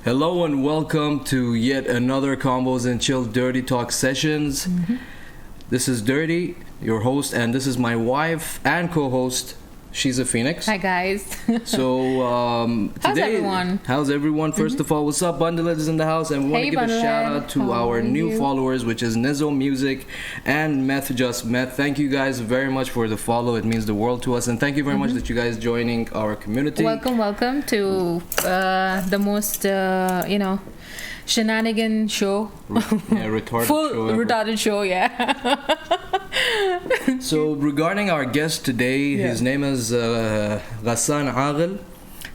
Hello and welcome to yet another Combos and Chill Dirty Talk sessions. This is Dirty, your host, and this is my wife and co-host. She's a Phoenix. Hi guys. So today, how's everyone? First of all, what's up? Bundlet is in the house, and we want to give a shout out to our new followers, which is Nizo Music and Meth Just Meth. Thank you guys very much for the follow. It means the world to us, and thank you very much that you guys joining our community. Welcome to the most shenanigan show. Retarded Full show ever. retarded show, yeah. So regarding our guest today, his name is Gassan Aqel.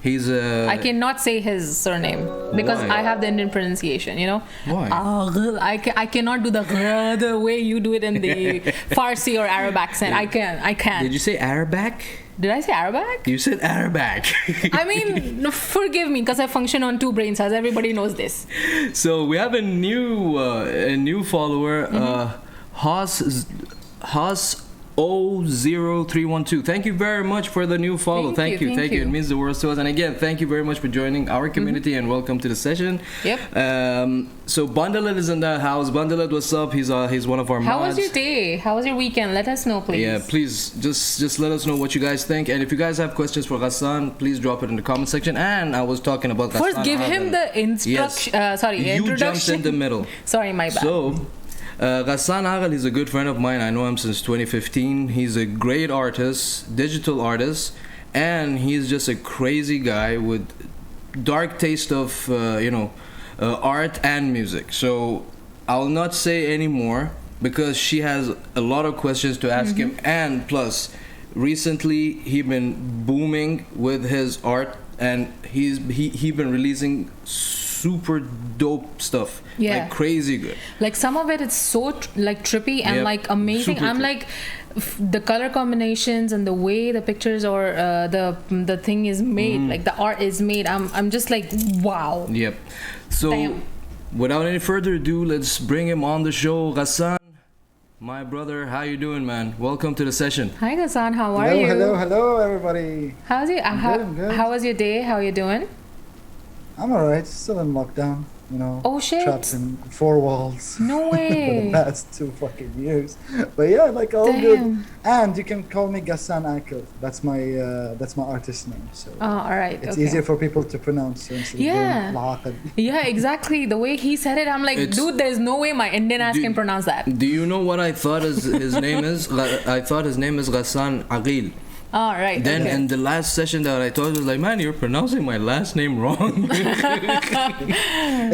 He's I cannot say his surname because Why? I have the Indian pronunciation, you know. Why? Aqel. I cannot do the way you do it in the Farsi or Arab accent. I can't. Did you say Arabic? Did I say Arabic? You said Arabic. I mean, forgive me because I function on two brains, as everybody knows this. So we have a new follower, Haas 00312. Thank you very much for the new follow. Thank you. It means the world to us. And again, thank you very much for joining our community and welcome to the session. Yep. So Bundalet is in the house. Bundalet, what's up? He's one of our mods. How was your day? How was your weekend? Let us know, please. Yeah, please just let us know what you guys think. And if you guys have questions for Gassan, please drop it in the comment section. And I was talking about Gassan. First, give him the introduction. You jumped in the middle. Sorry, my bad. So, Gassan Aqel, he's a good friend of mine. I know him since 2015. He's a great artist, digital artist, and he's just a crazy guy with dark taste of art and music. So I'll not say any more because she has a lot of questions to ask him, and plus recently he been booming with his art, and he been releasing super dope stuff. Yeah. Like crazy good. Like some of it's so trippy and like amazing. Super I'm like the color combinations and the way the pictures or the thing is made, like the art is made. I'm just like wow. Yep. So Damn. without any further ado, let's bring him on the show. Gassan, my brother, how you doing, man? Welcome to the session. Hi Gassan, how are you? Hello, everybody. How's your Good. How was your day? How are you doing? I'm alright. Still in lockdown, you know. Oh shit. Trapped in four walls. No For way. the past 2 fucking years. But yeah, like all good. And you can call me Gassan Aqel. That's my artist name. So Oh, all right. it's okay. easier for people to pronounce. So instead of Yeah. doing Aqel. Yeah, exactly. The way he said it, I'm like, dude, there's no way my Indian ass can pronounce that. Do you know what I thought his name is? I thought his name is Gassan Aqel. All right. Then okay. in the last session that I told, I was like, man, you're pronouncing my last name wrong.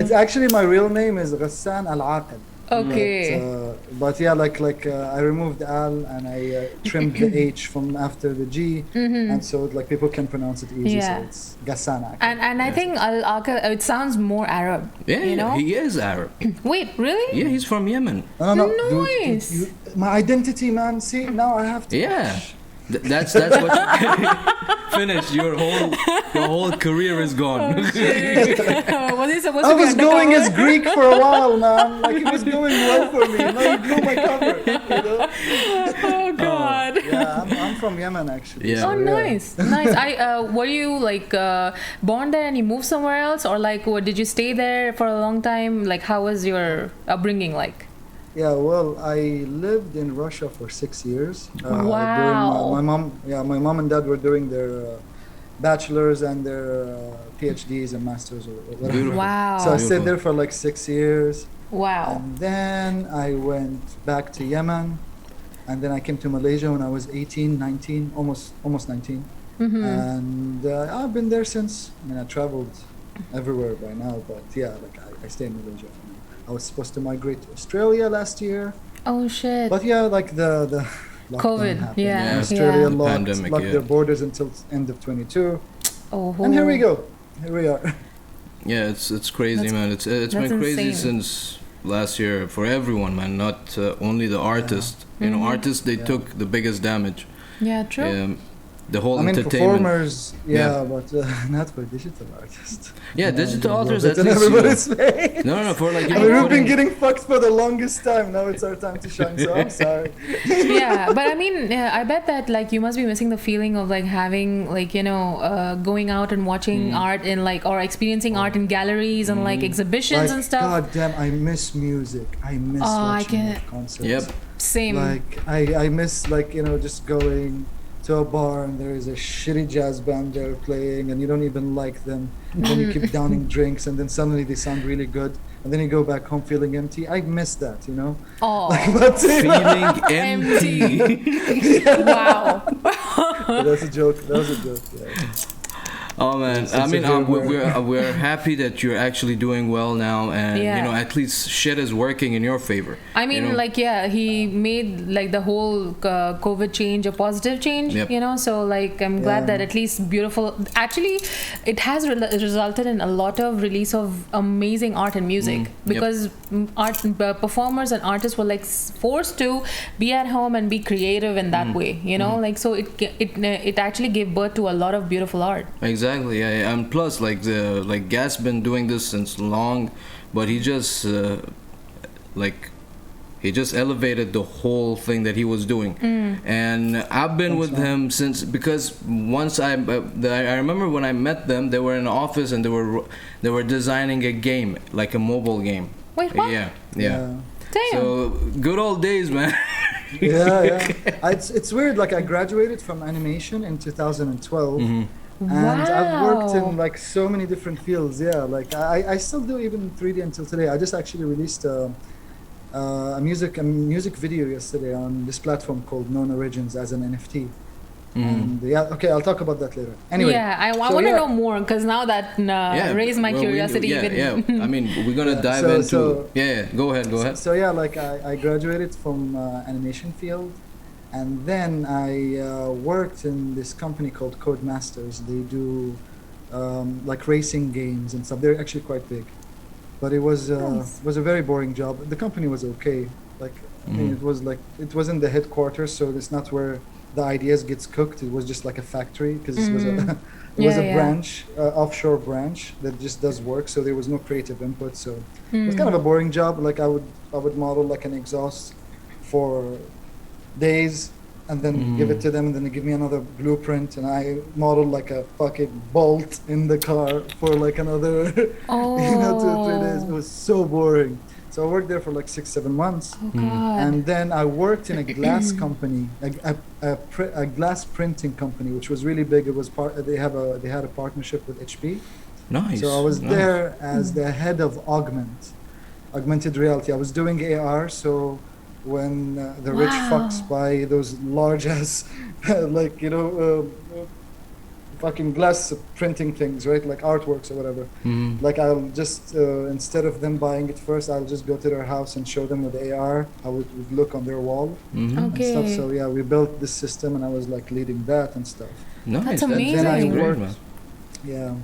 It's actually my real name is Gassan Aqel. Okay. But yeah, like I removed Al and I trimmed the H from after the G, and so like people can pronounce it easy. Yeah. So it's Gassan Aqel. And I think Al-Aqel, it sounds more Arab. Yeah, you know? he is Arab. Wait, really? Yeah, he's from Yemen. No, Nice. dude, my identity, man. See, now I have to. Yeah. That's what you finished. Your whole career is gone. Was he supposed I to be was going undercover? as Greek for a while, man. Like it was going well for me. Now you blew my cover. You know? Oh God. Yeah, I'm from Yemen actually. Yeah. so, Oh, nice. Were you like born there and you moved somewhere else, or like what, did you stay there for a long time? Like how was your upbringing like? Yeah, well, I lived in Russia for 6 years. Wow. During my mom and dad were doing their bachelor's and their PhDs and masters or whatever. Beautiful. Wow. So I stayed there for like 6 years. Wow. And then I went back to Yemen. And then I came to Malaysia when I was 18, 19, almost 19. And I've been there since. I mean, I traveled everywhere by now, but yeah, like I stay in Malaysia. I was supposed to migrate to Australia last year. Oh shit. But yeah, like the lockdown COVID, happened. yeah, Australia yeah. locked Pandemic, yeah. their borders until end of 22. Oh. And here we go. Here we are. Yeah, it's crazy, man. It's been crazy insane. since last year for everyone, man. Not only the artists. You know, artists they took the biggest damage. Yeah, true. the whole I mean, entertainment. performers, yeah, but not for digital artists. Yeah, No, digital I authors love it at in least. everybody's face. No, for like I mean, we've been putting- getting fucked for the longest time. Now it's our time to shine. So I'm sorry. Yeah, but I mean, I bet that like you must be missing the feeling of like having like going out and watching art in like or experiencing art in galleries and like exhibitions and stuff. God damn, I miss music. I miss I watching can- concerts. Yep. Same. Like I miss like just going to a bar and there is a shitty jazz band there playing and you don't even like them. And then you keep downing drinks and then suddenly they sound really good. And then you go back home feeling empty. I miss that, you know? Oh, But, feeling empty. wow. that's a joke. That was a joke. Yeah. Oh man, It's I a mean, good word. we're happy that you're actually doing well now, and Yeah. at least shit is working in your favor. I mean, he made like the whole COVID change a positive change, Yep. So like I'm glad Yeah. that at least beautiful. Actually, it has resulted in a lot of release of amazing art and music because art performers and artists were like forced to be at home and be creative in that way, like so it actually gave birth to a lot of beautiful art. Exactly, yeah, and plus like Gas been doing this since long, but he just he just elevated the whole thing that he was doing, and I've been with him since because once I remember when I met them, they were in an office and they were designing a game like a mobile game. Wait, what? Yeah. Damn. So good old days, man. Yeah. It's weird. Like I graduated from animation in 2012. And I've worked in like so many different fields. Yeah, like I still do even 3D until today. I just actually released a music video yesterday on this platform called Known Origins as an NFT. And okay, I'll talk about that later. Anyway, yeah, I want to know more because now that raised my curiosity. Yeah. I mean, we're gonna dive into. Go ahead. So yeah, like I graduated from animation field. And then I worked in this company called Codemasters. They do like racing games and stuff. They're actually quite big, but it was a very boring job. The company was okay. Like I mean, it wasn't the headquarters, so it's not where the ideas gets cooked. It was just like a factory because it was a branch, offshore branch that just does work. So there was no creative input. So it was kind of a boring job. Like I would model like an exhaust for days and then give it to them and then they give me another blueprint and I modeled like a fucking bolt in the car for like another 2 or 3 days. It was so boring. So I worked there for like 6-7 months. Oh, God. And then I worked in a glass company, a glass printing company, which was really big. It was they had a partnership with HP. Nice. So I was there as the head of augmented reality. I was doing AR, so when the rich fucks buy those large ass fucking glass printing things, right, like artworks or whatever, like I'll just instead of them buying it first, I'll just go to their house and show them with AR how it would look on their wall and stuff. So yeah, we built this system and I was like leading that and stuff. Nice. That's amazing. Then I great, worked, man. yeah,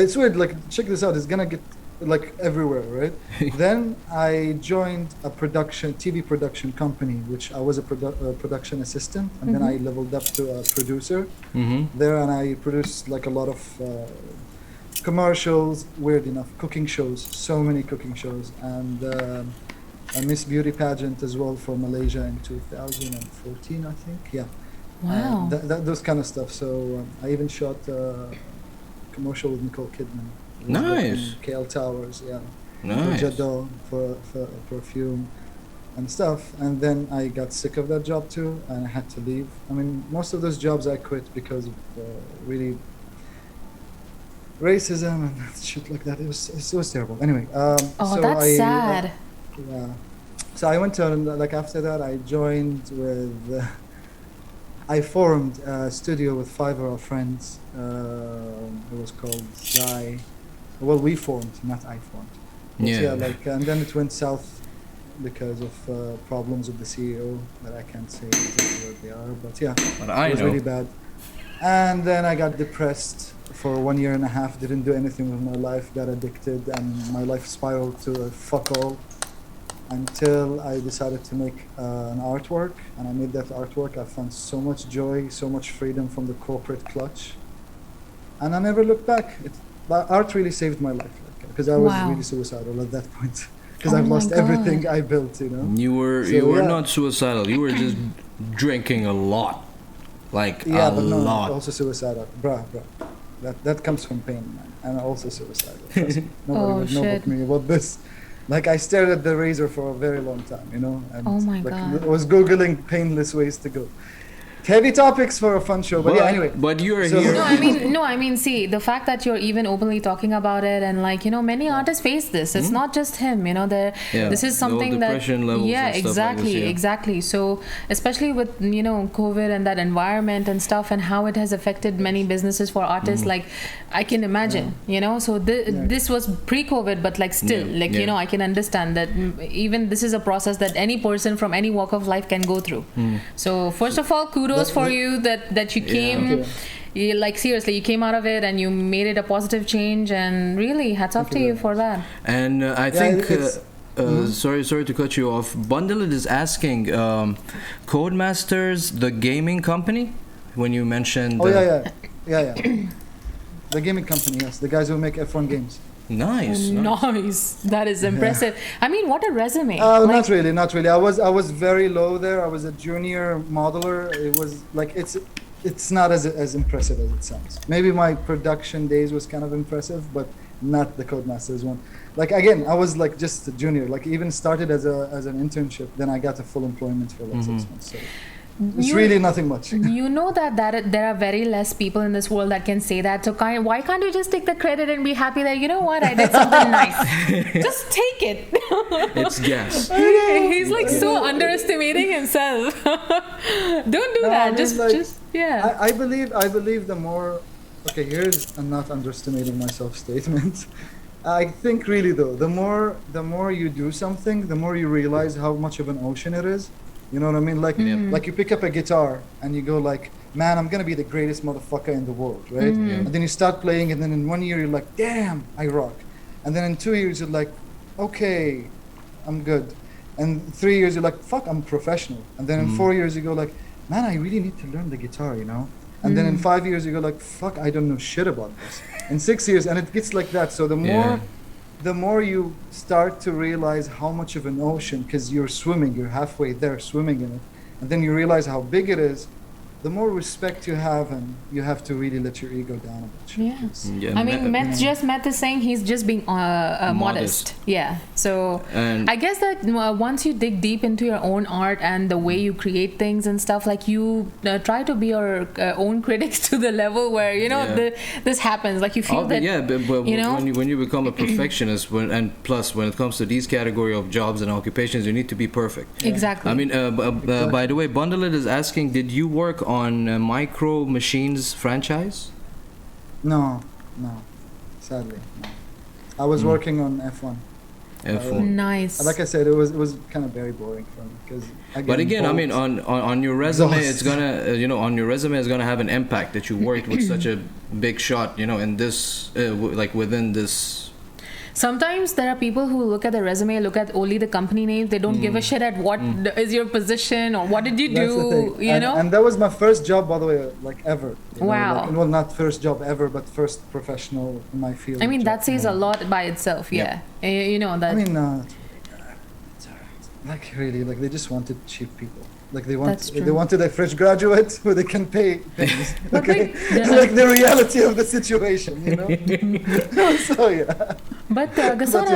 it's weird, like check this out, it's gonna get like everywhere, right? Then I joined a TV production company, which I was a production assistant, and then I leveled up to a producer there, and I produced like a lot of commercials, weird enough, cooking shows, so many cooking shows, and a Miss Beauty pageant as well for Malaysia in 2014, I think. Yeah. Wow. Those kind of stuff. So I even shot a commercial with Nicole Kidman. Nice. KL Towers, yeah. Nice. For Jadot, for perfume and stuff. And then I got sick of that job too, and I had to leave. I mean, most of those jobs I quit because of really racism and shit like that. It was terrible. Anyway. So that's sad. Yeah. So I went to, like after that, I joined with... I formed a studio with 5 of our friends. It was called Zai. Well, we formed, not I formed. But yeah, and then it went south because of problems with the CEO that I can't say exactly what they are. But yeah, it was really bad. And then I got depressed for 1.5 years. Didn't do anything with my life. Got addicted, and my life spiraled to a fuck all. until I decided to make an artwork, and I made that artwork. I found so much joy, so much freedom from the corporate clutch, and I never looked back. But art really saved my life, because I was really suicidal at that point, because I've lost everything I built. You were not suicidal. You were just drinking a lot, like a lot. Also suicidal, bruh. That comes from pain, man. And also suicidal. Trust me. Nobody would know but me about this. Like, I stared at the razor for a very long time, and oh my God. I was Googling painless ways to go. Heavy topics for a fun show, but anyway. But you're here. No, I mean, see, the fact that you're even openly talking about it, and many artists face this. It's not just him, this is something that, exactly. So, especially with, COVID and that environment and stuff, and how it has affected many businesses for artists, like, I can imagine, so this was pre-COVID, but still, I can understand that even this is a process that any person from any walk of life can go through. So, first of all, kudos for you that you came, seriously, you came out of it and you made it a positive change, and really hats off to you for that. And I think sorry to cut you off. Bundle It is asking, Codemasters, the gaming company, when you mentioned the gaming company, yes, the guys who make F1 games. Nice. That is impressive. I mean, what a resume. Not really. I was very low there. I was a junior modeler. It was like, it's not as impressive as it sounds. Maybe my production days was kind of impressive, but not the Codemasters one. Like, again, I was like just a junior. Like, even started as an internship, then I got a full employment for like 6 months. So it's really nothing much. That there are very less people in this world that can say that. So why can't you just take the credit and be happy that, I did something nice? Just take it. It's gas. He's like so underestimating himself. Don't do that. I believe the more. Okay, here's a not underestimating myself statement. I think really though, the more you do something, the more you realize how much of an ocean it is. You know what I mean? Like you pick up a guitar and you go like, man, I'm gonna be the greatest motherfucker in the world, right? And then you start playing, and then in 1 year you're like, damn, I rock. And then in 2 years you're like, okay, I'm good. And 3 years you're like, fuck, I'm professional. And then in 4 years you go like, man, I really need to learn the guitar, And then in 5 years you go like, fuck, I don't know shit about this. In 6 years, and it gets like that. So the more you start to realize how much of an ocean, because you're halfway there swimming in it, and then you realize how big it is, the more respect you have, and you have to really let your ego down a bit. I mean, Matt is saying he's just being modest. Yeah. So I guess that once you dig deep into your own art and the way you create things and stuff, like you try to be your own critics to the level where this happens. Like you feel that. Yeah, but when you become a perfectionist, and plus when it comes to these category of jobs and occupations, you need to be perfect. Exactly. I mean, by the way, Bundle It is asking, did you work on Micro Machines franchise? No, sadly, no. I was working on F1. Nice. Like I said, it was kind of very boring for me, because. But again, I mean, on your resume, it's gonna on your resume it's gonna have an impact that you worked with such a big shot, in this like within this. Sometimes there are people who look at the resume, look at only the company names. They don't give a shit at what is your position or what did you do, And that was my first job, by the way, like ever. Wow. Well, not first job ever, but first professional in my field. I mean, that says a lot by itself, Yeah. That. I mean, like really, like they just wanted cheap people. Like they wanted a fresh graduate who they can pay things. Okay, like the reality of the situation, So yeah. But Gassan,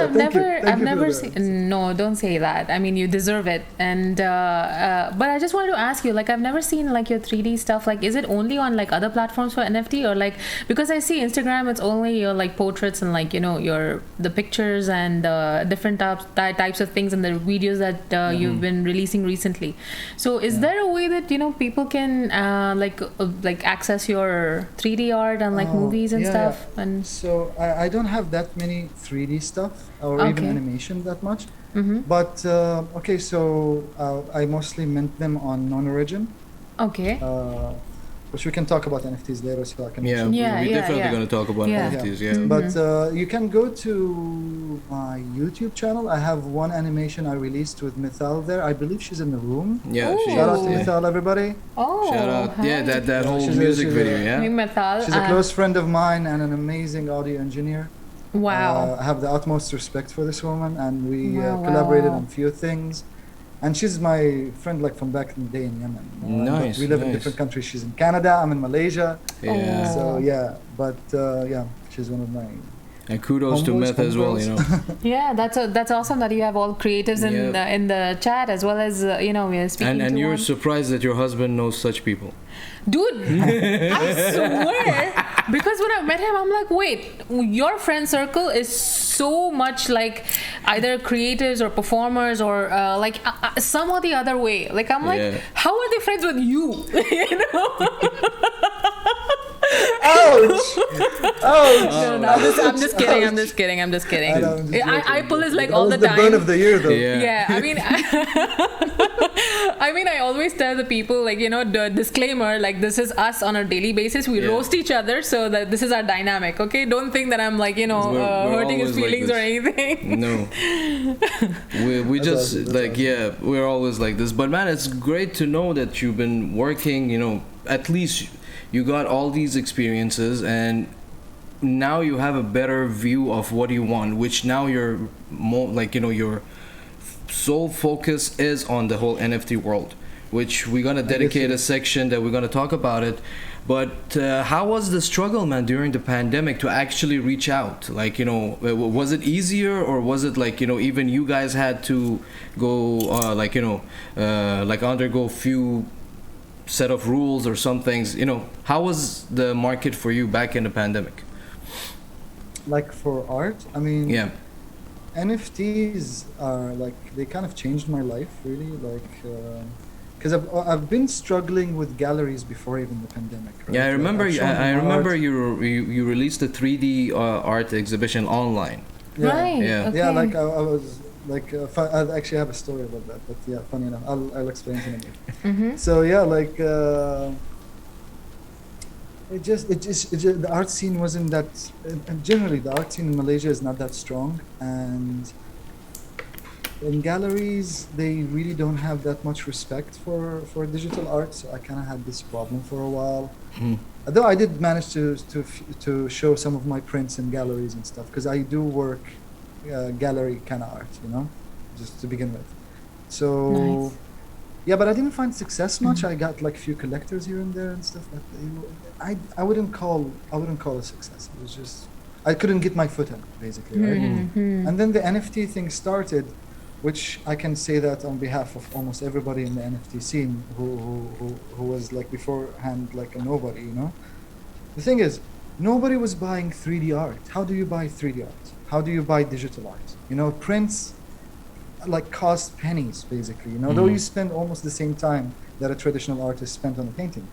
I've never seen. No, don't say that. I mean, you deserve it. And but I just wanted to ask you, like, I've never seen like your 3D stuff. Like, is it only on like other platforms for NFT, or like, because I see Instagram, it's only your like portraits and like your the pictures and different types of things and the videos that you've been releasing recently. So is there a way that people can like access your 3D art and like movies and stuff? Yeah. And so I don't have that many 3D stuff or even animation that much. But so I mostly mint them on non-origin. Okay. which we can talk about NFTs later, so I can. Yeah, we're definitely going to talk about NFTs. Yeah, but you can go to my YouTube channel. I have one animation I released with Mithal there. I believe she's in the room. Yeah, shout out to Mithal, everybody. Oh, shout out! hi. Yeah, that whole she's music video. Hey, Mithal. She's a close friend of mine and an amazing audio engineer. Wow. I have the utmost respect for this woman, and we collaborated on a few things. And she's my friend, like from back in the day in Yemen. Nice. We live in different countries. She's in Canada. I'm in Malaysia. Yeah. So but she's one of my. And kudos to Meth as well, you know. Yeah, that's awesome that you have all creatives in the chat as well as we are speaking. And you're surprised that your husband knows such people. Dude, I swear, because when I met him, I'm like, wait, your friend circle is so much like either creatives or performers or some or the other way. Like, I'm like, how are they friends with you? You know? Ouch! Ouch! No, I'm just kidding. I pull his leg all the time. The burn of the year, though. Yeah. I mean, I always tell the people, like, the disclaimer, like, this is us on a daily basis. We roast each other, so that this is our dynamic. Okay, don't think that I'm like, we're hurting his feelings or anything. No, we just we're always like this. But man, it's great to know that you've been working. At least you got all these experiences, and now you have a better view of what you want, which now you're more like, your sole focus is on the whole NFT world, which we're going to dedicate a section that we're going to talk about it. But how was the struggle, man, during the pandemic to actually reach out? Like, was it easier, or was it like, even you guys had to go undergo few set of rules or some things? How was the market for you back in the pandemic? Like for art, I mean, NFTs are like, they kind of changed my life, really, like because I've been struggling with galleries before even the pandemic, right? I remember you released a 3D art exhibition online. Right. Yeah, like I was like I actually have a story about that, but yeah, funny enough, I'll explain it in a bit. So like it just the art scene wasn't that, generally the art scene in Malaysia is not that strong, and in galleries they really don't have that much respect for digital art, so I kind of had this problem for a while. Though I did manage to show some of my prints in galleries and stuff, because I do work gallery kind of art, just to begin with. So nice. Yeah, but I didn't find success much. I got like few collectors here and there and stuff, but I wouldn't call it success. It was just I couldn't get my foot in, basically, right? And then the NFT thing started, which I can say that on behalf of almost everybody in the NFT scene who was like beforehand like a nobody, The thing is, nobody was buying 3D art. How do you buy 3D art? How do you buy digital art? Prints like cost pennies, basically, though you spend almost the same time that a traditional artist spent on a painting.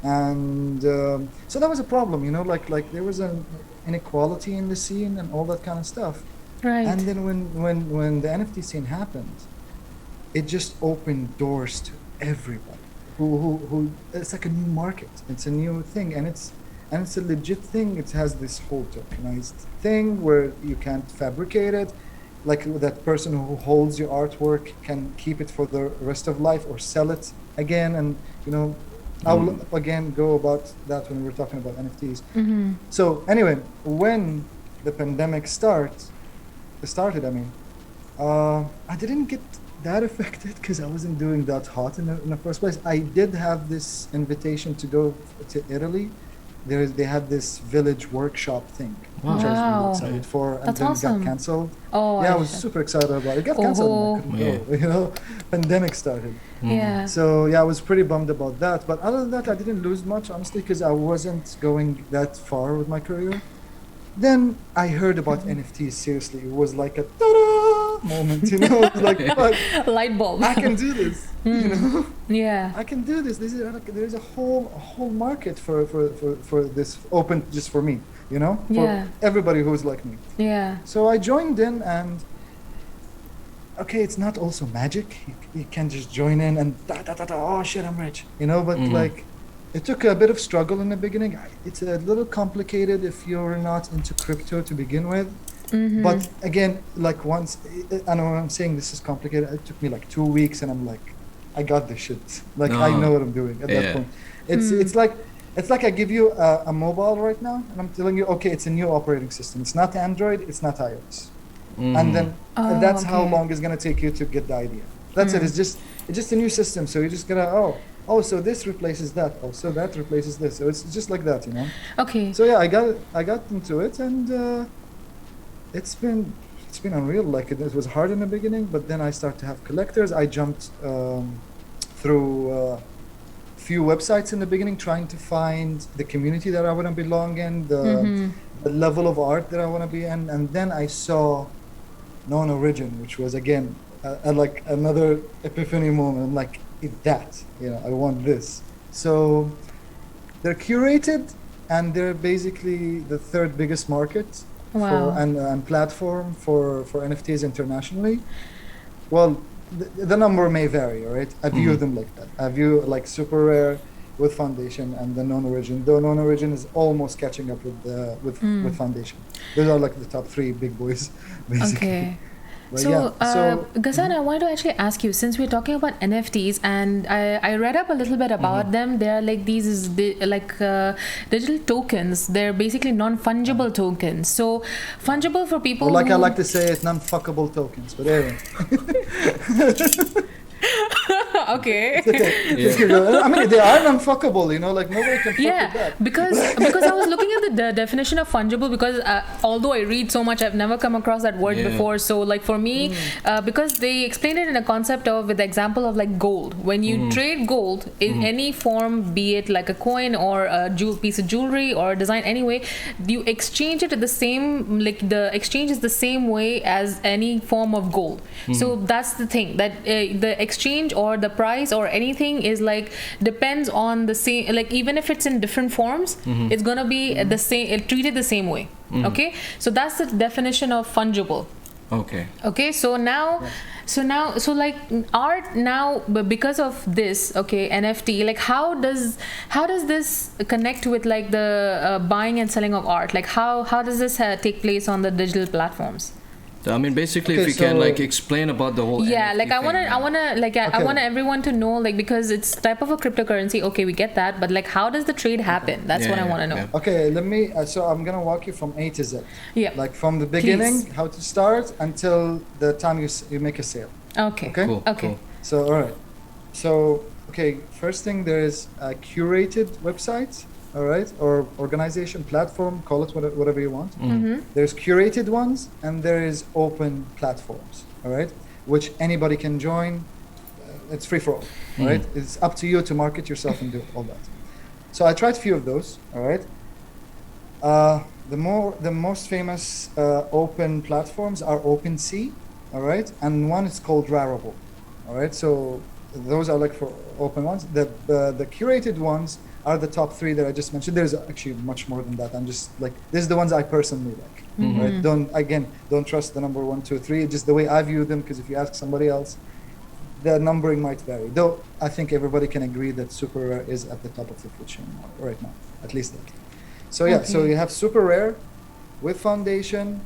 And so that was a problem, like there was an inequality in the scene and all that kind of stuff. Right. And then when the NFT scene happened, it just opened doors to everybody who it's like a new market. It's a new thing, and it's a legit thing. It has this whole tokenized thing where you can't fabricate it. Like that person who holds your artwork can keep it for the rest of life or sell it again. And I will again go about that when we're talking about NFTs. So anyway, when the pandemic started, I didn't get that affected because I wasn't doing that hot in the first place. I did have this invitation to go to Italy. They had this village workshop thing, which I was really excited for, and That's then awesome. it got cancelled. Oh, yeah, I was super excited about it. It got cancelled. And I couldn't go, pandemic started. Yeah. So yeah, I was pretty bummed about that. But other than that, I didn't lose much, honestly, because I wasn't going that far with my career. Then I heard about NFTs. Seriously, it was like a ta-da moment, It was like, fuck, light bulb. I can do this, Yeah. I can do this. There's a whole market for this open just for me, for everybody who's like me. Yeah. So I joined in, and okay, it's not also magic. You can't just join in and oh shit, I'm rich, but like It took a bit of struggle in the beginning. It's a little complicated if you're not into crypto to begin with. But again, like once, I know I'm saying this is complicated. It took me like 2 weeks, and I'm like, I got this shit. Like I know what I'm doing at that point. It's like I give you a mobile right now, and I'm telling you, okay, it's a new operating system. It's not Android, it's not iOS, and then that's how long it's gonna take you to get the idea. That's it. It's just a new system. So you just gotta so this replaces that. Oh, so that replaces this. So it's just like that, you know. Okay. So yeah, I got into it, and it's been unreal. Like it was hard in the beginning, but then I started to have collectors. I jumped through few websites in the beginning, trying to find the community that I want to belong in, the level of art that I want to be in, and then I saw Non-Origin, which was again like another epiphany moment. I'm like, I want this. So they're curated, and they're basically the third biggest market and platform for NFTs internationally. Well, the number may vary, right? I view them like that. I view like Super Rare with Foundation and the Non-Origin. Though Non-Origin is almost catching up with Foundation. Those are like the top three big boys, basically. Okay. But so, Gassan, I wanted to actually ask you, since we're talking about NFTs, and I read up a little bit about them. They're like digital tokens. They're basically non-fungible tokens. So, fungible for people. Or like I like to say, it's non-fuckable tokens. But anyway. Okay. I mean, they are non-fuckable, like nobody can fuck with that. because I was looking at the definition of fungible, because although I read so much, I've never come across that word before. So like for me, because they explained it in a concept with the example of like gold. When you trade gold in any form, be it like a coin or a piece of jewelry or a design, anyway, you exchange it at the same, like the exchange is the same way as any form of gold. So that's the thing, that the exchange or the price or anything is like depends on the same, like even if it's in different forms, it's gonna be the same, treated the same way. Okay, so that's the definition of fungible. Okay, so like art now, but because of this, NFT, like how does this connect with like the buying and selling of art? Like how does this take place on the digital platforms? I mean, basically, if you can like explain about the whole NFT like I thing, want everyone to know, like, because it's type of a cryptocurrency. Okay, we get that, but like, how does the trade happen? That's what I want to know. Okay, let me. So I'm gonna walk you from A to Z. Yeah. Like from the beginning, how to start until the time you make a sale. Okay. Okay. Cool. Okay. So all right. So first thing, there is a curated website. All right, or organization, platform, call it whatever you want. There's curated ones, and there is open platforms, all right, which anybody can join. It's free for all, all right? It's up to you to market yourself and do all that. So I tried a few of those, all right? The most famous open platforms are OpenSea, all right? And one is called Rarible, all right? So those are like for open ones. The curated ones are the top three that I just mentioned. There's actually much more than that. I'm just like, this is the ones I personally like. Right? Don't trust the number 1, 2, 3. Just the way I view them, because if you ask somebody else, the numbering might vary. Though I think everybody can agree that Super Rare is at the top of the food chain right now, at least that. So so you have Super Rare with Foundation,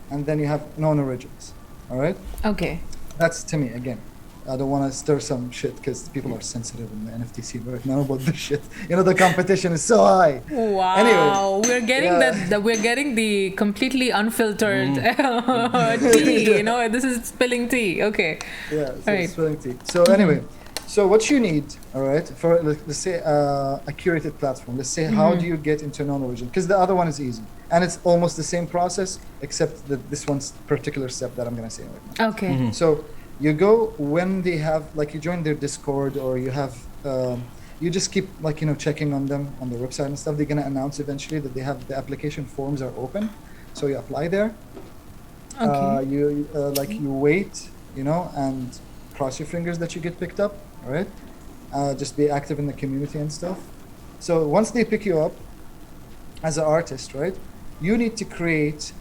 and then you have Non-Origins. All right. Okay. That's to me again. I don't want to stir some shit because people are sensitive in the NFT scene right now about this shit. The competition is so high. Wow. Anyway, we're getting we're getting the completely unfiltered tea. This is spilling tea. Okay. Yeah, so spilling tea. So anyway, so what you need, all right, for let's say a curated platform. Let's say how do you get into Non-Origin? Because the other one is easy, and it's almost the same process, except that this one's particular step that I'm gonna say right now. Okay. So you go when they have, like, you join their Discord, or you have, you just keep, like, checking on them on their website and stuff. They're going to announce eventually that they have the application forms are open. So you apply there. Okay. You wait, and cross your fingers that you get picked up. All right. Just be active in the community and stuff. So once they pick you up as an artist, right, you need to create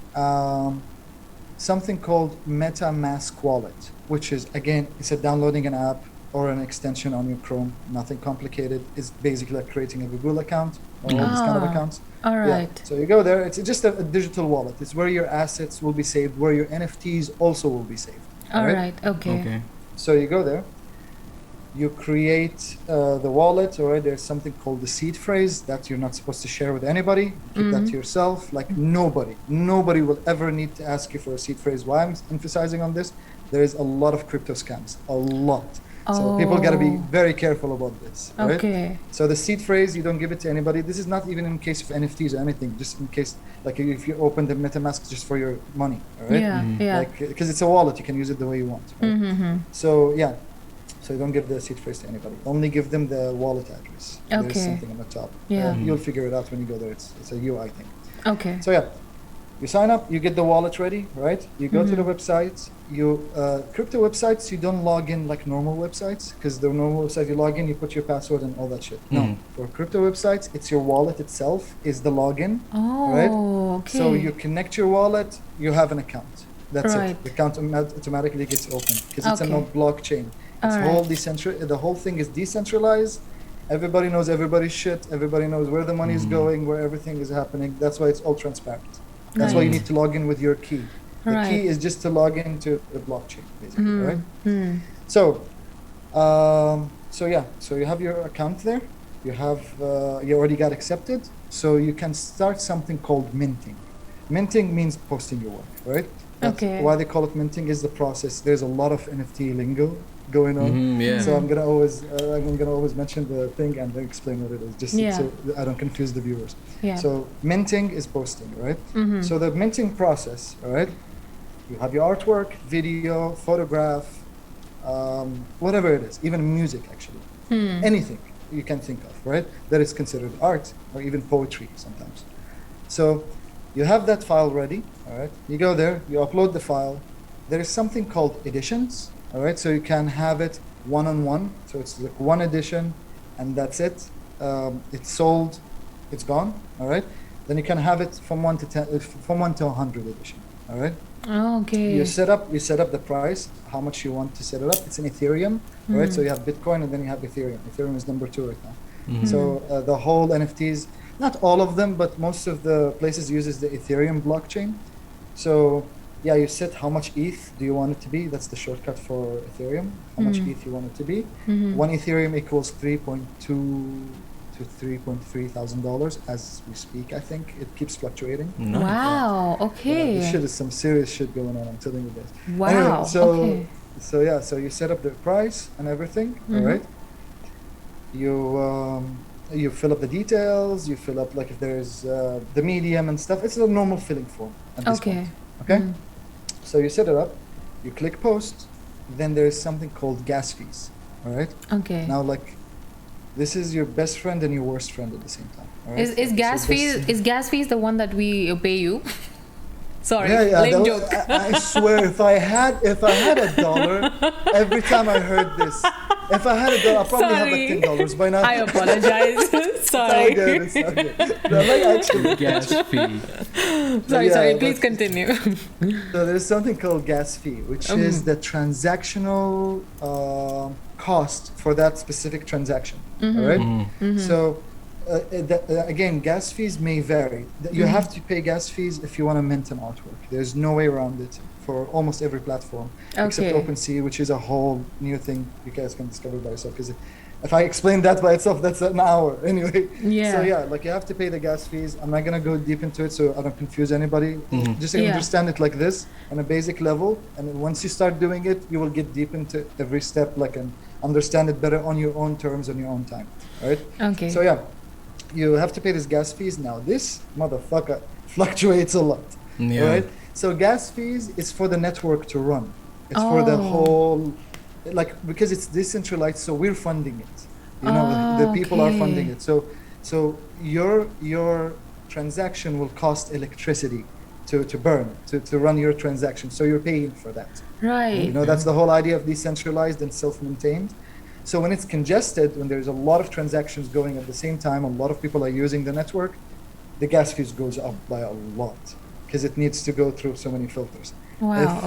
something called MetaMask Wallet, which is, again, it's a downloading an app. or an extension on your Chrome. Nothing complicated. It's basically like creating a Google account or all these kind of accounts. All right. Yeah. So you go there. It's just a digital wallet. It's where your assets will be saved, where your NFTs also will be saved. All right. Okay. So you go there. You create the wallet, all right? There's something called the seed phrase that you're not supposed to share with anybody. Keep that to yourself. Like nobody will ever need to ask you for a seed phrase. Why I'm emphasizing on this? There is a lot of crypto scams, a lot. So people got to be very careful about this, right? Okay. So the seed phrase, you don't give it to anybody. This is not even in case of NFTs or anything, just in case, like if you open the MetaMask just for your money, all right? Yeah. Like, because it's a wallet, you can use it the way you want, right? So yeah. So you don't give the seed phrase to anybody. Only give them the wallet address. Okay. There's something on the top. Yeah. You'll figure it out when you go there. It's a UI thing. Okay. So yeah, you sign up, you get the wallet ready, right? You go to the website. Crypto websites, you don't log in like normal websites, because the normal website you log in, you put your password and all that shit. No, for crypto websites, it's your wallet itself is the login, right? Okay. So you connect your wallet, you have an account. That's Right. it. The account automatically gets opened because it's Okay. a blockchain. It's the whole thing is decentralized. Everybody knows everybody's shit. Everybody knows where the money is going, where everything is happening. That's why it's all transparent. That's why you need to log in with your key. The key is just to log into the blockchain, basically, right? So, so you have your account there. You already got accepted. So you can start something called minting. Minting means posting your work, right? That's why they call it minting is the process. There's a lot of NFT lingo going on. So I'm gonna always mention the thing and then explain what it is, just so I don't confuse the viewers. So minting is posting, right? So the minting process, all right? You have your artwork, video, photograph, whatever it is, even music actually, anything you can think of, right? That is considered art or even poetry sometimes. So you have that file ready, all right? You go there, you upload the file. There is something called editions, all right? So you can have it one-on-one. So it's like one edition and that's it. It's sold, it's gone, all right? Then you can have it from 1 to 10, from 1 to 100 edition, all right? Okay. You set up the price, how much you want to set it up. It's in Ethereum, right? So you have Bitcoin and then you have Ethereum. Ethereum is number 2 right now. So the whole NFTs, not all of them, but most of the places uses the Ethereum blockchain. So yeah, you set how much ETH do you want it to be. That's the shortcut for Ethereum, how much ETH you want it to be. 1 Ethereum equals $3.2 to $3.3 thousand as we speak. I think it keeps fluctuating. Wow. Okay. This shit is some serious shit going on. I'm telling you this. Wow. Anyway, so you set up the price and everything. All right. You fill up the details. You fill up like if there's the medium and stuff. It's a normal filling form at this point. Okay. So you set it up. You click post. Then there is something called gas fees. All right. Okay. Now like. This is your best friend and your worst friend at the same time. All right? Is gas fees the one that we pay you? Sorry, yeah, lame joke. I swear, if I had $1, every time I heard this, if I had $1, I probably have like $10 by now. I apologize. Sorry. It's all good. No, like actually, gas fee. Sorry. Please continue. So there's something called gas fee, which is the transactional cost for that specific transaction. All right. So. Again, gas fees may vary. You have to pay gas fees if you want to mint an artwork. There's no way around it for almost every platform, except OpenSea, which is a whole new thing you guys can discover by yourself. Because if I explain that by itself, that's an hour anyway. Yeah. So yeah, like you have to pay the gas fees. I'm not gonna go deep into it so I don't confuse anybody. Just understand it like this on a basic level, and once you start doing it, you will get deep into every step, like and understand it better on your own terms, on your own time. All right. Okay. So yeah. You have to pay this gas fees. Now this motherfucker fluctuates a lot, right? So gas fees is for the network to run. It's for the whole, like because it's decentralized, so we're funding it. You know, the people are funding it. So your transaction will cost electricity to burn to run your transaction. So you're paying for that. Right. You know, that's the whole idea of decentralized and self-maintained. So when it's congested, when there's a lot of transactions going at the same time, a lot of people are using the network, the gas fees goes up by a lot because it needs to go through so many filters. Wow.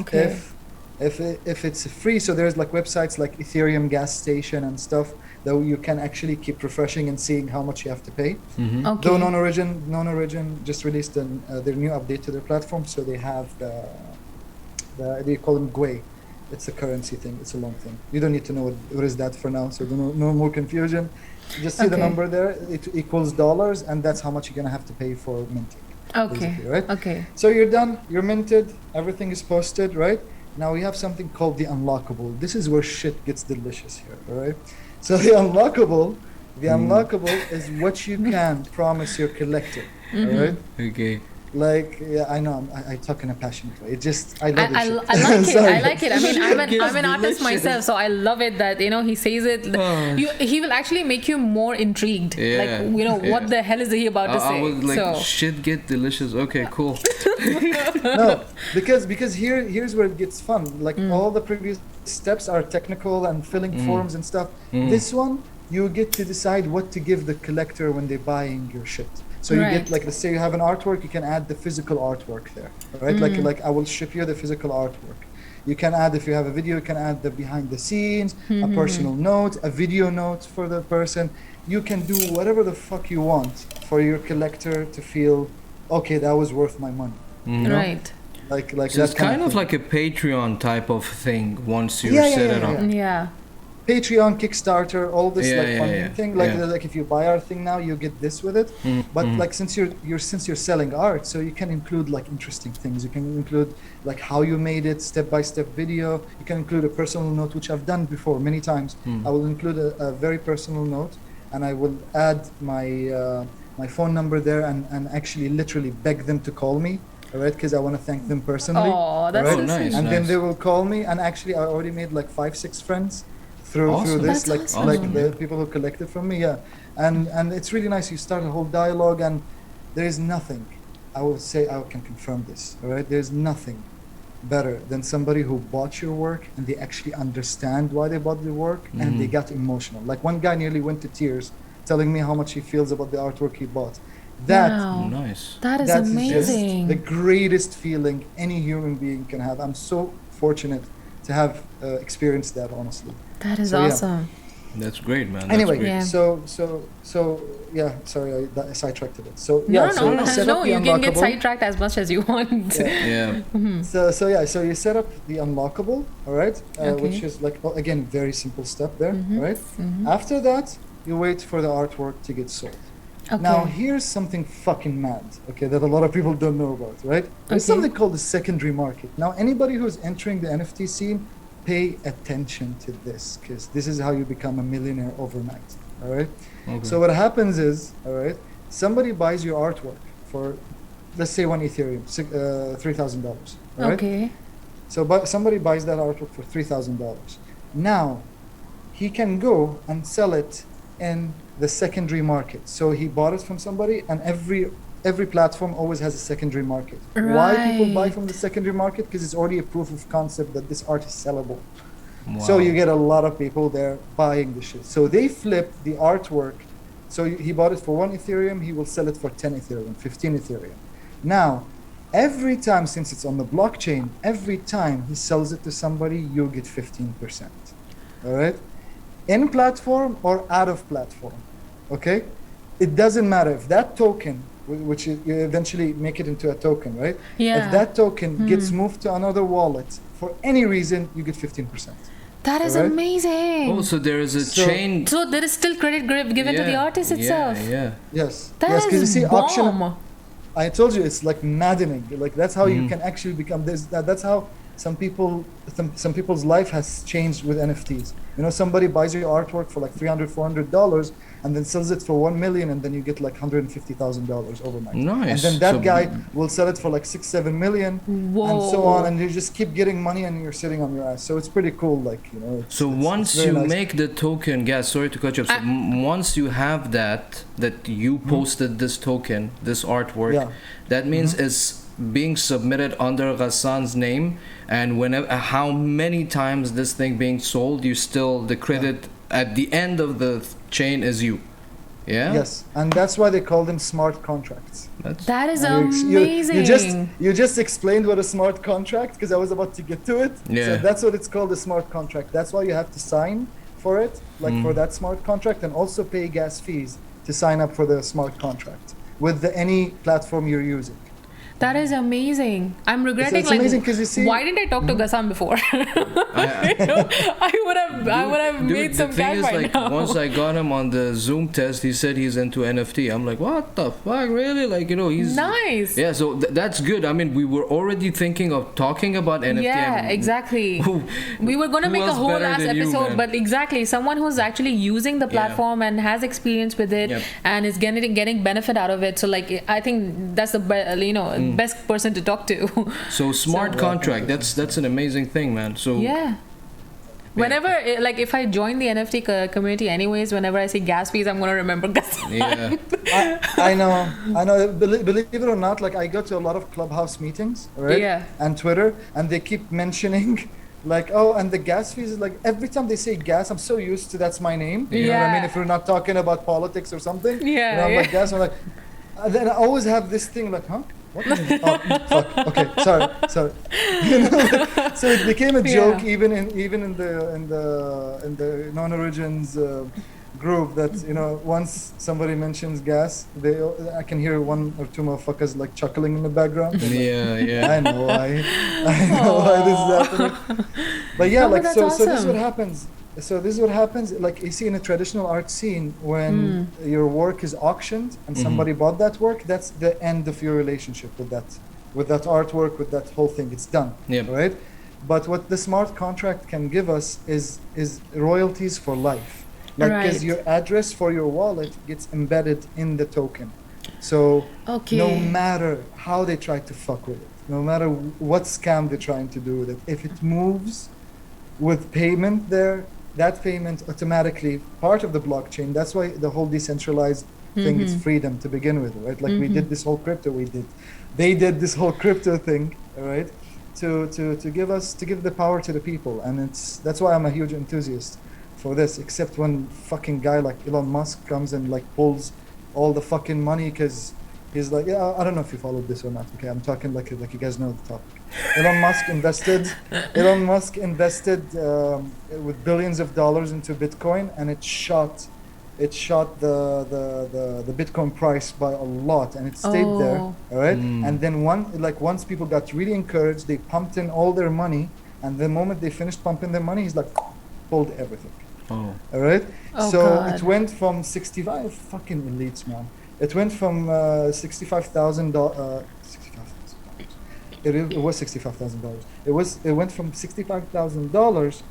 If it's free, so there's like websites like Ethereum gas station and stuff that you can actually keep refreshing and seeing how much you have to pay. Okay. Though non-origin just released their new update to their platform, so they have they call them Gwei. It's a currency thing. It's a long thing. You don't need to know what is that for now, so no more confusion. Just see the Okay. number there. It equals dollars, and that's how much you're gonna have to pay for minting. Okay. Basically, right? Okay. So you're done. You're minted. Everything is posted, right? Now we have something called the unlockable. This is where shit gets delicious here, all right? So the unlockable is what you can promise your collector, all right? Okay. Like, yeah, I know, I talk in a passionate way. I love this I shit. like it. Sorry. I like it. I mean, I'm an artist delicious. myself, so I love it that he says it. Oh. He will actually make you more intrigued. Yeah, Like what the hell is he about to say? I was like, so shit get delicious. Okay, cool. No, because here's where it gets fun. Like all the previous steps are technical and filling forms and stuff. This one, you get to decide what to give the collector when they're buying your shit. So you Right. get, like, let's say you have an artwork, you can add the physical artwork there, right? Like I will ship you the physical artwork. You can add, if you have a video, you can add the behind the scenes, a personal note, a video note for the person. You can do whatever the fuck you want for your collector to feel, okay, that was worth my money. You know? right. Like So it's that kind of thing. like a Patreon type of thing once you Yeah, yeah, set yeah, it up. yeah. Yeah. Patreon, Kickstarter, all this Yeah, like yeah, funding yeah. thing. Like Yeah. like if you buy our thing now, you get this with it. But like since you're selling art, so you can include like interesting things. You can include like how you made it, step-by-step video. You can include a personal note, which I've done before many times. I will include a very personal note, and I will add my phone number there, and actually literally beg them to call me. All right, because I want to thank them personally. Oh, that's Right. so nice. sweet. And then they will call me, and actually I already made like 5-6 friends through Awesome. this, That's like awesome. like the people who collected from me, yeah. And it's really nice. You start a whole dialogue, and there is nothing. I will say, I can confirm this. All right, there's nothing better than somebody who bought your work and they actually understand why they bought the work and they got emotional. Like one guy nearly went to tears, telling me how much he feels about the artwork he bought. That Wow. Nice. That is that's amazing. just the greatest feeling any human being can have. I'm so fortunate to have experienced that, honestly. That is So, yeah. awesome. That's great, man. That's Anyway, great. Yeah. so yeah. Sorry, I sidetracked a bit. So No, yeah, no, so no, set no. up the You can get unlockable. sidetracked as much as you want. Yeah. Yeah. So you set up the unlockable, all right, Okay. which is like, well, again, very simple step there, all right. Mhm. After that, you wait for the artwork to get sold. Okay. Now here's something fucking mad, okay, that a lot of people don't know about, right? There's Okay. something called the secondary market. Now anybody who's entering the NFT scene, pay attention to this, because this is how you become a millionaire overnight, all right? Okay. So what happens is, all right, somebody buys your artwork for, let's say, 1 Ethereum, $3,000, all right? Okay. So somebody buys that artwork for $3,000. Now, he can go and sell it in the secondary market. So he bought it from somebody, and every platform always has a secondary market. Why people buy Right. from the secondary market? Because it's already a proof of concept that this art is sellable. Wow. So you get a lot of people there buying the shit. So they flip the artwork. So he bought it for 1 Ethereum, he will sell it for 10 Ethereum, 15 Ethereum. Now, every time, since it's on the blockchain, every time he sells it to somebody, you get 15%. All right? In platform or out of platform. Okay? It doesn't matter if that token, which you eventually make it into a token, right? Yeah. If that token gets moved to another wallet for any reason, you get 15%. That is Alright. amazing. Oh, so there is a So- chain. So there is still credit given to the Yeah, artist itself. Yeah, yeah. Yes. That yes, because is you see, auction. bomb. I told you it's like maddening. Like that's how you can actually become this. That's how some people's life has changed with NFTs. You know, somebody buys your artwork for like $300-400 and then sells it for 1 million, and then you get like $150,000 overnight. Nice. And then that So- guy will sell it for like 6-7 million, and so Whoa. on, and you just keep getting money, and you're sitting on your ass. So it's pretty cool. Like it's, So it's once very you nice. make the token, guys, sorry to cut you off. So once you have that you posted this token, this artwork, Yeah. that means it's being submitted under Gassan's name, and whenever how many times this thing being sold, you still the credit at the end of the chain is you. Yeah. Yes, and that's why they call them smart contracts. That is And amazing. you just explained what a smart contract, because I was about to get to it. Yeah. So that's what it's called, a smart contract. That's why you have to sign for it, like for that smart contract, and also pay gas fees to sign up for the smart contract with any platform you're using. That is amazing. I'm regretting, It's amazing 'cause you see- why didn't I talk to Gassan before? I would have made some the thing cash is, by like, now. once I got him on the Zoom test, he said he's into NFT. I'm like, what the fuck, really? Like, you know, he's Nice. Yeah, so that's good. I mean, we were already thinking of talking about NFT. Yeah, I mean, exactly. We were going to who make a else whole better ass than you, episode, man? but exactly, someone who's actually using the platform and has experience with it Yep. and is getting benefit out of it. So, like, I think that's the best person to talk to. So smart contract. That's an amazing thing, man. So Yeah. Whenever, like, if I join the NFT community anyways, whenever I see gas fees, I'm going to remember gas. yeah. I know. Believe it or not, like I go to a lot of Clubhouse meetings, right? Yeah. And Twitter, and they keep mentioning, like, oh, and the gas fees is like every time they say gas, I'm so used to that's my name. You know what I Yeah. mean? If we're not talking about politics or something, Yeah, you know, I'm yeah. like gas. I'm like, then I always have this thing like, huh? What? Oh, fuck. Okay, sorry. You know, like, so it became a joke even in the non-origins group that, you know, once somebody mentions gas, I can hear one or two motherfuckers like chuckling in the background. Yeah. I know why this is happening. But yeah, No, but like that's so this is awesome. what happens. So this is what happens, like you see in a traditional art scene, when your work is auctioned and somebody bought that work, that's the end of your relationship with that artwork, with that whole thing. It's done, Yep. right? But what the smart contract can give us is royalties for life. Like, because Right. your address for your wallet gets embedded in the token. So Okay. no matter how they try to fuck with it, no matter what scam they're trying to do with it, if it moves with payment there, that payment automatically part of the blockchain. That's why the whole decentralized thing is freedom to begin with, right? Like we did this whole crypto, they did this whole crypto thing, all right? To give the power to the people, and that's why I'm a huge enthusiast for this. Except when fucking guy like Elon Musk comes and like pulls all the fucking money, because he's like, yeah, I don't know if you followed this or not. Okay, I'm talking like you guys know the topic. Elon Musk invested with billions of dollars into Bitcoin, and it shot the Bitcoin price by a lot, and it stayed there. Oh. All right, and then once people got really encouraged, they pumped in all their money, and the moment they finished pumping their money, he's like pulled everything. Oh. All right, Oh, so God. it went from 65 fucking elites, man. It went from $65,000. It was $65,000. It went from $65,000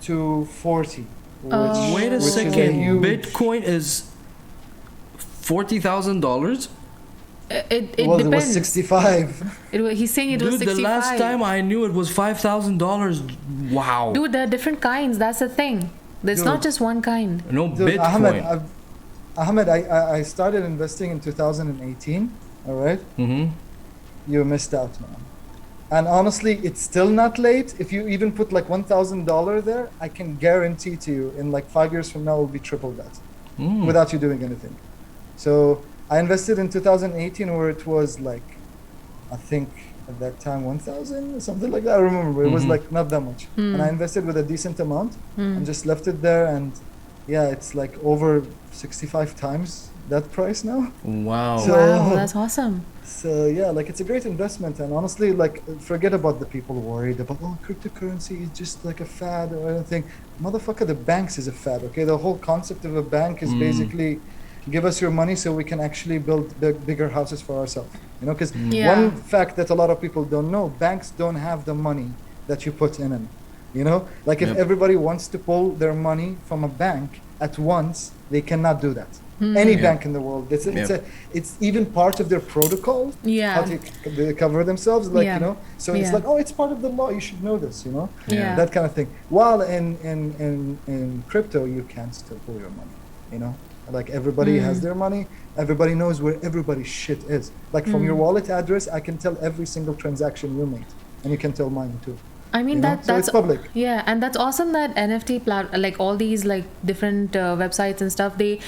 to 40. Oh. Wait a which is second. huge- Bitcoin is $40,000. It Well, it was depends. 65. He's saying it was Dude, 65. the last time I knew it was $5,000. Wow. Dude, there are different kinds. That's the thing. There's Dude. not just one kind. No Dude, Bitcoin. Ahmed, I started investing in 2018. All right, Mm-hmm. you missed out, man. And honestly, it's still not late. If you even put like $1,000 there, I can guarantee to you, in like 5 years from now, it will be triple that without you doing anything. So I invested in 2018, where it was like, I think at that time 1,000 or something like that. I remember it was like not that much, and I invested with a decent amount and just left it there. And yeah, it's like over 65 times that price now. Wow. So- Wow, that's awesome. So yeah, like it's a great investment, and honestly, like forget about the people worried about cryptocurrency is just like a fad or anything. Motherfucker, the banks is a fad. Okay, the whole concept of a bank is basically give us your money so we can actually build bigger houses for ourselves. You know, because Yeah. one fact that a lot of people don't know: banks don't have the money that you put in them. You know, like if Yep. everybody wants to pull their money from a bank at once, they cannot do that. Any Yep. bank in the world, it's even part of their protocol Yeah. how they cover themselves, like Yeah. you know. So it's Yeah. like, oh, it's part of the law. You should know this, you know. Yeah. That kind of thing. While in crypto, you can still pull your money, you know. Like everybody has their money. Everybody knows where everybody's shit is. Like from your wallet address, I can tell every single transaction you made, and you can tell mine too. I mean You know? that's So it's public. Yeah, and that's awesome that NFT like all these like different websites and stuff, they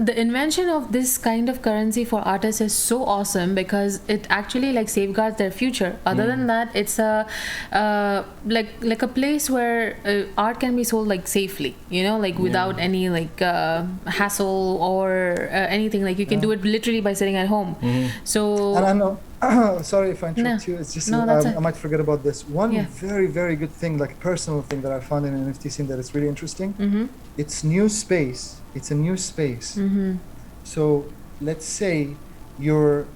the invention of this kind of currency for artists is so awesome because it actually like safeguards their future. Other than that, it's a like a place where art can be sold like safely, you know, like without any like hassle or anything. Like you can do it literally by sitting at home. So And I know, sorry if I interrupt you. It's just I might forget about this. One very, very good thing, like personal thing that I found in an NFT scene that is really interesting. It's new space. It's a new space. So let's say you're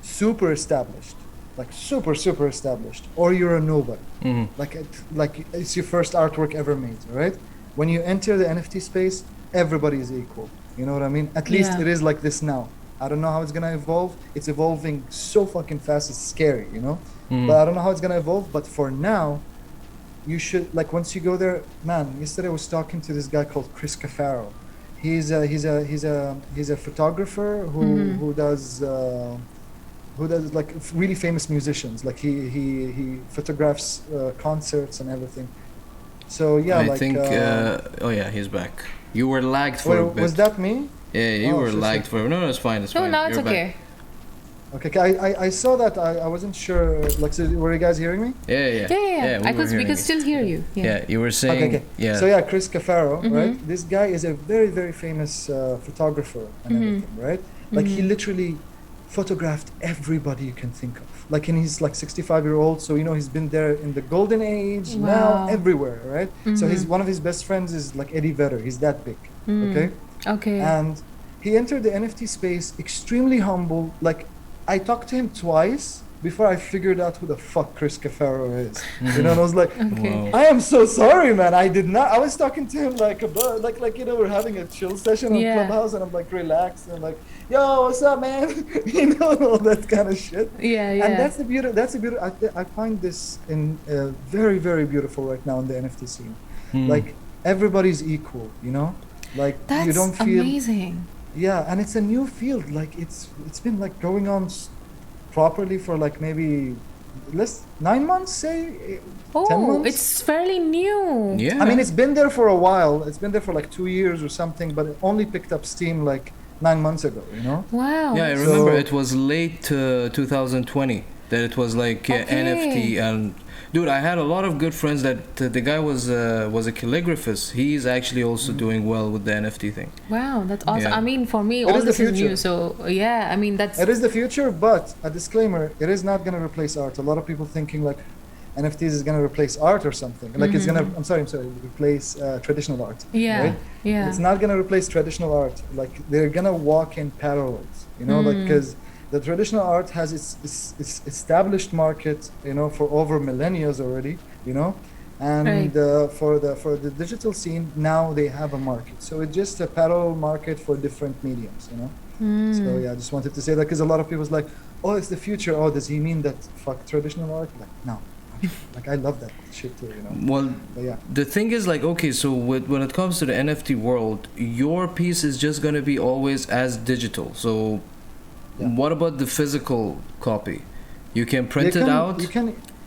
super established, like super established, or you're a nobody. Like it's your first artwork ever made, right? When you enter the NFT space, everybody is equal. You know what I mean? At least it is like this now. I don't know how it's gonna evolve. It's evolving so fucking fast. It's scary, you know. But I don't know how it's gonna evolve. But for now, you should, like, once you go there, man. Yesterday I was talking to this guy called Chris Cafaro. He's a photographer who does like really famous musicians. Like he photographs concerts and everything. So yeah, I think oh yeah, he's back. You were lagged for a bit. Was that me? Yeah, you were lagged for. No, it's fine. It's fine. no, it's You're okay. back. Okay, I saw that. I wasn't sure. Like, so were you guys hearing me? Yeah. We could still hear you. Yeah, you were saying. Okay. Yeah. So yeah, Chris Cafaro, right? This guy is a very, very famous photographer and everything, right? Like he literally photographed everybody you can think of. Like, and he's like 65-year-old, so you know he's been there in the golden age. Wow. Now everywhere, right? So one of his best friends is like Eddie Vedder. He's that big. Okay. And he entered the NFT space extremely humble. Like, I talked to him twice before I figured out who the fuck Chris Cafaro is. You know, and I was like, I am so sorry, man. I did not. I was talking to him like like you know, we're having a chill session on Clubhouse, and I'm like relaxed and like, yo, what's up, man? You know, all that kind of shit. Yeah. And that's the beauty. That's the beauty. I find this in very, very beautiful right now in the NFT scene. Like, everybody's equal. You know, like that's you don't feel amazing. Yeah, and it's a new field. Like it's been like going on properly for like maybe 9 months, say. 10 months? It's fairly new. Yeah. I mean, it's been there for a while. It's been there for like 2 years or something, but it only picked up steam like 9 months ago. You know? Wow. Yeah, I remember it was late 2020 that it was like NFT and. Dude, I had a lot of good friends that the guy was a calligraphist. He's actually also doing well with the NFT thing. Wow, that's awesome. Yeah. I mean, for me, It all is the this is future. new. So yeah, I mean that's. It is the future, but a disclaimer: it is not going to replace art. A lot of people thinking like NFTs is going to replace art or something. Like it's going to. I'm sorry. Replace traditional art. Yeah. Right? Yeah. It's not going to replace traditional art. Like they're going to walk in parallels. You know, like because. The traditional art has its established market, you know, for over millennia already, you know, and for the digital scene now they have a market. So it's just a parallel market for different mediums, you know. So yeah, I just wanted to say that because a lot of people's like, oh, it's the future. Oh, does he mean that fuck traditional art? Like, no, like I love that shit too, you know. Well, but yeah. the thing is like, okay, so when it comes to the NFT world, your piece is just gonna be always as digital. So. Yeah. What about the physical copy? You can print it out?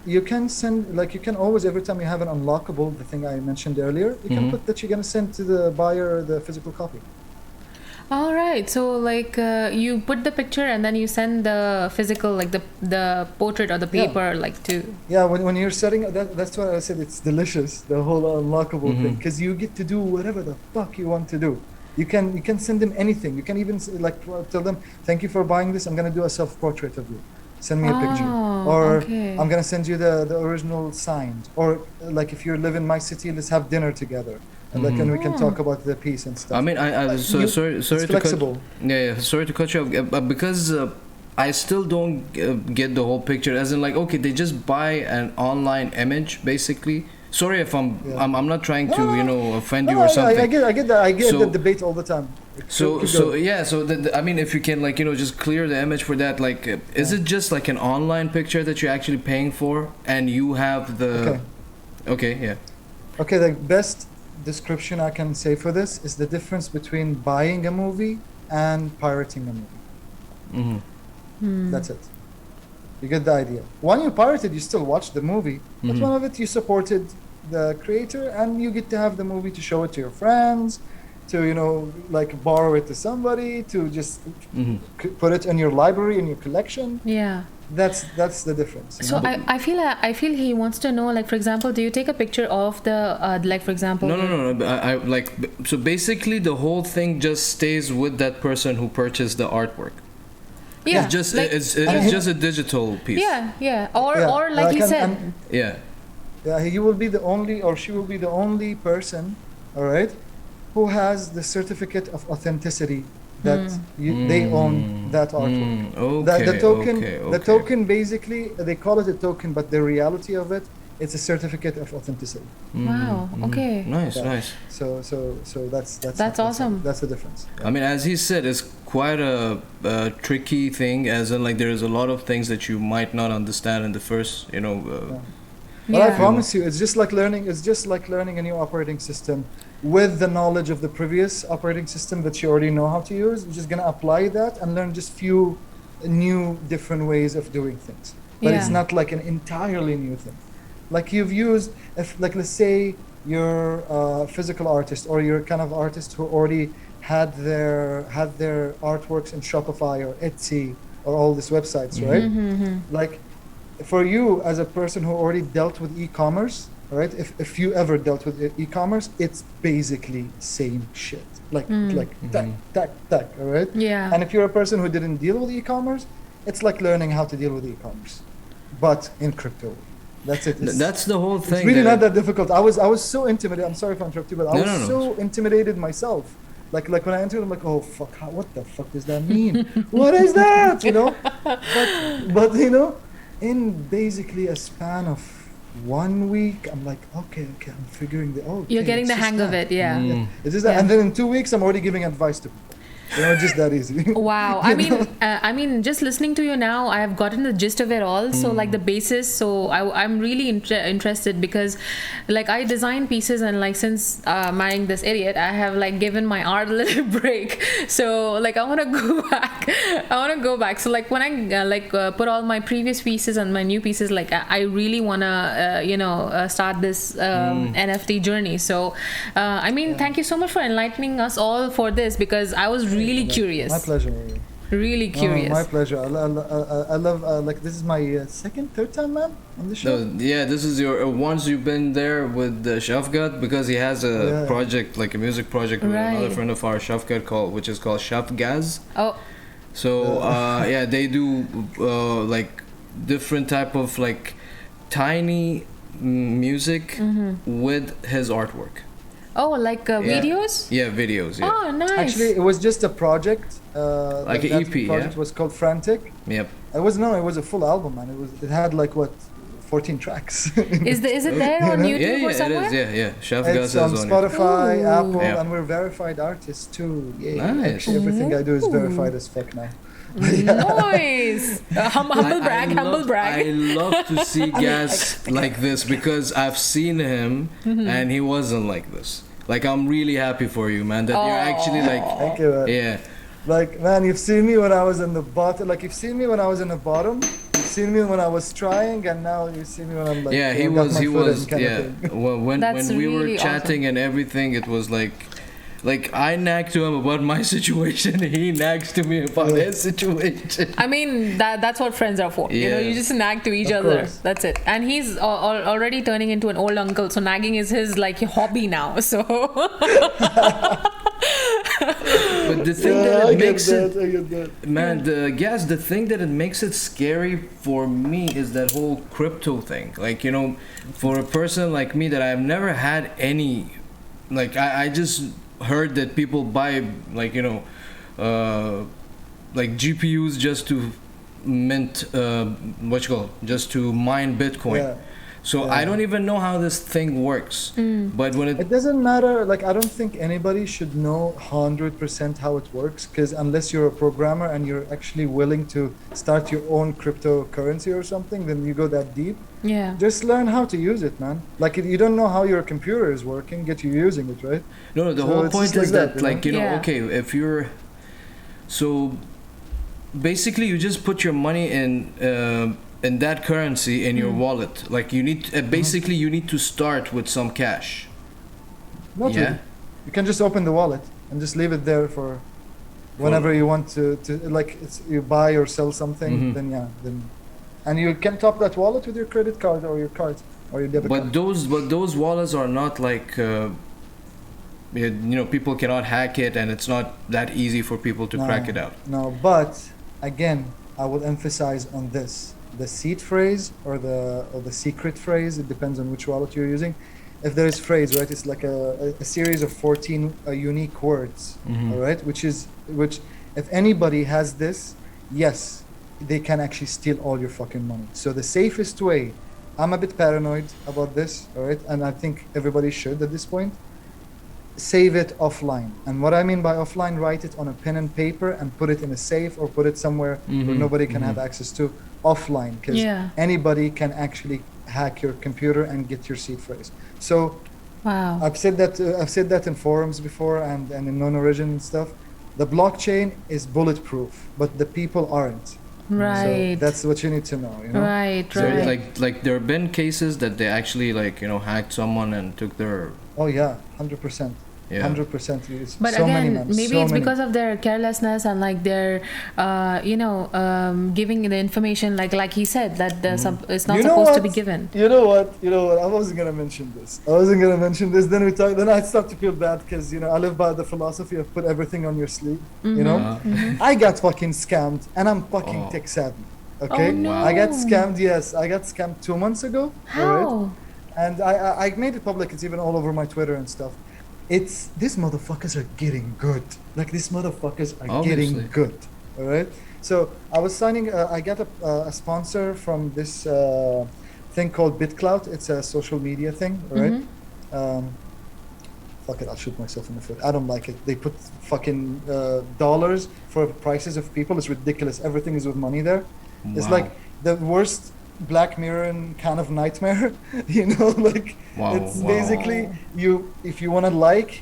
You can send, like you can always, every time you have an unlockable, the thing I mentioned earlier, you can put that you're going to send to the buyer the physical copy. All right. So like you put the picture and then you send the physical, like the portrait or the paper, like to. Yeah, when you're setting that's why I said it's delicious, the whole unlockable thing, because you get to do whatever the fuck you want to do. You can send them anything. You can even like tell them, thank you for buying this. I'm gonna do a self-portrait of you. Send me a picture. Or I'm gonna send you the original signed. Or like if you live in my city, let's have dinner together. And like and we can talk about the piece and stuff. I mean, sorry to flexible. Sorry to cut you off, because I still don't get the whole picture. As in, like, okay, they just buy an online image, basically. Sorry if I'm not trying to offend you or something. I get that. I get the debate all the time. So I mean, if you can just clear the image for that, like, is it just like an online picture that you're actually paying for, and you have the? Okay. The best description I can say for this is the difference between buying a movie and pirating a movie. That's it. You get the idea. When you pirated, you still watch the movie, but one of it you supported the creator, and you get to have the movie to show it to your friends, to like borrow it to somebody, to just Mhm. put it in your library, in your collection. Yeah. That's the difference. So I feel he wants to know, like, for example, do you take a picture of the like, for example? No. But I like, so basically the whole thing just stays with that person who purchased the artwork. Yeah. It's just like, it's just a digital piece. Yeah. Yeah, Or like you said. Yeah. Yeah, he will be the only, or she will be the only person, all right, who has the certificate of authenticity that they own that artwork. Okay. The token, okay. the token, basically, they call it a token, but the reality of it, it's a certificate of authenticity. Wow. Okay. Nice, Yeah. nice. So That's awesome. That's the difference. I mean, as he said, it's quite a tricky thing, as in, like, there's a lot of things that you might not understand in the first, But I Yeah. promise you, it's just like learning. It's just like learning a new operating system with the knowledge of the previous operating system that you already know how to use. You're just gonna apply that and learn just few new, different ways of doing things. But it's Yeah. not like an entirely new thing. Like you've used, if like let's say you're a physical artist, or you're kind of artist who already had their artworks in Shopify or Etsy or all these websites, right? Like, for you as a person who already dealt with e-commerce, right? If you ever dealt with e-commerce, it's basically same shit. Like tack, all right? Yeah. And if you're a person who didn't deal with e-commerce, it's like learning how to deal with e-commerce, but in crypto. That's it. That's the whole thing. It's really not that difficult. I was so intimidated. I'm sorry if I interrupt you, but I was so intimidated myself. Like when I entered, I'm like, oh fuck, what the fuck does that mean? What is that? But in basically a span of 1 week, I'm like, okay, I'm figuring You're getting the hang of it, yeah. It's just that, Yeah. and then in 2 weeks, I'm already giving advice to people. Just that easy. Wow. I mean, just listening to you now, I have gotten the gist of it all. So, like, the basis. So I'm really interested, because, like, I design pieces, and, like, since marrying this idiot, I have, like, given my art a little break. So, like, I want to go back. So, like, when I put all my previous pieces and my new pieces, like, I really want to start this NFT journey. So, I mean, thank you so much for enlightening us all for this, because I was really curious. My pleasure. Really curious. My pleasure. I love like, this is my third time, man, on the show. Yeah, this is your once you've been there with Shafgat, because he has a project, like a music project with another friend of ours, Shafgat, which is called Shafgaz. Oh. So they do like different type of like tiny music with his artwork. Oh, like videos? Yeah, videos. Yeah. Oh, nice. Actually, it was just a project. Like an that EP, project was called Frantic. Yep. It was a full album, man. It had like 14 tracks. Is it there on YouTube or somewhere? It is. Yeah. Shafgaz It's is on on Spotify, Ooh. Apple, Yeah. and we're verified artists too. Yay. Nice. Actually, everything I do is Ooh. verified as fuck now. Nice. Humble brag. I love to see Gas like this, because I've seen him and he wasn't like this. Like, I'm really happy for you, man, that you're actually like, Thank you, man. yeah. Like, man, you've seen me when I was in the bottom. Like, you've seen me when I was in the bottom. You've seen me when I was trying, and now you see me when I'm like, Yeah, he was, yeah. When That's we were really chatting and everything, it was like I nagged to him about my situation, he nags to me about his situation. I mean, that's what friends are for. Yeah. You just nag to each Of other. course. That's it. And he's already turning into an old uncle, so nagging is his like hobby now. So. But the thing that it makes I get that. Man, the thing that it makes it scary for me is that whole crypto thing. Like, for a person like me that I've never had any, like, I just heard that people buy, like, like GPUs just to mint, just to mine Bitcoin. Yeah. So I don't even know how this thing works. But when It doesn't matter. Like, I don't think anybody should know 100% how it works, because unless you're a programmer and you're actually willing to start your own cryptocurrency or something, then you go that deep. Yeah. Just learn how to use it, man. Like, if you don't know how your computer is working, get you using it, right? No, the So whole it's point just is like that, that, like, Yeah. okay, if you're, so basically you just put your money in that currency in your wallet. Like, you need, basically you need to start with some cash. Not Yeah. really. You can just open the wallet. and just leave it there for whenever you want to like you buy or sell something. Then and you can top that wallet with your credit card or your card or your debit card. But those wallets are not like people cannot hack it, and it's not that easy for people to crack it out. No, but again, I will emphasize on this: the seed phrase or the secret phrase. It depends on which wallet you're using. If there is phrase, right, it's like a series of 14 unique words, all right, which if anybody has this, yes, they can actually steal all your fucking money. So the safest way, I'm a bit paranoid about this, all right, and I think everybody should at this point, save it offline. And what I mean by offline, write it on a pen and paper and put it in a safe or put it somewhere where nobody can have access to, offline, because anybody can actually hack your computer and get your seed phrase. So wow, I've said that in forums before and in non-origin and stuff. The blockchain is bulletproof, but the people aren't. Right. So that's what you need to know, you know? Right, So right. like there have been cases that they actually hacked someone and took their. Oh yeah, 100%. Yeah. 100%. But so again, many, man. maybe so it's many. because of their carelessness and like their, giving the information like he said that it's not supposed to be given. You know what? I wasn't gonna mention this. Then I start to feel bad because I live by the philosophy of put everything on your sleeve. I got fucking scammed, and I'm fucking tech savvy. Okay, Oh, no. I got scammed. Yes, I got scammed 2 months ago. How? Alright? And I made it public. It's even all over my Twitter and stuff. These motherfuckers are getting good. Like, these motherfuckers are Obviously. getting good. All right. So I was signing. I got a sponsor from this thing called BitClout. It's a social media thing. All right. Fuck it. I'll shoot myself in the foot. I don't like it. They put fucking dollars for prices of people. It's ridiculous. Everything is with money there. It's like the worst Black Mirror kind of nightmare. It's basically if you want to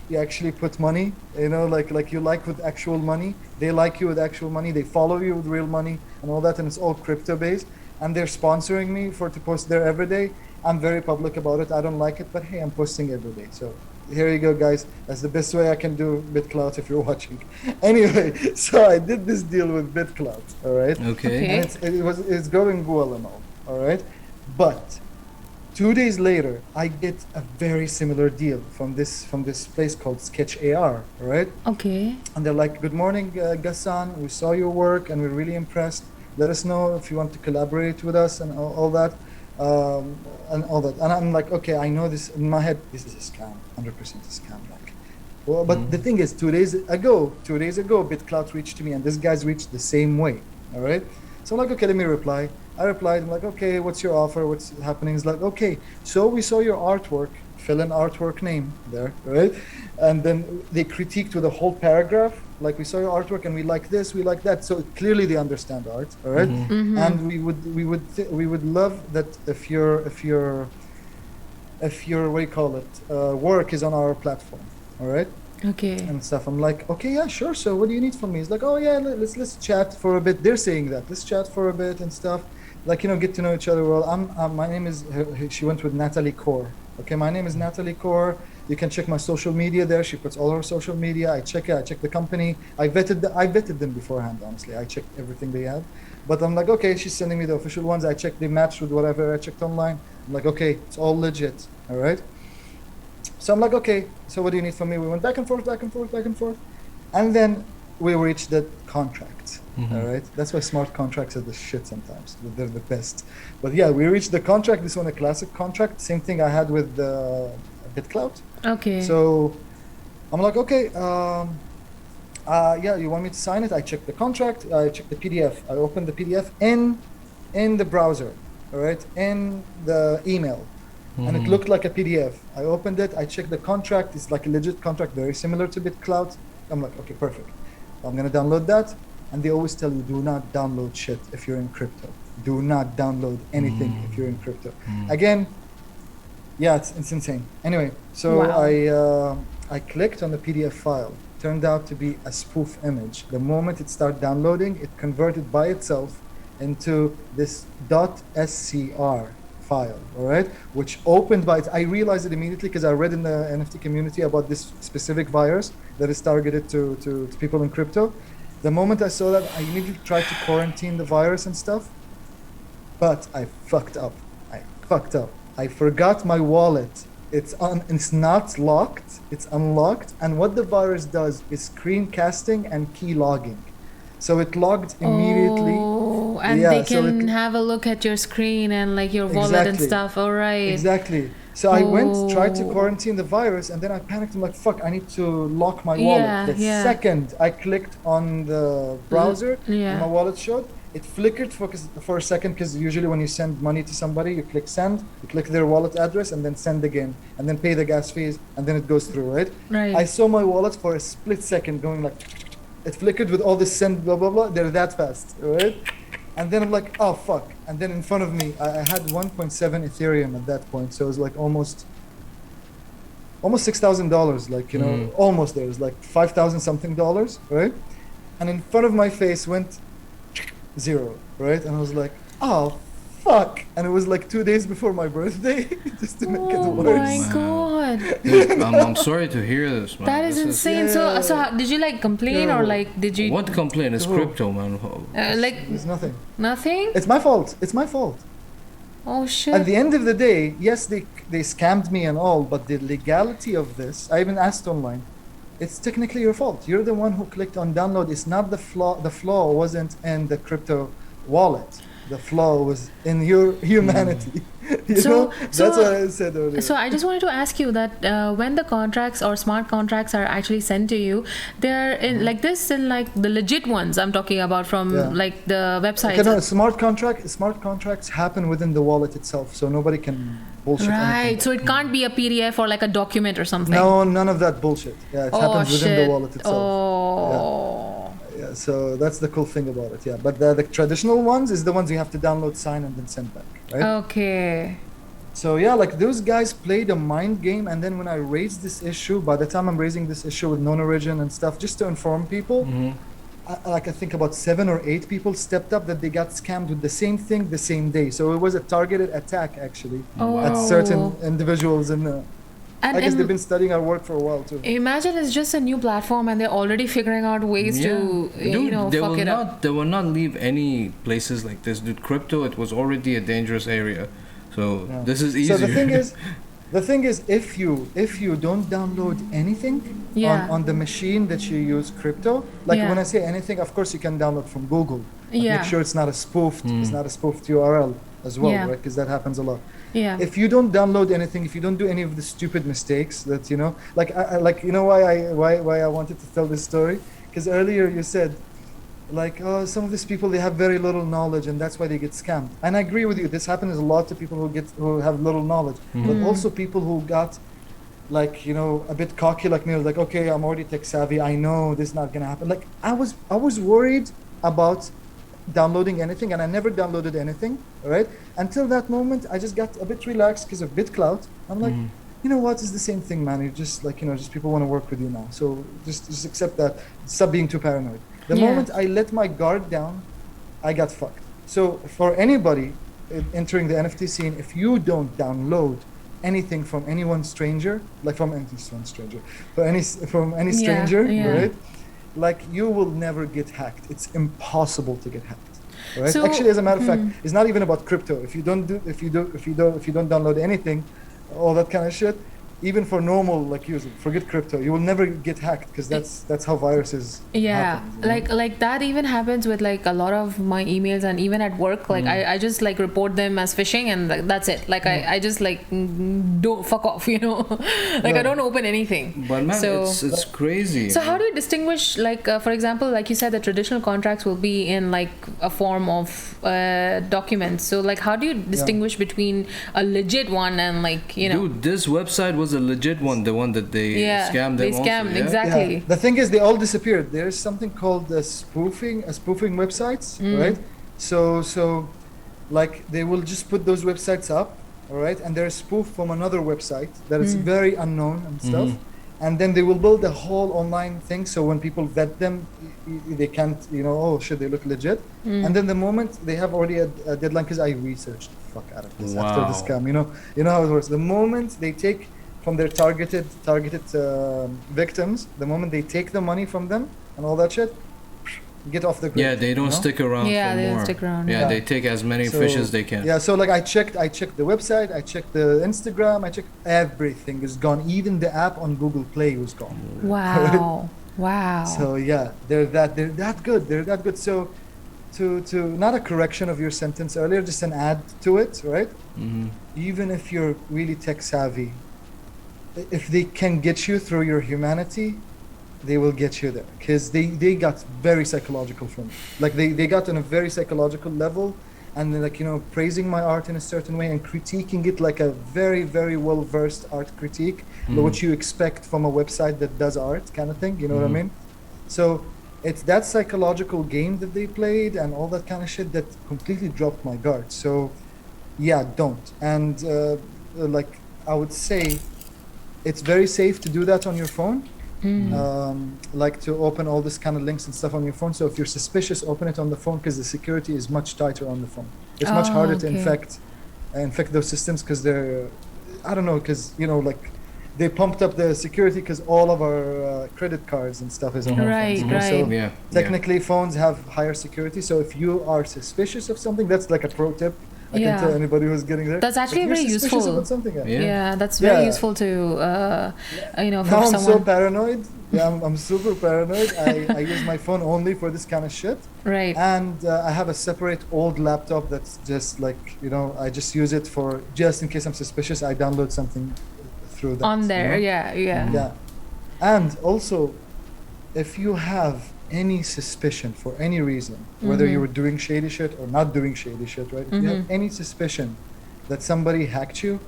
you actually put money, like you like with actual money, they like you with actual money, they follow you with real money and all that, and it's all crypto based, and they're sponsoring me to post there every day. I'm very public about it. I don't like it, but hey, I'm posting every day. So here you go, guys. That's the best way I can do BitClout if you're watching. Anyway, so I did this deal with BitClout, all right? Okay. And it's going well and all right? But 2 days later, I get a very similar deal from this place called Sketch AR, all right? Okay. And they're like, "Good morning, Gassan. We saw your work and we're really impressed. Let us know if you want to collaborate with us and all that." And I'm like, okay, I know this in my head. This is a scam, 100% a scam. But the thing is, 2 days ago, BitClout reached to me, and this guy's reached the same way. All right. So I'm like, okay, let me reply. I replied. I'm like, okay, what's your offer? What's happening? He's like, okay, so we saw your artwork. Fill in artwork name there, right? And then they critiqued with a whole paragraph. Like, we saw your artwork and we like this, we like that. So clearly they understand art, all right? And we would love that if your what do you call it, work is on our platform, all right? Okay. And stuff. I'm like, okay, yeah, sure. So what do you need from me? He's like, oh yeah, let's chat for a bit. They're saying that. Let's chat for a bit and stuff. Like, get to know each other well. My name is. She went with Natalie Kaur. Okay, my name is Natalie Kaur. You can check my social media there. She puts all her social media. I check it. I check the company. I vetted them beforehand. Honestly, I checked everything they had. But I'm like, okay, she's sending me the official ones. I checked. They matched with whatever I checked online. I'm like, okay, it's all legit. All right. So I'm like, okay, so what do you need from me? We went back and forth. And then we reached the contract, all right? That's why smart contracts are the shit sometimes. They're the best. But yeah, we reached the contract. This one, a classic contract. Same thing I had with BitClout. Okay. So I'm like, okay, yeah, you want me to sign it? I checked the contract. I checked the PDF. I opened the PDF in the browser, all right? In the email. And it looked like a PDF. I opened it, I checked the contract. It's like a legit contract, very similar to BitClout. I'm like, okay, perfect. I'm gonna download that. And they always tell you, do not download shit if you're in crypto. Do not download anything if you're in crypto. Again, yeah, it's insane. Anyway, so Wow. I clicked on the PDF file. Turned out to be a spoof image. The moment it started downloading, it converted by itself into this .scr file, all right, which opened by it. I realized it immediately because I read in the NFT community about this specific virus that is targeted to people in crypto. The moment I saw that, I immediately tried to quarantine the virus and stuff, but I fucked up. I forgot my wallet. It's not locked, it's unlocked, and what the virus does is screencasting and key logging. So it logged immediately. Oh, and Yeah, they so can have a look at your screen and like your wallet and Exactly. stuff. All right. Exactly. So I went, tried to Oh. quarantine the virus, and then I panicked. I'm like, fuck, I need to lock my Yeah, wallet. The yeah. second I clicked on the browser, Yeah. and my wallet showed, it flickered for a second, because usually when you send money to somebody, you click send, you click their wallet address, and then send again, and then pay the gas fees, and then it goes through, right? Right. I saw my wallet for a split second going like, it flickered with all this send, blah, blah, blah. They're that fast, right? And then I'm like, oh, fuck. And then in front of me, I had 1.7 Ethereum at that point. So it was like almost $6,000, like, you know, almost there. It was like 5,000 something dollars, right? And in front of my face went zero, right? And I was like, oh, fuck. And it was like 2 days before my birthday, just to make it Oh worse. my Man. god. Dude, I'm sorry to hear this, man. That is This insane. Yeah. So how, did you like complain or Terrible. like did you What complaint is Oh. crypto, man? like There's nothing. nothing? It's my fault. It's my fault. Oh shit. At the end of the day, yes, they scammed me and all, but the legality of this, I even asked online, it's technically your fault. You're the one who clicked on download. It's not the flaw. The flaw wasn't in the crypto wallet. The flaw was in your humanity. You So- know? so- That's what I said earlier. So I just wanted to ask you that when the contracts or smart contracts are actually sent to you, they're in like this in like the legit ones I'm talking about from Yeah. like the websites. Okay, no, smart contracts happen within the wallet itself, so nobody can bullshit Right. anything. So it can't be a PDF or like a document or something. No, none of that bullshit. Yeah, it Oh happens shit. within the wallet itself. Oh. Yeah, so that's the cool thing about it. Yeah, but the traditional ones is the ones you have to download, sign, and then send back, right? Okay. So yeah, like those guys played a mind game, and then when I raised this issue, by the time I'm raising this issue with non-origin and stuff, just to inform people, I think about 7 or 8 people stepped up that they got scammed with the same thing the same day. So it was a targeted attack actually Oh. at certain individuals, and And I guess they've been studying our work for a while too. imagine it's just a new platform and they're already figuring out ways to Dude, you know they fuck will it not. up. They will not leave any places like this. Dude, crypto, it was already a dangerous area, so Yeah. this is easier. So the thing is, if you don't download anything Yeah. on the machine that you use crypto, like Yeah. when I say anything, of course you can download from Google. But Yeah. make sure it's not a spoofed, it's not a spoofed URL as well, Yeah. right? Because that happens a lot. Yeah. If you don't download anything, if you don't do any of the stupid mistakes that you know, like you know why I wanted to tell this story, because earlier you said, like, oh, some of these people, they have very little knowledge and that's why they get scammed. And I agree with you. This happens a lot to people who have little knowledge, but also people who got, like, you know, a bit cocky like me, like, okay, I'm already tech savvy, I know this is not gonna happen. Like I was worried about downloading anything, and I never downloaded anything, right? Until that moment, I just got a bit relaxed because of BitClout. I'm like, you know what, it's the same thing, man. You're just like, you know, just people want to work with you now. So just accept that. Stop being too paranoid. The Yeah. moment I let my guard down, I got fucked. So for anybody entering the NFT scene, if you don't download anything from anyone stranger, like from any stranger, from any Yeah, stranger, yeah. right? Like, you will never get hacked. It's impossible to get hacked. Right? So- Actually, as a matter of fact, it's not even about crypto. If you don't download anything, all that kind of shit, even for normal like users, forget crypto. You will never get hacked, because that's how viruses Yeah, happen, you know? like that even happens with like a lot of my emails, and even at work, like I just like report them as phishing, and like, that's it. Like I just like don't fuck off, you know. Like I don't open anything. but man, so it's crazy. so how do you distinguish, like for example, like you said, the traditional contracts will be in like a form of documents. So like how do you distinguish between a legit one and like, you know? Dude, this website was a legit one, the one that they Yeah, scammed them they scammed, also, yeah? exactly. Yeah. The thing is, they all disappeared. There's something called spoofing websites, right? So like they will just put those websites up, all right, and they're spoofed from another website that is very unknown and stuff. and then they will build a whole online thing. So when people vet them, they can't, oh, should they look legit? And then the moment they have already a deadline, because I researched the fuck out of this after the scam. You know how it works. The moment they take from their targeted victims, the moment they take the money from them and all that shit, get off the grid. Yeah, they don't stick around. Yeah, for they more. don't stick around. Yeah, they take as many fish as they can. Yeah, so like I checked the website, I checked the Instagram, I checked everything is gone. Even the app on Google Play was gone. Wow. Wow. So yeah, they're that good. They're that good. So to not a correction of your sentence earlier, just an add to it, right? Mm-hmm. Even if you're really tech savvy, if they can get you through your humanity, they will get you there, because they got very psychological from it. Like they got on a very psychological level, and then like praising my art in a certain way and critiquing it like a very, very well versed art critique, what you expect from a website that does art kind of thing, you know what I mean? So it's that psychological game that they played and all that kind of shit that completely dropped my guard. So yeah, don't. And like I would say it's very safe to do that on your phone. Like to open all this kind of links and stuff on your phone. So if you're suspicious, open it on the phone, because the security is much tighter on the phone. It's much harder to infect those systems, because they're, I don't know, because like they pumped up the security because all of our credit cards and stuff is on our phones. Right. So technically phones have higher security. So if you are suspicious of something, that's like a pro tip. I can tell anybody who's getting there. That's actually very useful. About something, that's very useful to, for now someone. I'm so paranoid. Yeah, I'm super paranoid. I use my phone only for this kind of shit. Right. And I have a separate old laptop that's just like, I just use it for, just in case I'm suspicious, I download something through that. On there, yeah. And also, if you have any suspicion for any reason, whether you were doing shady shit or not doing shady shit, right? If you have any suspicion that somebody hacked you,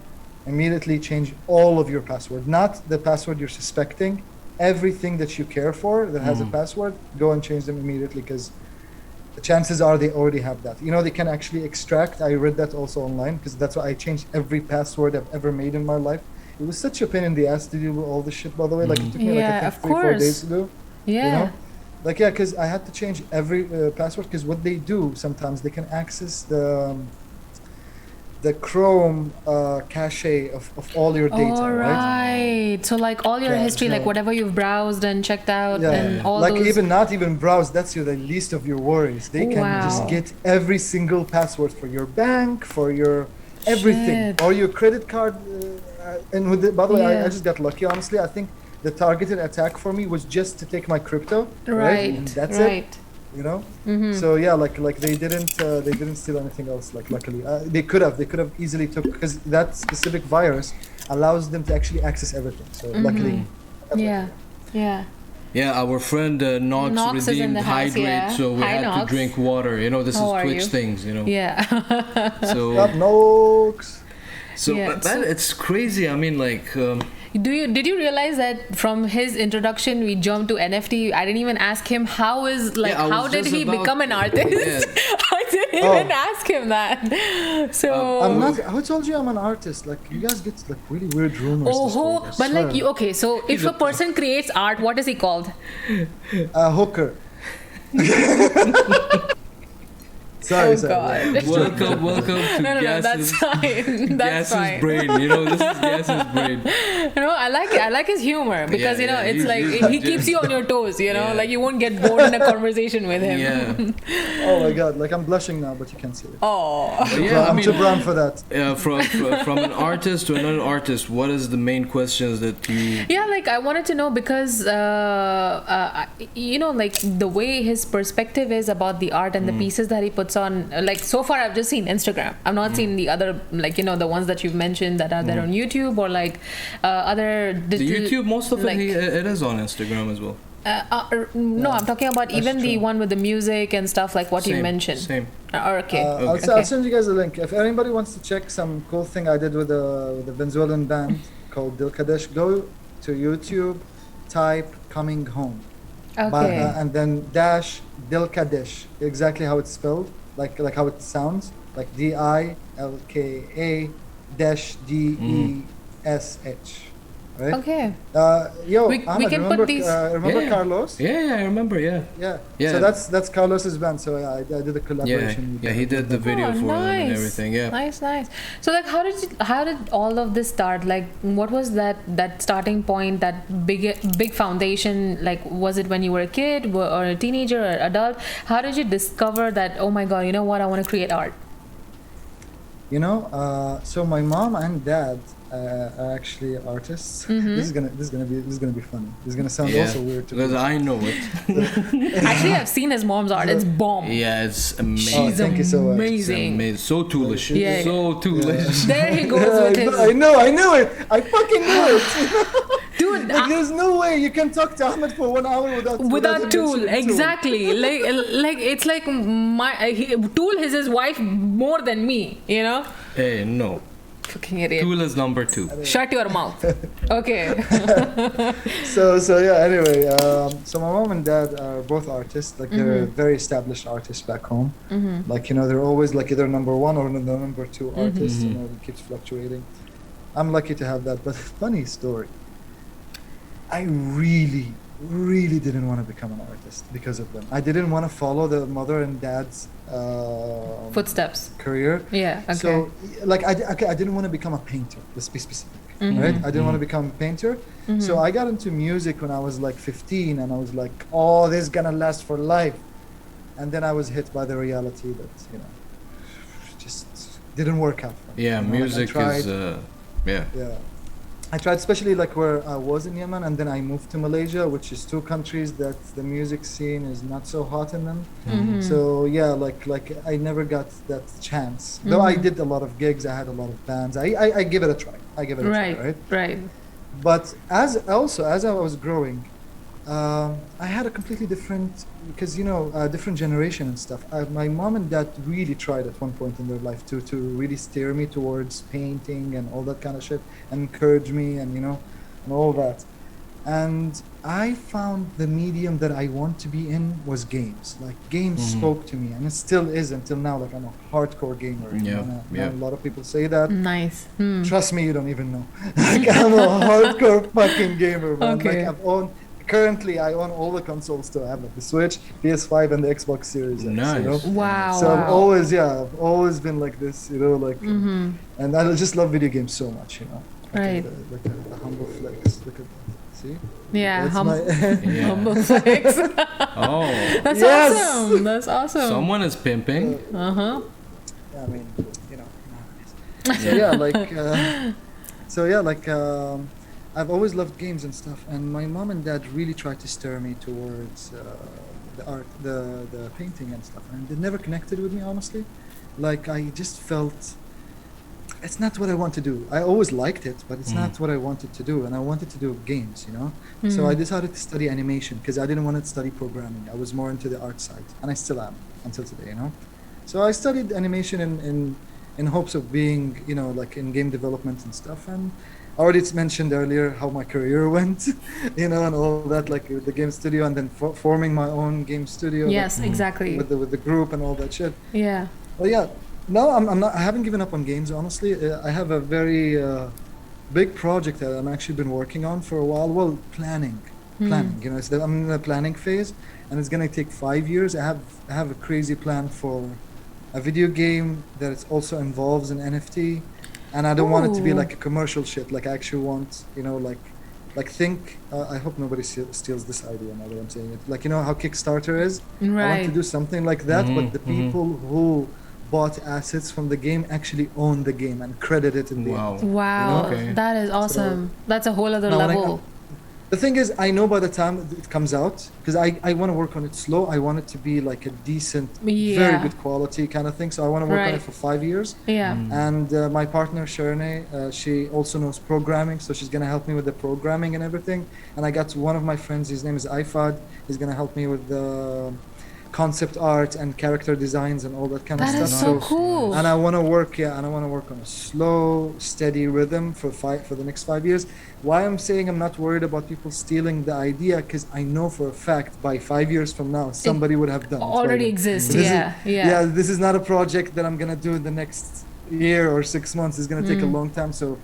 immediately change all of your password. Not the password you're suspecting, everything that you care for that has a password, go and change them immediately, because the chances are they already have that. They can actually extract. I read that also online, because that's why I changed every password I've ever made in my life. It was such a pain in the ass to do all this shit, by the way. Like it took me like I think 3-4 days to do. Yeah. Like, because I had to change every password, because what they do sometimes, they can access the Chrome cache of all your data, right? So like all your history, like whatever you've browsed and checked out, and all like those. even not even browse, that's the least of your worries. They can just get every single password for your bank, for your everything, or your credit card. And with by the way, I just got lucky, honestly. I think the targeted attack for me was just to take my crypto, right? And that's it. So yeah, like they didn't steal anything else. Like luckily, they could have easily took, because that specific virus allows them to actually access everything. So luckily, Yeah, our friend Nox redeemed hydrate, so we had to drink water. This is Twitch things. Yeah. So up, Nox. So it's crazy. I mean, like. Did you realize that from his introduction we jumped to NFT? I didn't even ask him how did he become an artist? I didn't even ask him that. So I'm not. Who told you I'm an artist? Like you guys get like really weird rumors. But like okay, so if a person creates art, what is he called? A hooker. Sorry. God. Welcome to Gass's, that's fine. That's fine. brain. This is Gass's brain. I like it. I like his humor, because it's like he keeps you on your toes. Like you won't get bored in a conversation with him. Yeah. Oh my God! Like I'm blushing now, but you can't see it. Oh. I'm too brown for that. From an artist to another artist, what is the main questions that you? Yeah, like I wanted to know, because like the way his perspective is about the art and the pieces that he puts on. Like so far I've just seen Instagram. I've not seen the other, like the ones that you've mentioned that are there on YouTube, or like other digital, the YouTube, most of it is on Instagram as well. No, I'm talking about even the one with the music and stuff, like what you mentioned. Same. Okay. I'll send you guys a link. If anybody wants to check some cool thing I did with a Venezuelan band called Dil Kadesh, go to YouTube, type Coming Home. Okay. And then dash Dil Kadesh, exactly how it's spelled, like how it sounds, like DILKA dash DESH. right? Okay. Yo, We Ahmed, can put remember, these- remember Yeah. Carlos? Yeah, I remember. Yeah. Yeah. Yeah. So that's Carlos's band. So yeah, I did a Yeah, collaboration. yeah, he did the video for them and everything. Yeah. Nice. So like, how did all of this start? Like, what was that starting point, that big foundation? Like, was it when you were a kid or a teenager or adult? How did you discover that? Oh my God, you know what? I want to create art. You know, so my mom and dad are actually artists. This is gonna be funny. This is gonna sound Yeah. also weird to Because me. I know it. Actually, I've seen his mom's art. It's bomb. Yeah, it's amazing. She's thank you so much. It's amazing. amazing. So toolish. Yeah. So toolish. There he goes with his I knew it. I fucking knew it. dude. Like, there's no way you can talk to Ahmed for 1 hour without him Tool, mentioning exactly. like it's like Tool is his wife more than me. You know. Hey, no. Fucking idiot. Tool is number 2. Shut your mouth. Okay. So yeah. Anyway, so my mom and dad are both artists. Like they're very established artists back home. Like they're always like either number 1 or the number 2 artists. It keeps fluctuating. I'm lucky to have that. But funny story. I really didn't want to become an artist because of them. I didn't want to follow the mother and dad's Footsteps. career. Yeah. Okay. So, like, I didn't want to become a painter. Let's be specific, right? I didn't want to become a painter. So I got into music when I was like 15, and I was like, "Oh, this is gonna last for life." And then I was hit by the reality that just didn't work out for me. Yeah, Like, music is. Yeah. Yeah. I tried, especially like where I was in Yemen, and then I moved to Malaysia, which is 2 countries that the music scene is not so hot in them. So yeah, like I never got that chance. Though I did a lot of gigs, I had a lot of bands. I give it a try. I give it a try, right? Right. But as I was growing, I had a completely different, because different generation and stuff. My mom and dad really tried at one point in their life to really steer me towards painting and all that kind of shit, and encourage me and and all that. And I found the medium that I want to be in was games. Like games spoke to me, and it still is until now. Like I'm a hardcore gamer. A lot of people say that. Nice. Trust me, you don't even know. Like I'm a hardcore fucking gamer, man. Okay. Like currently I own all the consoles still. I have like the Switch, PS5, and the Xbox Series X. Nice. Wow. So I've always been like this, and I just love video games so much, Right. Like a humble flex. Look at that. See? Yeah. Yeah. Humble flex. Oh. That's Yes! awesome. That's awesome. Someone is pimping. Uh-huh. I mean, So I've always loved games and stuff, and my mom and dad really tried to steer me towards the art, the painting and stuff, and they never connected with me, honestly. Like I just felt it's not what I want to do. I always liked it, but it's not what I wanted to do, and I wanted to do games, So I decided to study animation because I didn't want to study programming. I was more into the art side, and I still am until today, So I studied animation in hopes of being, like in game development and stuff. And I already mentioned earlier how my career went, and all that, like with the game studio, and then forming my own game studio. Yes, exactly. With the group and all that shit. Yeah. Well, yeah. No, I'm not. I haven't given up on games, honestly. I have a very big project that I'm actually been working on for a while. Well, planning. I'm in the planning phase, and it's gonna take 5 years. I have a crazy plan for a video game that it also involves an NFT, and I don't want it to be like a commercial shit. Like I actually want, think. I hope nobody steals this idea now that I'm saying it. Like how Kickstarter is. Right. I want to do something like that, but the people who bought assets from the game actually own the game and credit it in the end. Wow. Okay. That is awesome. That's a whole other Now, level. The thing is, I know by the time it comes out, because I want to work on it slow. I want it to be like a decent, very good quality kind of thing. So I want to work on it for 5 years. Yeah. And my partner Sherne, she also knows programming, so she's gonna help me with the programming and everything. And I got one of my friends. His name is Ifad. He's gonna help me with the concept art and character designs and all that kind of stuff. That is so cool. And I want to work on a slow, steady rhythm for the next 5 years. Why I'm saying I'm not worried about people stealing the idea, because I know for a fact by 5 years from now somebody would have done it. Already exists. Yeah, this is not a project that I'm gonna do in the next year or 6 months. It's gonna take a long time. So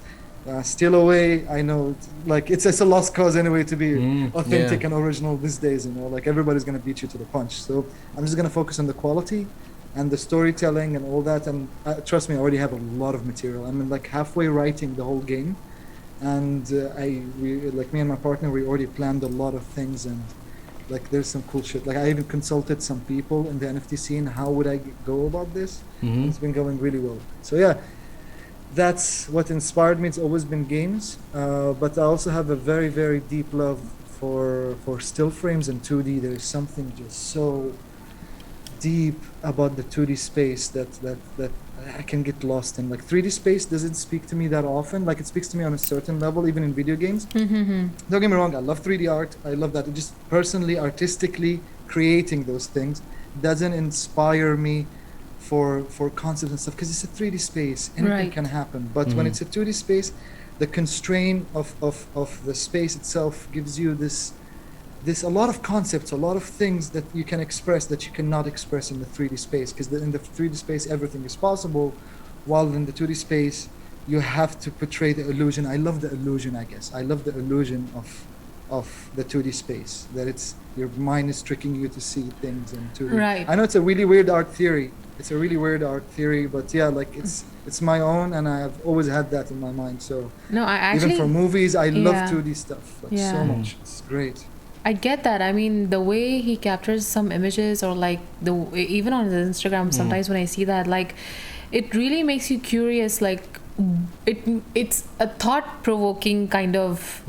Steal Away, I know, like it's a lost cause anyway to be authentic yeah. and original these days. You know, like everybody's gonna beat you to the punch. So I'm just gonna focus on the quality and the storytelling and all that. And trust me, I already have a lot of material. I'm like halfway writing the whole game, and me and my partner, we already planned a lot of things, and like there's some cool shit. Like I even consulted some people in the NFT scene. How would I go about this? Mm-hmm. It's been going really well. So yeah, that's what inspired me. It's always been games, but I also have a very, very deep love for still frames and 2D. There's something just so deep about the 2D space that I can get lost in. Like 3D space doesn't speak to me that often. Like it speaks to me on a certain level, even in video games. Mm-hmm. Don't get me wrong, I love 3D art. I love that. It just personally, artistically creating those things doesn't inspire me for concepts and stuff, because it's a 3D space. Anything can happen. But when it's a 2D space, the constraint of the space itself gives you this a lot of concepts, a lot of things that you can express that you cannot express in the 3D space, because in the 3D space everything is possible, while in the 2D space you have to portray the illusion. I love the illusion, I guess. I love the illusion of the 2D space, that it's your mind is tricking you to see things in 2D. Right. I know it's a really weird art theory. It's a really weird art theory, but yeah, like it's my own, and I've always had that in my mind. So No, I actually, even for movies, I love yeah. 2D stuff like Yeah. so much. It's great. I get that. I mean, the way he captures some images, or like even on his Instagram, sometimes when I see that, like, it really makes you curious. Like, it's a thought-provoking kind of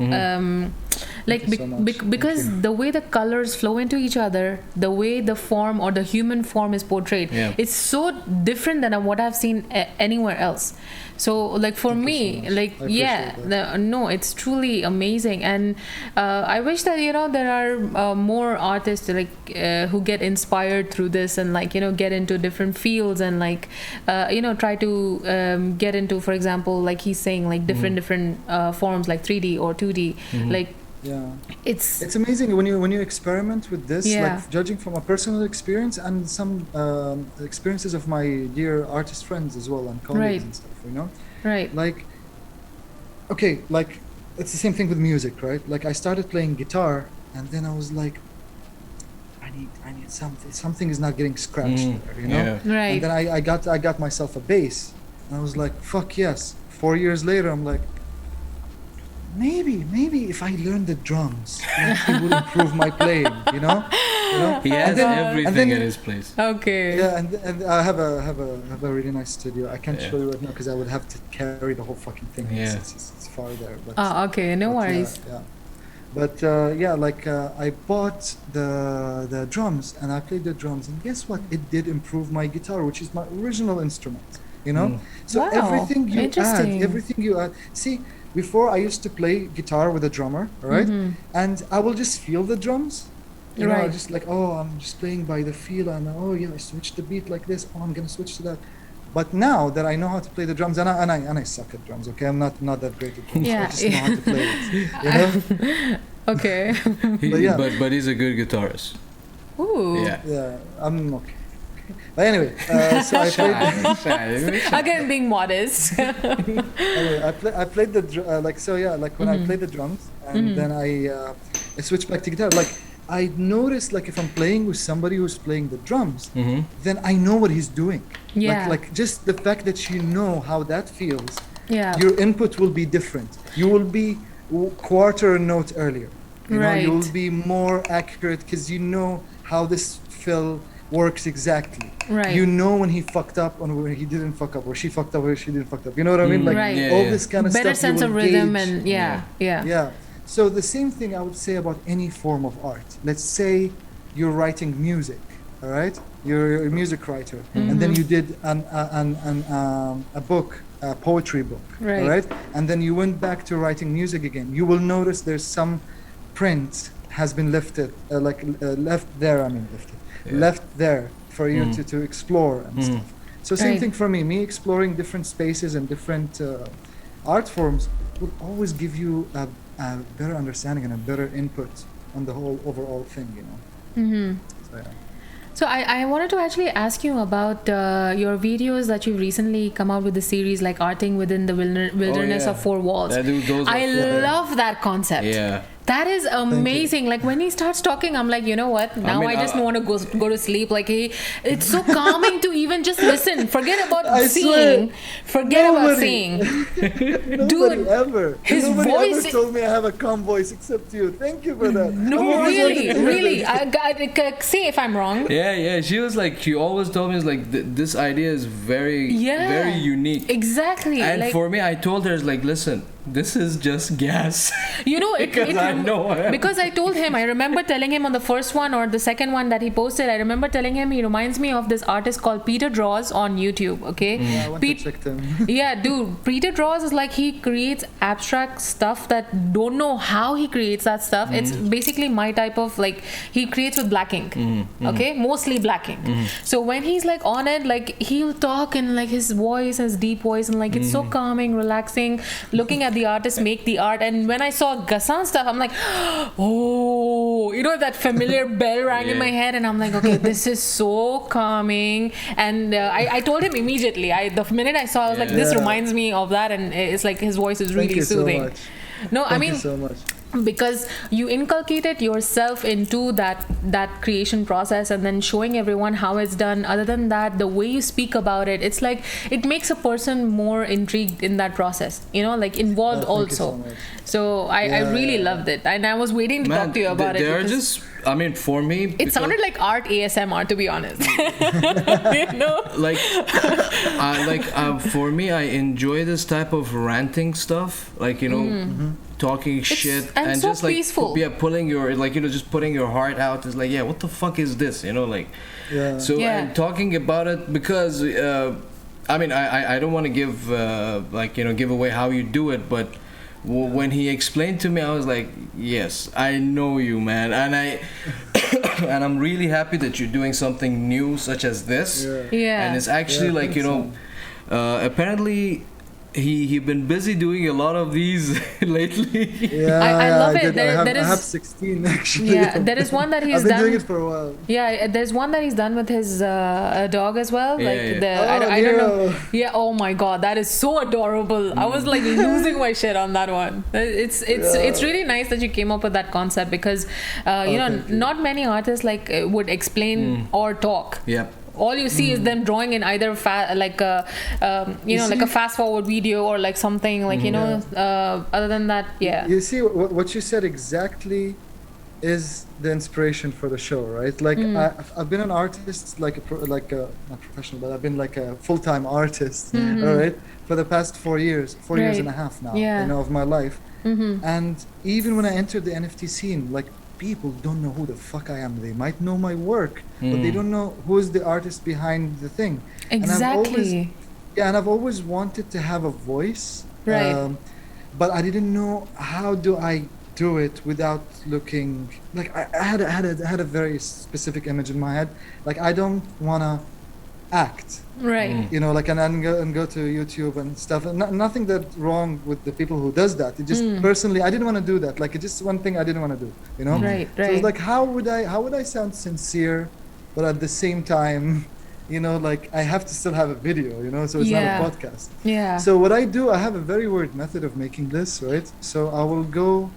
like Thank you so much. because Thank you. the way the colors flow into each other, the way the form or the human form is portrayed, Yeah. it's so different than what I've seen anywhere else. So like for Thank you so me, much. like I appreciate that. no, it's truly amazing, and I wish that there are more artists like who get inspired through this, and like get into different fields, and like try to get into, for example, like he's saying, like different forms, like 3D or 2D, like Yeah. it's Amazing when you experiment with this, Yeah. like judging from a personal experience and some experiences of my dear artist friends as well, and colleagues Right. and stuff, right. Like, okay, like it's the same thing with music, right? Like I started playing guitar, and then I was like, I need something is not getting scratched there, Yeah. Right. And then I got myself a bass, and I was like, fuck yes. 4 years later, I'm like, maybe if I learn the drums, like, it will improve my playing, you know? He has And then- everything and then- at his place. Okay. Yeah, and I have a really nice studio. I can't Yeah. show you right now because I would have to carry the whole fucking thing. Yeah. It's far there. But, Oh, okay. No but, worries. Yeah. But yeah, like I bought the drums, and I played the drums, and guess what? It did improve my guitar, which is my original instrument. So Wow, everything you interesting. add. See, before I used to play guitar with a drummer, all right? And I will just feel the drums. Right. Just like, oh, I'm just playing by the feel, and oh yeah, I switched the beat like this. Oh, I'm gonna switch to that. But now that I know how to play the drums, and I suck at drums. Okay, I'm not that great at drums. Yeah. I just know how to play it. Okay. But yeah. But he's a good guitarist. Ooh. Yeah. Yeah, I'm okay. But anyway, so I played. Again, being modest. Anyway, I played the when I played the drums, and then I switched back to guitar. Like I noticed, like if I'm playing with somebody who's playing the drums, then I know what he's doing. Yeah. Like just the fact that you know how that feels, Yeah. your input will be different. You will be quarter note earlier. Right. You will be more accurate because you know how this fill works exactly. Right. You know when he fucked up and when he didn't fuck up, or she fucked up or she didn't fuck up. You know what I mean? Like Right. Yeah, all yeah. this kind of Better stuff. sense you of will rhythm, gauge. and yeah. Yeah. So the same thing I would say about any form of art. Let's say you're writing music, all right? You're a music writer, and then you did a book, a poetry book, Right. all right? And then you went back to writing music again. You will notice there's some print has been lifted, left there. Left there for you to explore and stuff. So same Right. thing for me. Me exploring different spaces and different art forms would always give you a better understanding and a better input on the whole overall thing, So, yeah. So I wanted to actually ask you about your videos that you've recently come out with the series like Arting Within the Wilderness of Four Walls. I love that concept. Yeah. That is amazing. Like when he starts talking, I'm like, you know what? Now I just want to go to sleep. Like it's so calming to even just listen. Forget about seeing. Forget about seeing. Dude, ever. His Nobody voice ever told me I have a calm voice except you. Thank you for that. No, really. Say if I'm wrong. Yeah. She was like, she always told me, like, this idea is very unique. Exactly. And like, for me, I told her, like, listen, this is just gas. You know, because I told him, I remember telling him on the first one or the second one that he posted, I remember telling him he reminds me of this artist called Peter Draws on YouTube, okay? Yeah, I want to check them. Yeah, dude, Peter Draws is like, he creates abstract stuff that don't know how he creates that stuff. It's basically my type of, like, he creates with black ink, okay? Mostly black ink. So when he's like on it, like, he'll talk in like his voice, his deep voice, and like, it's so calming, relaxing, looking at the artist make the art. And when I saw Gassan stuff, I'm like, oh, you know, that familiar bell rang in my head, and I'm like, okay, this is so calming. And I told him immediately. The minute I saw, I was like, this reminds me of that, and it's like his voice is really soothing. Thank you so much. Because you inculcated yourself into that creation process and then showing everyone how it's done. Other than that, the way you speak about it, it's like it makes a person more intrigued in that process, you know, like involved also. So I really loved it, and I was waiting to talk to you about it. They're just, I mean, for me, it sounded like art ASMR, to be honest. You know, for me, I enjoy this type of ranting stuff, like, you know, talking shit and so just like peaceful. pulling your, like, you know, just putting your heart out. Is like, yeah, what the fuck is this, you know, like, and talking about it, because I mean, I don't want to give like, you know, give away how you do it, but when he explained to me, I was like, yes, I know you, man. And and I'm really happy that you're doing something new such as this. And it's actually like, you know, apparently he been busy doing a lot of these lately. I love it. I have 16 actually. Yeah, there is one that he's I've been done. doing it for a while. Yeah, there's one that he's done with his dog as well. I don't know. Yeah, oh my god, that is so adorable. I was like losing my shit on that one. It's really nice that you came up with that concept, because you know, not many artists like would explain or talk. Yeah. All you see is them drawing in either like a like a fast forward video or like something like, you know, other than that, you see what you said exactly is the inspiration for the show, right? Like I've been an artist, like not professional, but I've been like a full-time artist, all right, for the past 4 years, 4 years and a half now, you know, of my life. And even when I entered the NFT scene, like, people don't know who the fuck I am. They might know my work, but they don't know who is the artist behind the thing. Exactly. And I've always wanted to have a voice, right? But I didn't know how do I do it without looking like I had a very specific image in my head. Like, I don't wanna act, right? You know, like, and go to YouTube and stuff. And nothing that wrong with the people who does that. It just personally, I didn't want to do that. Like, it's just one thing I didn't want to do. You know, right. So it's like, how would I sound sincere, but at the same time, you know, like, I have to still have a video. You know, so it's not a podcast. Yeah. So what I do, I have a very weird method of making this, right? So I will go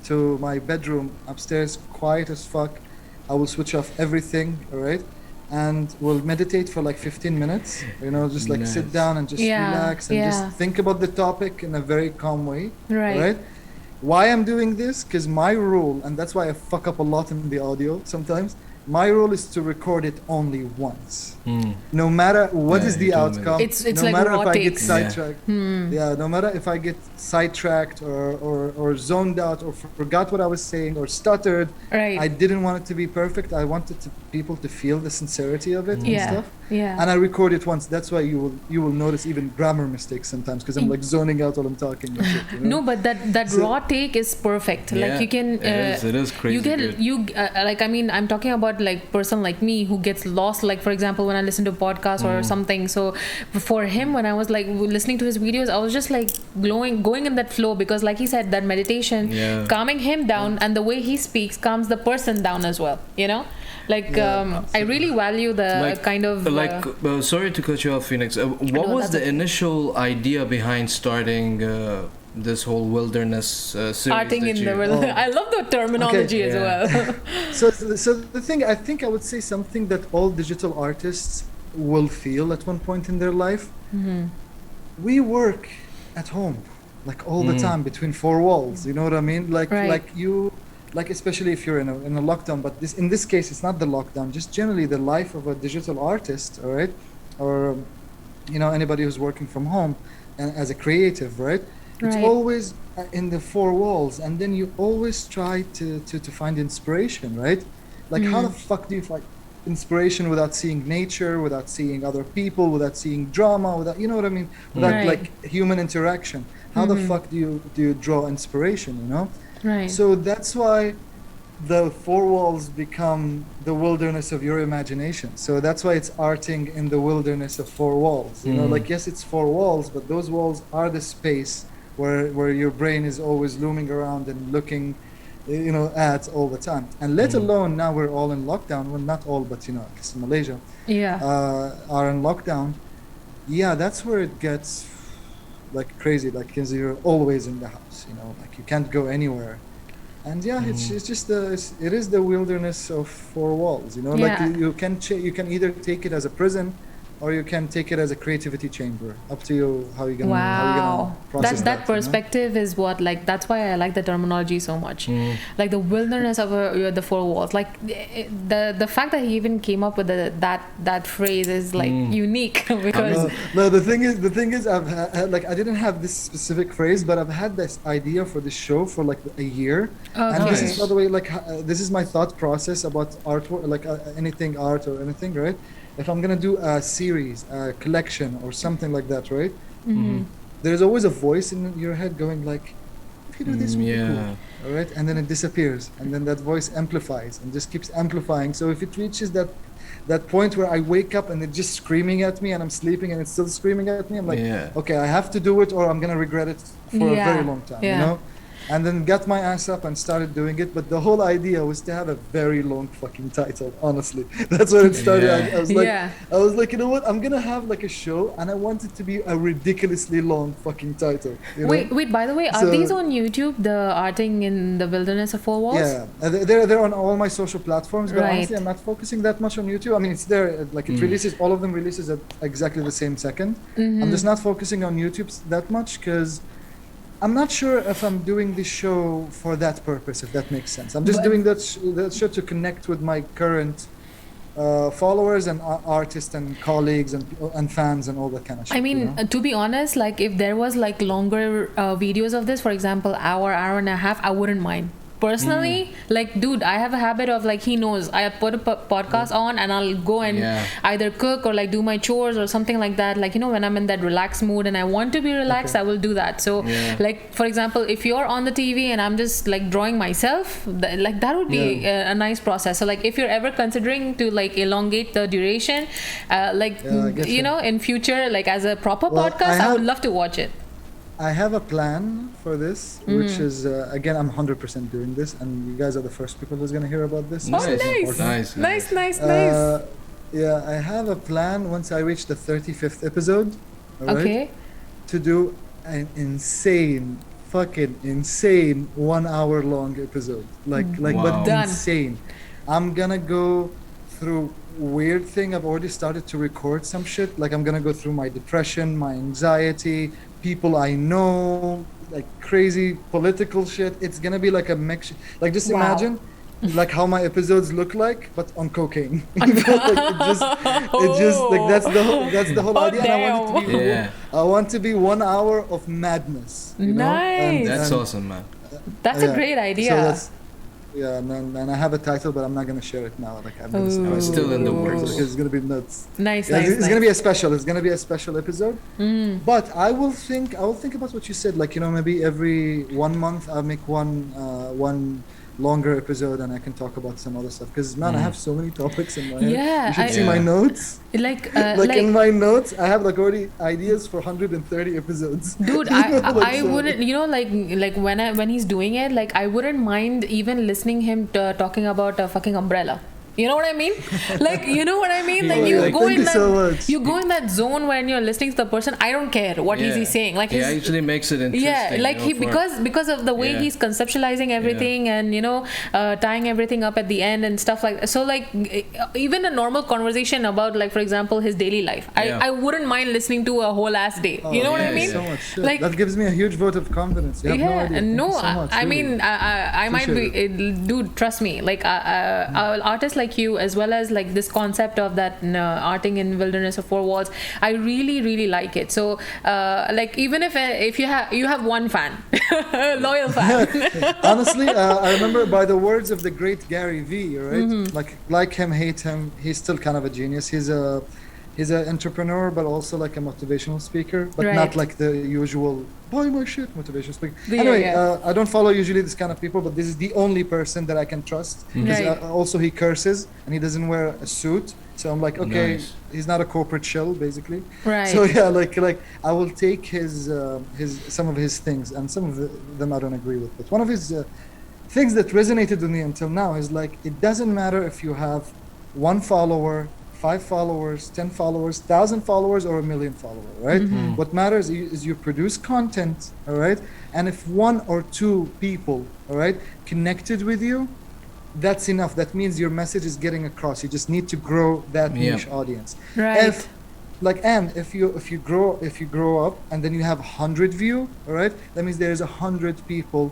to my bedroom upstairs, quiet as fuck. I will switch off everything, all right? And we'll meditate for like 15 minutes, you know, just like sit down and just relax and just think about the topic in a very calm way, right? Why I'm doing this? Because my rule, and that's why I fuck up a lot in the audio sometimes, my rule is to record it only once. No matter what is the outcome, it's no like matter raw if I take. get sidetracked, no matter if I get sidetracked or zoned out or forgot what I was saying or stuttered, I didn't want it to be perfect. I wanted people to feel the sincerity of it and stuff. And I record it once. That's why you will notice even grammar mistakes sometimes, because I'm like zoning out while I'm talking. And shit, you know? No, but that raw take is perfect. Like, you can it is crazy. like, I mean, I'm talking about what, like person like me who gets lost, like for example when I listen to a podcast or something. So for him, when I was like listening to his videos, I was just like going in that flow, because like he said, that meditation calming him down, and the way he speaks calms the person down as well, you know. Like I really value the kind of sorry to cut you off, Phoenix. What was the initial idea behind starting this whole wilderness series? Arting in the wilderness. I love the terminology as well. So the thing, I think I would say something that all digital artists will feel at one point in their life. We work at home, like all the time between four walls. You know what I mean? Like especially if you're in a lockdown, but in this case it's not the lockdown, just generally the life of a digital artist, all right, or anybody who's working from home and as a creative, right? It's always in the four walls, and then you always try to find inspiration, right? Like how the fuck do you find inspiration without seeing nature, without seeing other people, without seeing drama, without, you know what I mean, without like human interaction? How the fuck do you draw inspiration, you know? Right. So that's why the four walls become the wilderness of your imagination. So that's why it's arting in the wilderness of four walls. You know, like yes, it's four walls, but those walls are the space where your brain is always looming around and looking, at all the time. And let alone now we're all in lockdown. Well, not all, but at least in Malaysia, are in lockdown. Yeah, that's where it gets like crazy, like because you're always in the house, like you can't go anywhere, and it's just it is the wilderness of four walls, like you can either take it as a prison, or you can take it as a creativity chamber. Up to you how you're gonna process that perspective is what, like, that's why I like the terminology so much. Like the wilderness of the four walls, like the fact that he even came up with that phrase is like unique. Because no, the thing is I've had, like, I didn't have this specific phrase, but I've had this idea for this show for like a year. And this is, by the way, like this is my thought process about artwork, like anything art or anything, right? If I'm gonna do a series, a collection, or something like that, right? There's always a voice in your head going like, if you do this, would be cool. All right, and then it disappears, and then that voice amplifies and just keeps amplifying. So if it reaches that point where I wake up and it's just screaming at me, and I'm sleeping and it's still screaming at me, I'm like, okay, I have to do it, or I'm gonna regret it for a very long time, you know? And then got my ass up and started doing it. But the whole idea was to have a very long fucking title, honestly. That's what it started. I was like, you know what? I'm going to have like a show, and I want it to be a ridiculously long fucking title. Wait, by the way, are these on YouTube, the Arting in the Wilderness of Four Walls? Yeah, they're on all my social platforms, but honestly, I'm not focusing that much on YouTube. I mean, it's there, like it releases, all of them releases at exactly the same second. I'm just not focusing on YouTube that much, because I'm not sure if I'm doing this show for that purpose, if that makes sense. I'm just doing that show to connect with my current followers and artists and colleagues and fans and all that kind of shit. I mean, to be honest, like if there was like longer videos of this, for example, hour and a half, I wouldn't mind. Personally, like, dude, I have a habit of, like, he knows I put a podcast on and I'll go and either cook or like do my chores or something like that. Like, when I'm in that relaxed mood and I want to be relaxed, I will do that. So like, for example, if you're on the TV and I'm just like drawing myself, like that would be a nice process. So like, if you're ever considering to like elongate the duration, in future, like as a proper podcast, I would love to watch it. I have a plan for this, which is, again, I'm 100% doing this, and you guys are the first people who's going to hear about this. Nice. Yeah, I have a plan once I reach the 35th episode, to do an fucking insane 1 hour long episode. But insane. I'm going to go through weird thing. I've already started to record some shit. Like, I'm going to go through my depression, my anxiety, people I know, like crazy political shit. It's gonna be like a mix. Like, just imagine like how my episodes look like, but on cocaine. Like, it just like that's the whole idea. And I want it to be 1 hour of madness. Nice. That's awesome, man. That's a great idea. So and I have a title, but I'm not gonna share it now. Like, it's still in the works. It's gonna be nuts. Nice. It's gonna be a special. It's gonna be a special episode. But I will think about what you said. Like, maybe every 1 month I'll make one longer episode and I can talk about some other stuff. Because man, I have so many topics in my head. Yeah, You should see Yeah. my notes. like Like in my notes, I have like already ideas for 130 episodes. dude, I wouldn't, you know, like when he's doing it, like I wouldn't mind even listening him talking about a fucking umbrella. You know what I mean? Like, you know what I mean? Like, you Like, go thank in you that, so much. you go in that zone when you're listening to the person. I don't care what is he saying. Like, he his, actually makes it interesting. yeah, like you know, because of the way Yeah. he's conceptualizing everything and you know tying everything up at the end and stuff like that. So like even a normal conversation about like for example his daily life, Yeah. I wouldn't mind listening to a whole ass day. Oh, You know what I yeah, mean? So much shit. Like- that gives me a huge vote of confidence. You have no idea. Thank no, you so much, I really. mean, I might be, dude. Trust me, like artists like you, as well as like this concept of that arting in wilderness of four walls. I really, really like it. So, like, even if you have one fan, loyal fan. Honestly, I remember by the words of the great Gary Vee, right? Mm-hmm. Like him, hate him. He's still kind of a genius. He's an entrepreneur, but also like a motivational speaker, but Right. not like the usual buy my shit motivational speaker. Yeah, Anyway, yeah. I don't follow usually this kind of people, but this is the only person that I can trust. Because, Right. also, he curses and he doesn't wear a suit, so I'm like, okay, Nice. he's not a corporate shell, basically. Right. So yeah, like I will take his some of his things, and some of them I don't agree with. But one of his things that resonated with me until now is like it doesn't matter if you have 1 follower, 5 followers, 10 followers, 1,000 followers, or 1,000,000 followers, right? What matters is you produce content, all right? And if 1 or 2 people, all right, connected with you, that's enough. That means your message is getting across. You just need to grow that Yeah. niche audience. Right. If you grow up and then you have 100 view, all right, that means there's 100 people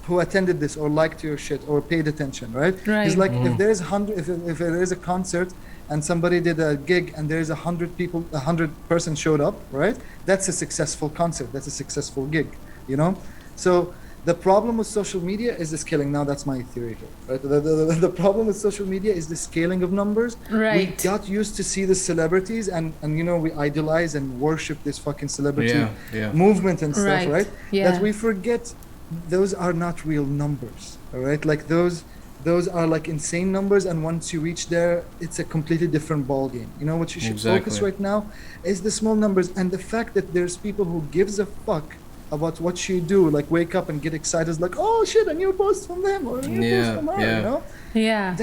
who attended this or liked your shit or paid attention, right? Right. It's like if there is 100, if there is a concert and somebody did a gig and there is 100 people, 100 person showed up, right? That's a successful concert. That's a successful gig, you know. So the problem with social media is the scaling. Now that's my theory here, right? The problem with social media is the scaling of numbers. Right. We got used to see the celebrities and you know we idolize and worship this fucking celebrity Yeah. movement and stuff, Right. right? Yeah. That we forget those are not real numbers, all right? Like those are like insane numbers, and once you reach there, it's a completely different ball game. You know what you should focus Exactly. right now is the small numbers and the fact that there's people who gives a fuck about what you do, like wake up and get excited, like oh shit, a new post from them or a new post Yeah, from her, yeah. you know? Yeah.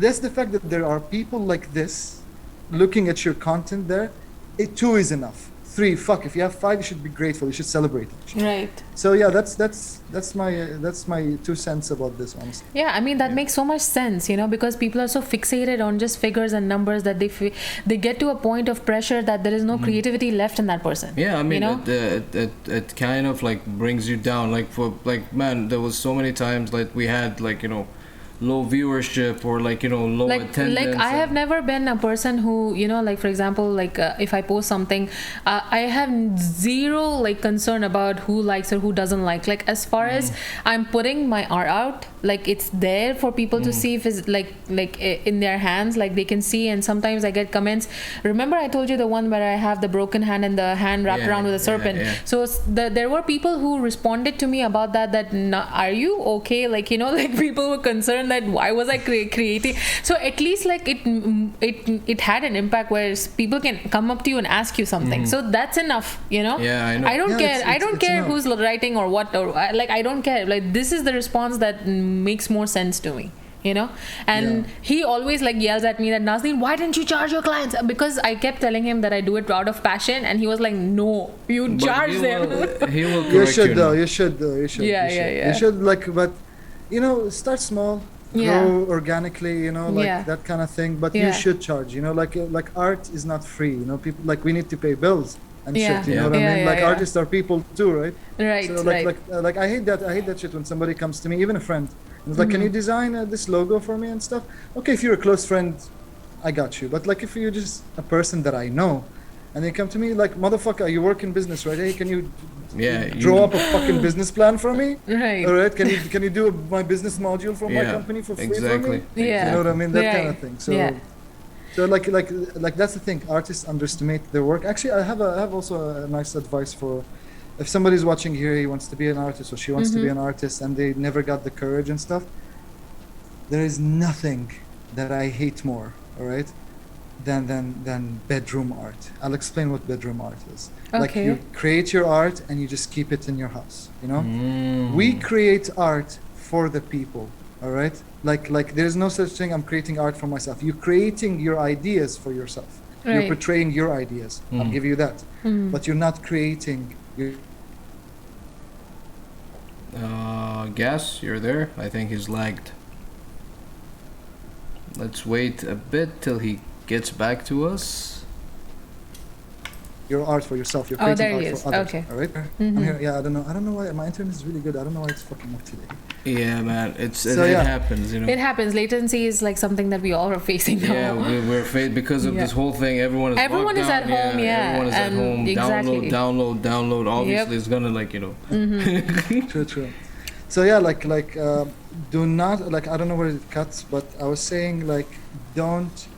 That's the fact that there are people like this looking at your content there. It 2 is enough. 3, fuck. If you have 5, you should be grateful. You should celebrate it. Right. So yeah, that's my 2 cents about this, honestly. Yeah, I mean that makes so much sense, you know, because people are so fixated on just figures and numbers that they get to a point of pressure that there is no creativity left in that person. Yeah, I mean, you know? it kind of like brings you down. Like man, there was so many times like we had like low viewership or like low attendance. Like I have never been a person who like for example like if I post something, I have zero like concern about who likes or who doesn't like as far as I'm putting my art out, like it's there for people to see, if it's like in their hands, like they can see. And sometimes I get comments. Remember I told you the one where I have the broken hand and the hand wrapped around with a serpent. So there were people who responded to me about that are you okay, like like people were concerned that why was I creating. So at least like it had an impact where people can come up to you and ask you something. So that's enough, Yeah, I know. I don't care. I don't care enough. who's writing or what, or like I don't care. Like this is the response that makes more sense to me. And he always like yells at me that Nazneen, why didn't you charge your clients? Because I kept telling him that I do it out of passion, and he was like, no, you But charge them. He will correct You should you. though. Now. You should though. You should. Yeah, you should. yeah, yeah. You should but start small. Yeah. Grow organically, Yeah. that kind of thing. But Yeah. you should charge, like art is not free, people like we need to pay bills and Yeah. shit, you know what I Yeah, mean? yeah, Like yeah. artists are people too, right? Right, So right. like I hate that shit when somebody comes to me, even a friend, and it's like, can you design this logo for me and stuff? Okay, if you're a close friend, I got you. But like if you're just a person that I know, and they come to me like, motherfucker, you work in business, right? Hey, can you draw up a fucking business plan for me? Right. All right, can you do my business module for my company for free exactly. for me? Yeah. You know what I mean? That kind Right. of thing. So, Yeah. so like that's the thing. Artists underestimate their work. Actually, I have also a nice advice for if somebody's watching here, he wants to be an artist or she wants to be an artist, and they never got the courage and stuff, there is nothing that I hate more, all right, than bedroom art. I'll explain what bedroom art is. Like, you create your art and you just keep it in your house, you know? We create art for the people, all right? Like there's no such thing, I'm creating art for myself. You're creating your ideas for yourself. Right. You're portraying your ideas. I'll give you that. But you're not creating your... Gas, you're there? I think he's lagged. Let's wait a bit till he gets back to us. Your art for yourself. You're creating art for others. Okay. All right. I'm here. Yeah, I don't know why my internet is really good. I don't know why it's fucking up today. Yeah, man. It happens, you know. It happens. Latency is like something that we all are facing now. Yeah, we're facing because of this whole thing. Everyone is at home. Everyone is at home. Exactly. Download. Obviously, it's gonna, like, you know. True. So yeah, like do not, like, I don't know where it cuts, but I was saying, like, don't.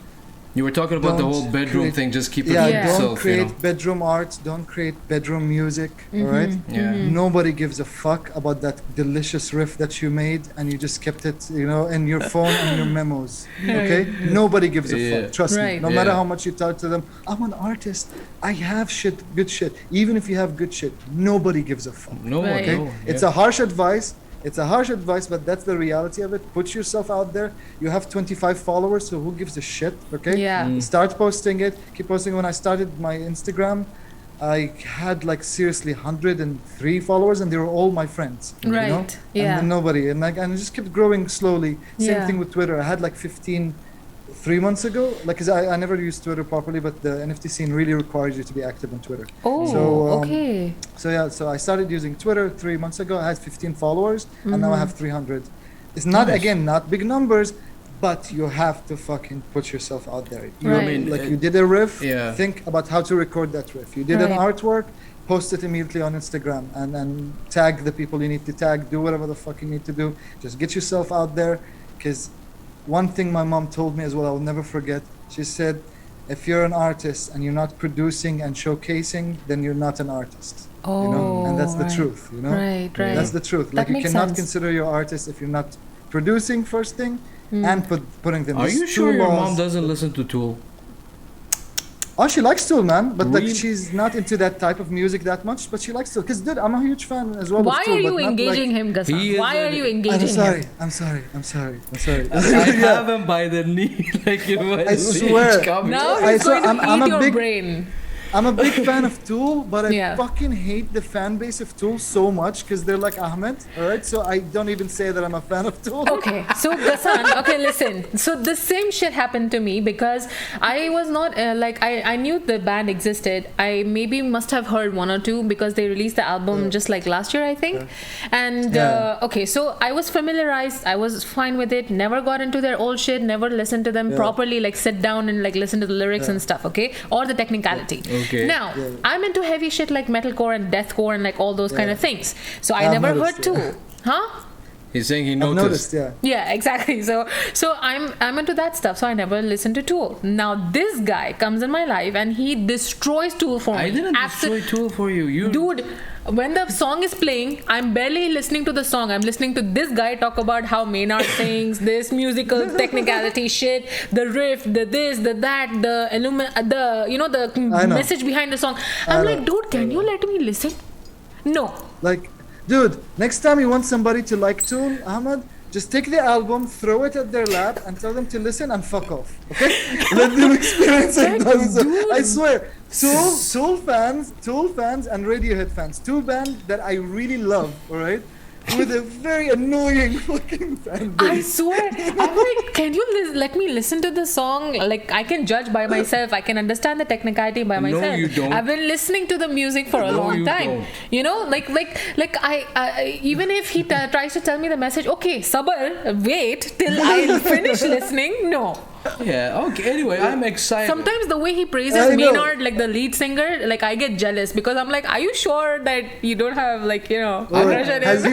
You were talking about the whole bedroom thing. Just keep it to yourself. Don't create bedroom art. Don't create bedroom music. All right. Yeah. Nobody gives a fuck about that delicious riff that you made, and you just kept it, you know, in your phone and your memos. Okay. Nobody gives a fuck. Trust me. No matter how much you talk to them, I'm an artist. I have good shit. Even if you have good shit, nobody gives a fuck. Okay. It's a harsh advice. But that's the reality of it. Put yourself out there. You have 25 followers, so who gives a shit? Okay. Yeah. Start posting it. Keep posting. When I started my Instagram, I had, like, seriously 103 followers, and they were all my friends. Right. You know? Yeah. And nobody. And it just kept growing slowly. Same thing with Twitter. I had like 15 3 months ago, like, cause I never used Twitter properly, but the NFT scene really requires you to be active on Twitter. Okay. So I started using Twitter 3 months ago. I had 15 followers, and now I have 300. It's not, again, not big numbers, but you have to fucking put yourself out there. You did a riff, think about how to record that riff. You did an artwork, post it immediately on Instagram, and then tag the people you need to tag, do whatever the fuck you need to do. Just get yourself out there, because one thing my mom told me as well, I will never forget. She said, if you're an artist and you're not producing and showcasing, then you're not an artist. You know? And that's the truth, you know? Right. That's the truth. Like, you cannot consider your artist if you're not producing first thing and putting them. Are you sure your mom doesn't listen to Tool? Oh, she likes Tool, man, but like, she's not into that type of music that much, but she likes Tool. Because, dude, I'm a huge fan as well. Why of Tool, are you engaging him, Gassan? Why are you engaging him? I'm sorry. I have him by the knee, like, you know. I swear. Now he's going to eat your brain. I'm a big fan of Tool, but I fucking hate the fan base of Tool so much because they're like Ahmed, alright? So I don't even say that I'm a fan of Tool. Okay, so Gassan, listen. So the same shit happened to me because I was not, I knew the band existed. I maybe must have heard one or two because they released the album just like last year, I think. Yeah. And, so I was familiarized. I was fine with it. Never got into their old shit. Never listened to them properly, like sit down and like listen to the lyrics and stuff, okay? Or the technicality. Okay. Now, I'm into heavy shit like metalcore and deathcore and like all those kind of things. So I never heard Tool. Huh? He's saying he noticed. Yeah, exactly. So I'm into that stuff. So I never listened to Tool. Now this guy comes in my life and he destroys Tool for me. I didn't destroy Tool for you. Dude, when the song is playing, I'm barely listening to the song. I'm listening to this guy talk about how Maynard sings, this musical technicality shit, the riff, the this, the that, the message behind the song. I'm like, dude, can you let me listen? No. Like, dude, next time you want somebody to like Tool, Ahmed, just take the album, throw it at their lap, and tell them to listen and fuck off. Okay? Let them experience it. I swear, Tool fans, and Radiohead fans, two bands that I really love. All right. With a very annoying fucking fan base. I swear. I'm like, can you let me listen to the song? Like, I can judge by myself. I can understand the technicality by myself. No, you don't. I've been listening to the music for a long time. Don't. You know, like I even if he tries to tell me the message, okay, Sabar, wait till I finish listening. No. Yeah, okay. Anyway, I'm excited. Sometimes the way he praises Maynard, like the lead singer, like I get jealous because I'm like, are you sure that you don't have like, you know, has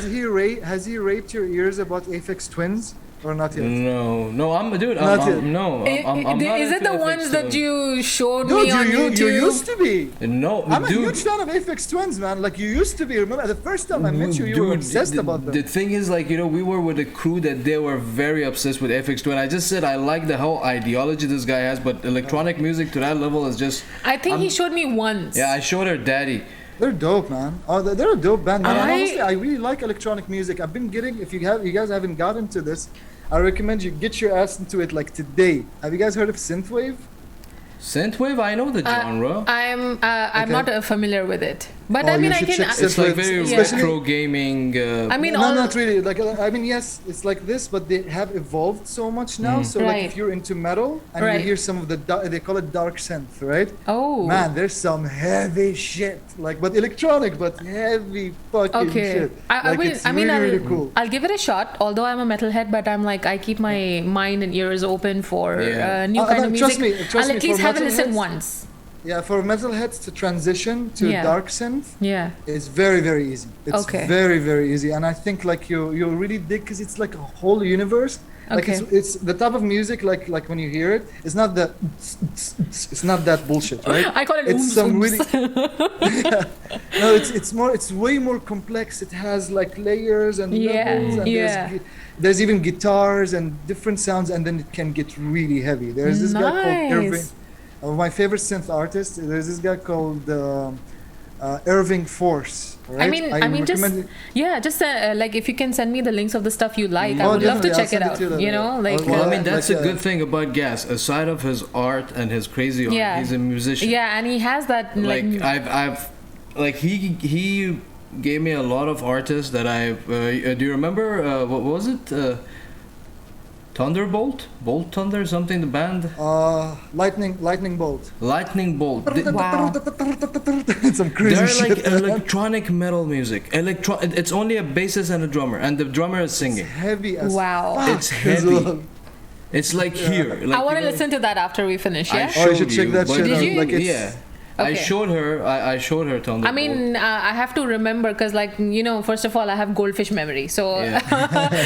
he raped your ears about Aphex Twins? or not yet? No, I'm dude. Not yet. I'm not Is it into the FX ones that Twin. you showed Dude, me on you YouTube? used to be. No, I'm a dude. huge fan of Aphex Twins, man. Like you used to be. Remember the first time I met you, you were Dude, obsessed about them. The thing is, like, you know, we were with a crew that they were very obsessed with FX Twin. I just said I like the whole ideology this guy has, but electronic music to that level is just. I think he showed me once. Yeah, I showed her daddy. They're dope, man. Oh, they're a dope band, man. And I- honestly, I really like electronic music. I've been getting. If you guys haven't got into this, I recommend you get your ass into it like today. Have you guys heard of synthwave? Synthwave, I know the genre. I'm Okay. not familiar with it, but Oh, I mean you I should can. check It's like Synthwave, very especially- retro gaming. I mean, No, all not really. Like, I mean, yes, it's like this, but they have evolved so much now. So, like, Right. if you're into metal and Right. you hear some of the, they call it dark synth, right? Oh, Man, there's some heavy shit, like, but electronic, but heavy fucking okay. shit. Like, it's really, really cool. I'll give it a shot. Although I'm a metalhead, but I'm like I keep my mind and ears open for Yeah. new kind of music. Trust me, I'll at for least have a listen metalheads- once. Yeah, for metalheads to transition to Yeah. dark synth, Yeah. it's very, very easy. It's Okay. very, very easy, and I think like you'll really dig because it's like a whole universe. Like Okay. it's the type of music like when you hear it, it's not that it's not that bullshit, right? I call it It's ooms, some ooms. really no, it's way more complex. It has like layers and Yeah, levels and yeah. there's even guitars and different sounds, and then it can get really heavy. There's this guy called Nice. Irving. My favorite synth artist. There's this guy called Irving Force. Right? I mean, just recommend it. yeah, just like if you can send me the links of the stuff you like, I Oh, would love to definitely, check I'll it send out. it to You you. know, like Okay. Well, I Yeah, mean, that's like, a good thing about Gas. Aside of his art and his crazy art, Yeah. he's a musician. yeah, and he has that Like I've like he gave me a lot of artists that I do you remember what was it Thunderbolt, Bolt Thunder, something, the band Lightning Bolt. Lightning Bolt. Wow. Some crazy They're shit. like electronic metal music. It's only a bassist and a drummer, and the drummer is singing. Heavy as Wow. fuck It's as heavy. well. It's like here. Like, I want to you know, listen to that after we finish. I Yeah. Oh, you should showed check that but- shit Did out. you? Like it's, Yeah. I Okay. showed her. I showed her Thunderbolt. I mean, I have to remember because, like, you know, first of all, I have goldfish memory. So, Yeah.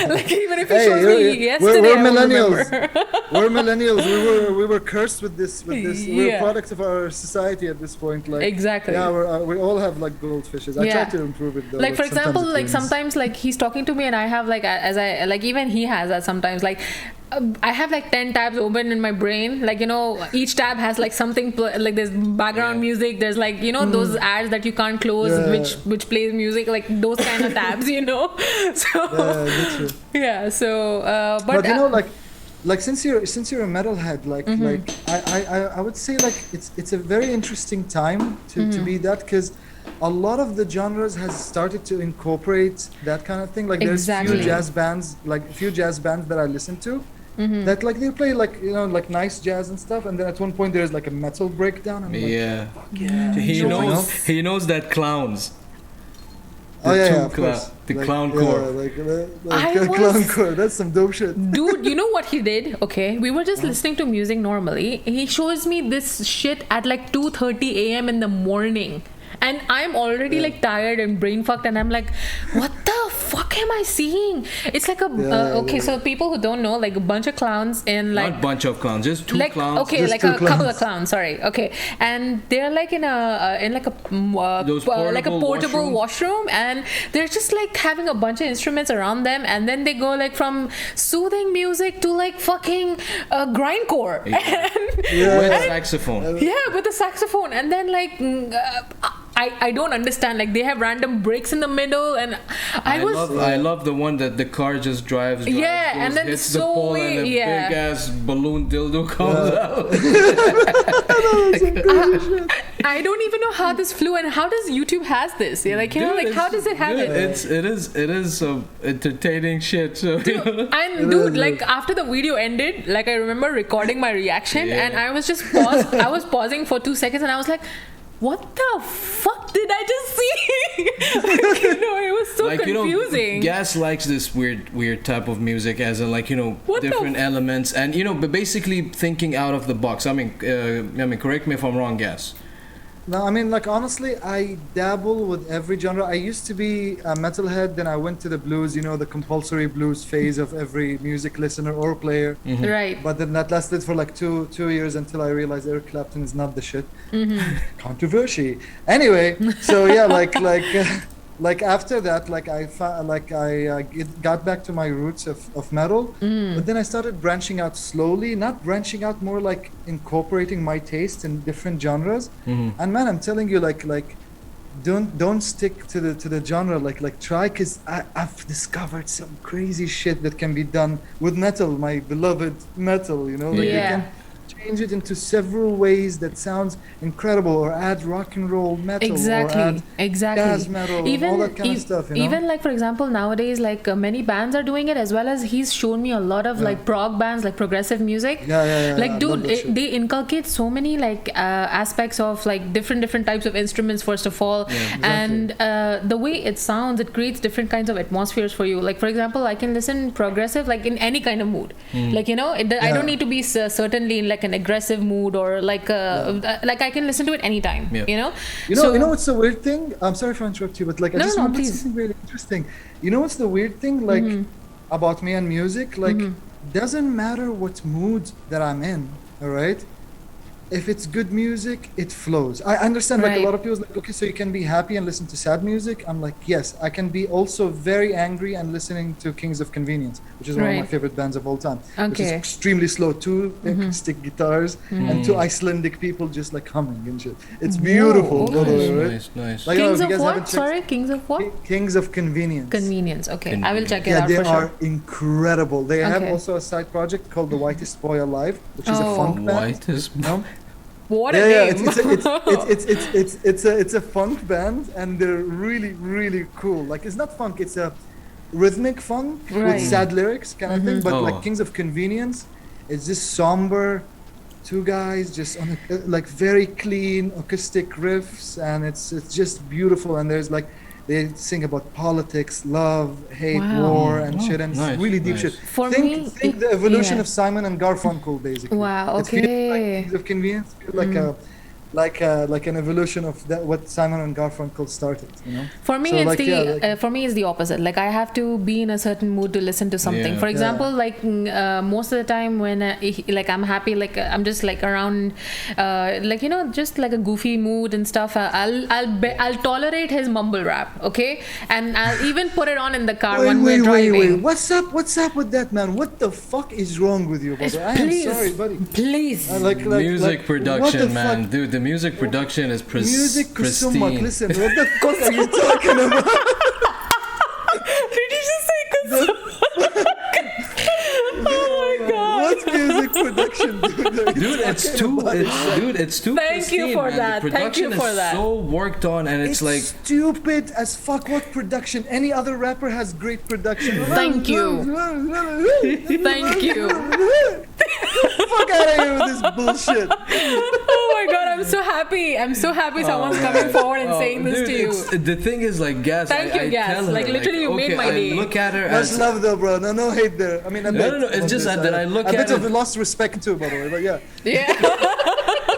like, even if it Hey, shows me yesterday, we're I won't millennials. remember. We're millennials. We were cursed with this. We're Yeah. products of our society at this point. Like Exactly. Yeah, we all have like goldfishes. I Yeah. try to improve it though. Like, for but sometimes example, it like rains. sometimes, like, he's talking to me and I have, like, as I, like, even he has that sometimes, like, I have like 10 tabs open in my brain. Like, you know, each tab has like something like there's background Yeah. music. There's like, you know, those ads that you can't close, Yeah. which plays music, like those kind of tabs, you know. So Yeah, literally. yeah. So But you know, like since you're a metalhead, like I would say like it's a very interesting time to be that, because a lot of the genres has started to incorporate that kind of thing. Like there's Exactly. few jazz bands that I listen to that like they play like, you know, like nice jazz and stuff, and then at one point there's like a metal breakdown. I'm like, Yeah. yeah. He Sure. knows. He knows that clowns. Oh yeah, two yeah, of course. the Like, clown yeah, core. like I clown was- core. That's some dope shit. Dude, you know what he did? Okay, we were just listening to music normally. He shows me this shit at like 2:30 a.m. in the morning. And I'm already like tired and brain fucked, and I'm like, what the fuck am I seeing? It's like a okay. So people who don't know, like a bunch of clowns in like Not bunch of clowns, just two like clowns. okay, Just like two a couple of clowns. clowns. Sorry, okay, and they're like in like a Those like a portable portable washroom, and they're just like having a bunch of instruments around them, and then they go like from soothing music to like fucking grindcore, Yeah. With saxophone. yeah, with the saxophone, and then like. I don't understand. Like they have random breaks in the middle, and I love the one that the car just drives. Yeah, goes, and then hits the pole and a slowly- yeah. big ass balloon dildo comes out. I don't even know how this flew, and how does YouTube has this? Yeah, like you know, Dude, like how does it have dude, it? it is some entertaining shit. So, you know. And dude, like after the video ended, like I remember recording my reaction, Yeah. and I was just paused. I was pausing for 2 seconds, and I was like, "What the fuck did I just see?" Like, you know, it was so Like, you know, confusing. Gas likes this weird type of music, as in like, you know, What the different elements, and you know, but basically thinking out of the box. I mean, correct me if I'm wrong, Gas. No, I mean, like, honestly, I dabble with every genre. I used to be a metalhead, then I went to the blues, you know, the compulsory blues phase of every music listener or player. Right. But then that lasted for like two years until I realized Eric Clapton is not the shit. Controversy. Anyway, so yeah, like after that, got back to my roots of metal, but then I started branching out slowly, not branching out, more like incorporating my taste in different genres. And man, I'm telling you, like don't stick to the genre, like try, because I've discovered some crazy shit that can be done with metal, my beloved metal, you know, like you can change it into several ways that sounds incredible, or add rock and roll metal, or add jazz metal, even all that kind of stuff, you know? Even like, for example, nowadays, like many bands are doing it, as well as he's shown me a lot of like prog bands, like progressive music. Like, dude, they inculcate so many like aspects of like different types of instruments, first of all, and the way it sounds, it creates different kinds of atmospheres for you. Like, for example, I can listen progressive like in any kind of mood. Like, you know, I don't need to be certainly in like an aggressive mood, or like like I can listen to it anytime. You know what's the weird thing? I'm sorry if I interrupt you, but like I just remembered something really interesting. You know what's the weird thing, like about me and music? Like, doesn't matter what mood that I'm in, all right? If it's good music, it flows. I understand, like a lot of people like, okay, so you can be happy and listen to sad music. I'm like, yes, I can be also very angry and listening to Kings of Convenience, which is one of my favorite bands of all time. Which is extremely slow, two acoustic guitars and two Icelandic people just like humming and shit. It's beautiful. Nice. Like, Kings of what? Sorry, Kings of what? Kings of Convenience. Okay, I will check it out for sure. They are incredible. They have also a side project called The Whitest Boy Alive, which is a funk band. What a name! It's a funk band, and they're really cool. Like, it's not funk; it's a rhythmic funk with sad lyrics kind of thing. But like Kings of Convenience, it's just somber, two guys just on like very clean acoustic riffs, and it's just beautiful. And there's like, they sing about politics, love, hate, war, and shit, and it's really deep shit. For think the evolution of Simon and Garfunkel, basically. Wow. It feels like Kings of Convenience, like an evolution of that, what Simon and Garfunkel started, you know. For me, for me, it's the opposite. Like, I have to be in a certain mood to listen to something. For example, like most of the time when like I'm happy, like I'm just like around, like, you know, just like a goofy mood and stuff. I'll tolerate his mumble rap, okay, and I'll even put it on in the car when we're driving. Wait. What's up with that, man? What the fuck is wrong with you, brother? I am sorry, buddy. Please. Music production, man, dude. The music production is pristine. Listen, what the fuck are you talking about? Did you just say Oh my god! What's music production, dude? It's too. Thank you for that. Thank you for that. So worked on, and it's like stupid as fuck. What production? Any other rapper has great production. Thank you. Thank you. Fuck out of here with this bullshit. Oh my god, I'm so happy someone's coming forward and saying this to you. The thing is, like, Gas, Thank you, Gas. Like, literally, you made my day. I look at her as love, though, bro. No hate there. I mean, no. It's just that I look at her. A bit of lost respect too, by the way. But yeah.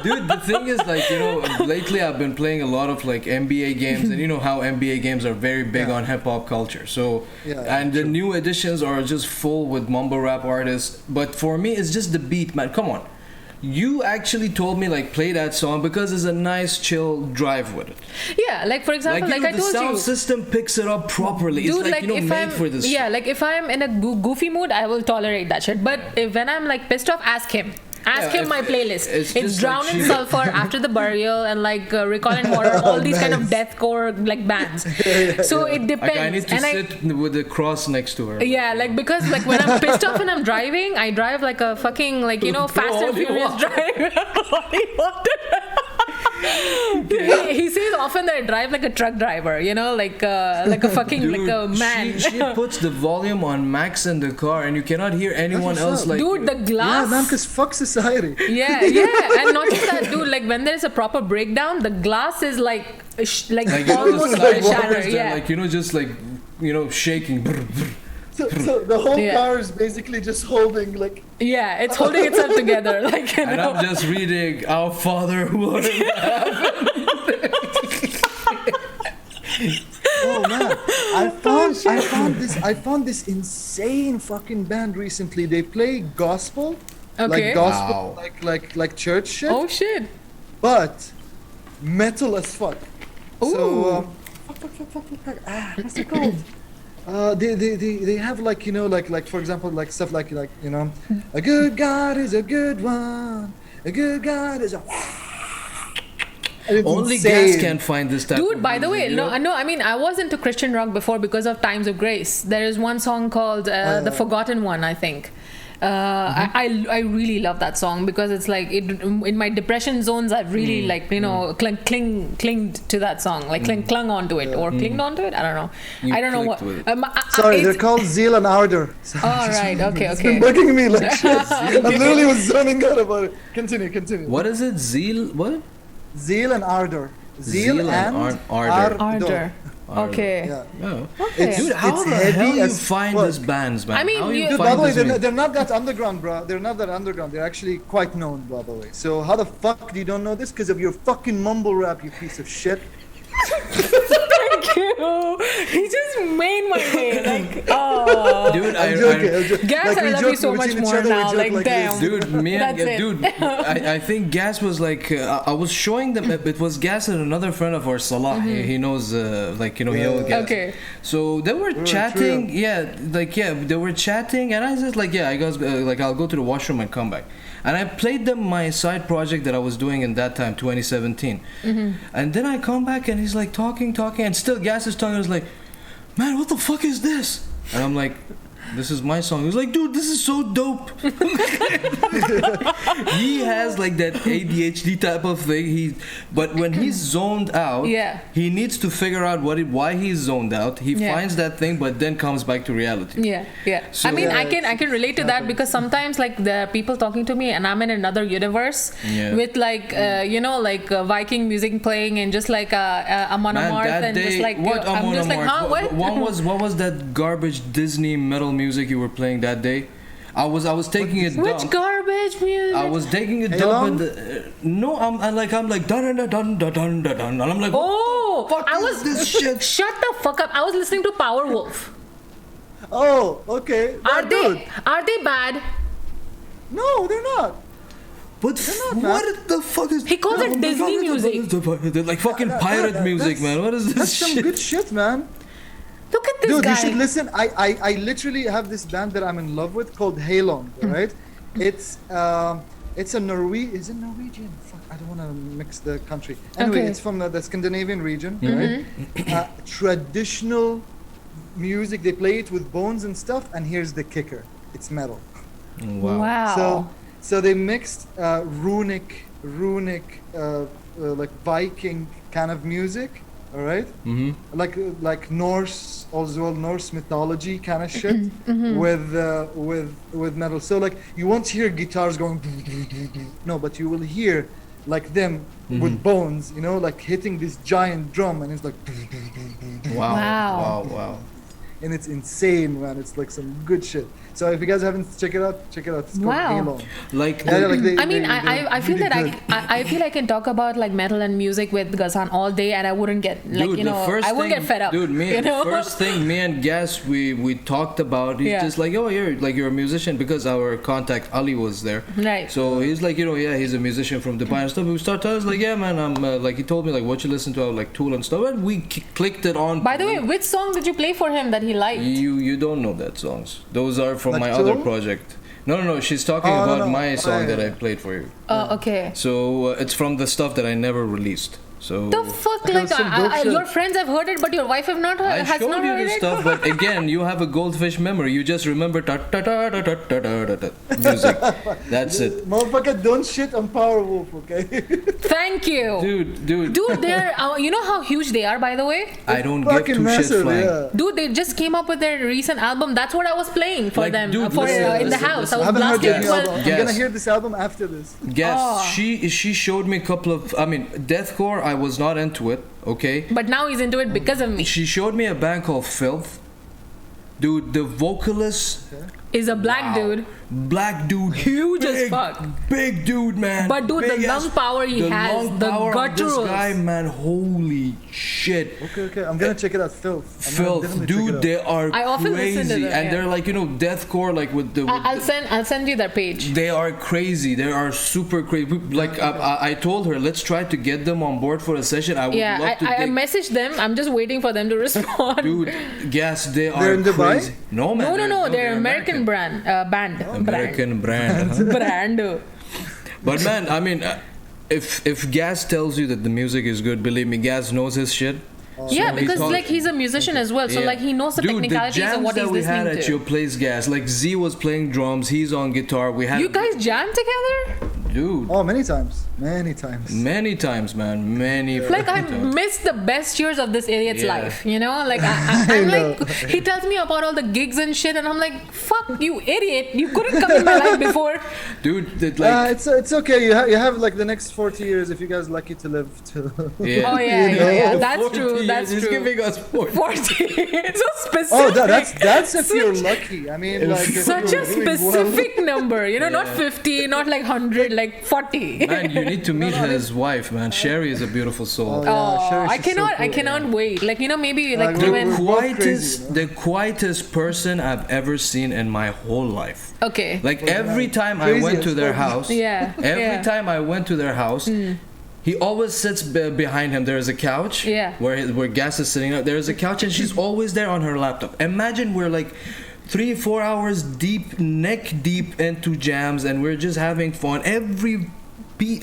Dude, the thing is, like, you know, lately I've been playing a lot of like NBA games, and you know how NBA games are very big on hip hop culture. So, and the new editions are just full with mumble rap artists. But for me, it's just the beat, man. Come on. You actually told me, like, play that song because it's a nice chill drive with it. Yeah, like, for example, like I told you, the sound system picks it up properly. Dude, it's like, you know, made for this shit. Like, if I'm in a goofy mood, I will tolerate that shit. But when I'm like pissed off, ask him my playlist. It's Drown in Sulfur, After the Burial, and like Recall and Horror, all these kind of deathcore like bands. So it depends. Like, I need to sit with a cross next to her. Yeah, like, because like when I'm pissed off and I'm driving, I drive like a fucking, like, you know, Fast and Furious drive. He says often that I drive like a truck driver, you know, like a fucking dude, like a man. She puts the volume on max in the car, and you cannot hear anyone else. Like, dude, the glass. Yeah, man, because fuck society. Yeah, and not just that, dude. Like, when there's a proper breakdown, the glass is like almost like shatter. Yeah, like, you know, just like, you know, shaking. So the whole car is basically just holding, like... Yeah, it's holding itself together. Like, you and know. I'm just reading, Our Father who art in heaven. I found this insane fucking band recently. They play gospel, Okay. like gospel, Wow. like church shit, Oh shit. but metal as fuck. Ooh. So what's it called? They have like, you know, like for example, like stuff like, you know, a good God is a good one, a good God is a. And it's Only insane. Gas can find this type Dude, of by the way, music, you know? no, I mean, I was into Christian rock before because of Times of Grace. There is one song called The Forgotten One, I think. I really love that song because it's like in my depression zones I've really like, you know, clinged to that song, like clung onto it or clinged onto it. I don't know. You I don't know what. clicked with Sorry, they're it's- called Zeal and Ardor. Oh right, okay, It's been okay. bugging me like shit. I literally was zoning out about it. Continue. What is it? Zeal? What? Zeal and Ardor. Zeal and Ardor. Ardor. Okay. Yeah. Oh. Okay. Dude, how It's the heavy hell you as find fuck. these bands, man? I mean, how you- Dude, by find the way, this music? they're not that underground, bro. They're not that underground. They're actually quite known, by the way. So how the fuck do you don't know this? Because of your fucking mumble rap, you piece of shit. Thank you. He just made my day. Like, oh. Dude, I'm joking. I'm joking. Gas, Like, I we love joke you so between much each more other, we now. joke Like, like damn. this. Dude, me and That's it. dude, I think Gas was like, I was showing them. It was Gas and another friend of ours, Salah. He knows, like, you know, he knows Gas. Okay. So they were a chatting. trio. Yeah, they were chatting, and I was just like, yeah, I guess, like, I'll go to the washroom and come back. And I played them my side project that I was doing in that time, 2017. And then I come back and he's like talking, and still Gas is talking. I was like, man, what the fuck is this? And I'm like, this is my song. He's like, dude, this is so dope. He has like that ADHD type of thing. But when he's zoned out, Yeah. he needs to figure out why he's zoned out. He Yeah. finds that thing, but then comes back to reality. Yeah. So- I mean, Yeah, I can relate to that because sometimes like the people talking to me and I'm in another universe Yeah. with like you know, like Viking music playing and just like Amon Man, Amarth that and day, just like what I'm Amon just like, Amarth? huh, what? What was that garbage Disney metal music you were playing that day? I was taking it Which dump. garbage music? I was taking a Hey, dump Long? in the no. I'm like dun dun dun dun dun dun dun, and I'm like, Oh, what the fuck I is was this shit? Shut the fuck up! I was listening to Powerwolf. Oh, okay. Are Dude. they bad? No, they're not. But not, what the fuck is? He calls it Disney music. They're like fucking pirate music, man. What is this That's some shit? good shit, man. Look at this Dude, guy. you should listen. I literally have this band that I'm in love with called Halong, right? It's a Is it Norwegian? Fuck, I don't want to mix the country. Anyway, Okay. it's from the Scandinavian region, right? Traditional music. They play it with bones and stuff. And here's the kicker: it's metal. Wow. So they mixed runic, like Viking kind of music. All right. Mm-hmm. Like Norse, also Norse mythology kind of shit with metal. So like you won't hear guitars going no, but you will hear like them with bones, you know, like hitting this giant drum, and it's like Wow. and it's insane, man. It's like some good shit. So if you guys haven't check it out. It's called Wow. Halo. Like, Yeah, like I mean, I feel really that good. I feel I can talk about like metal and music with Gassan all day, and I wouldn't get like dude, you know I wouldn't get fed up. Dude, you know? first thing me and Gas we talked about. He's Yeah. just like, oh, you're a musician, because our contact Ali was there. Right. So he's like, yeah, he's a musician from Dubai and stuff. We started. I was like, yeah, man. I'm like, he told me like what you listen to, like Tool and stuff, and we clicked it on. By the way, which song did you play for him that he liked? You don't know that songs. Those are from Like my other Tool? project. No. She's talking Oh, no, about no. my song that yeah. I played for you. Oh, okay. So it's from the stuff that I never released. So The fuck, Okay, like some dope shit. your friends have heard it, but your wife have not heard. I has showed not you heard the it. stuff, but again, you have a goldfish memory. You just remember ta ta ta ta ta ta ta ta music. That's it, Motherfucker, don't shit on Powerwolf, okay? Thank you, dude. Dude, they're you know how huge they are, by the way. I don't give Fucking two shits massive, flying. yeah. Dude, they just came up with their recent album. That's what I was playing for Like, them dude, for listen, in the listen, house. listen. I I was haven't heard blasting the new it. album. Well, I'm Yes. gonna hear this album after this. Guess Oh. she showed me a couple of. I mean, deathcore. I was not into it. Okay. but now he's into it because of me. She showed me a band called Filth. Dude, the vocalist is a black dude. Black dude, Huge as big, fuck. big dude, man. But dude, big the lung power he has, lung the power of gutturals. this guy, man, holy shit. Okay. I'm gonna check it out. Filth. Filth, dude, they are I often listen crazy, to them, and yeah. they're like, you know, deathcore, like with the. I'll send you that page. They are crazy. They are super crazy. Like I told her, let's try to get them on board for a session. I would love to. I messaged them. I'm just waiting for them to respond. Dude, yes, they are They're in Dubai? crazy. No, man. No. They're American band. American brand. huh? Brand. But man, I mean, if Gas tells you that the music is good, believe me, Gas knows his shit. Yeah, he's because called- like he's a musician as well, so Yeah. like he knows the Dude, technicalities the jams of what that he's we had listening at to. your place, Gas, like Z was playing drums, he's on guitar. We had You guys jam together? dude, Oh, many times. Many times. many times, man, many. Like I fucking times. miss the best years of this idiot's Yeah. life, you know? Like I'm like, he tells me about all the gigs and shit, and I'm like, fuck you, idiot! You couldn't come in my life before. Dude, like, It's okay. You have like the next 40 years if you guys lucky to live till. yeah. Oh yeah. That's 40 true. years, That's he's true. giving us 40. 40. It's so specific. Oh, that's if you're lucky. I mean, like if Such you're a doing well. specific number, you know, not Yeah. 50, not like 100, like 40. Man, you need to meet his wife, man. Sherry is a beautiful soul. Oh, yeah, Oh, Sherry, I she's so cannot, I cool, cannot yeah. wait. Like, you know, maybe like Like, when. we're both crazy, you know? The quietest person I've ever seen in my whole life. Okay. Like every time I Crazy went to as their fuck. house, Yeah, every yeah. time I went to their house, he always sits behind him. There is a couch Yeah. where Gas is sitting up. There is a couch and she's always there on her laptop. Imagine we're like 3-4 hours deep, neck deep into jams, and we're just having fun.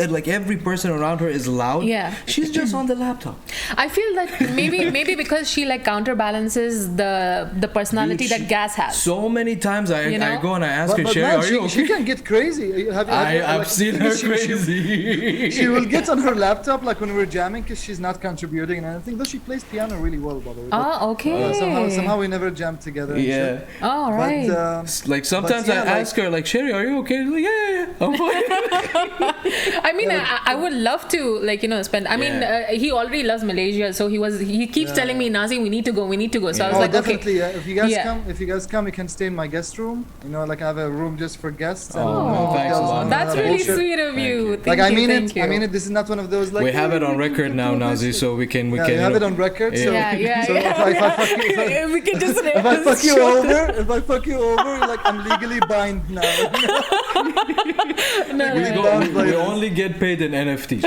Like every person around her is loud. Yeah. She's just on the laptop. I feel that maybe because she like counterbalances the personality Dude, that Gas has. So many times I You know? go and I ask her, But Sherry, man, are you okay? she can get crazy. I've like, seen the her thing is crazy. She will get on her laptop like when we're jamming because she's not contributing and anything. Though she plays piano really well, by the way. But, Oh, okay. somehow we never jammed together. and Yeah. shit. Oh, right. But Like sometimes yeah, I like- ask her, like, Sherry, are you okay? She's like, yeah, I'm fine. I mean, I would love to, like, you know, spend. I mean, Yeah. he already loves Malaysia, so he keeps telling me, Nazi, we need to go. So I was Oh, like, definitely. okay. Yeah. If you guys Yeah. come, you can stay in my guest room. You know, like I have a room just for guests. And, Oh, thanks a lot. and, That's really bullshit. sweet of you. Thank Like you, I mean thank it. you. I mean it. This is not one of those like. We have it "Hey, on we record can now, do this." Nazi, so we can. Yeah, you have it on record. So, Yeah, yeah, so yeah. If I fuck you, we can just. if I fuck you over, like I'm legally bind now. No, We, no, go, we only get paid in NFTs.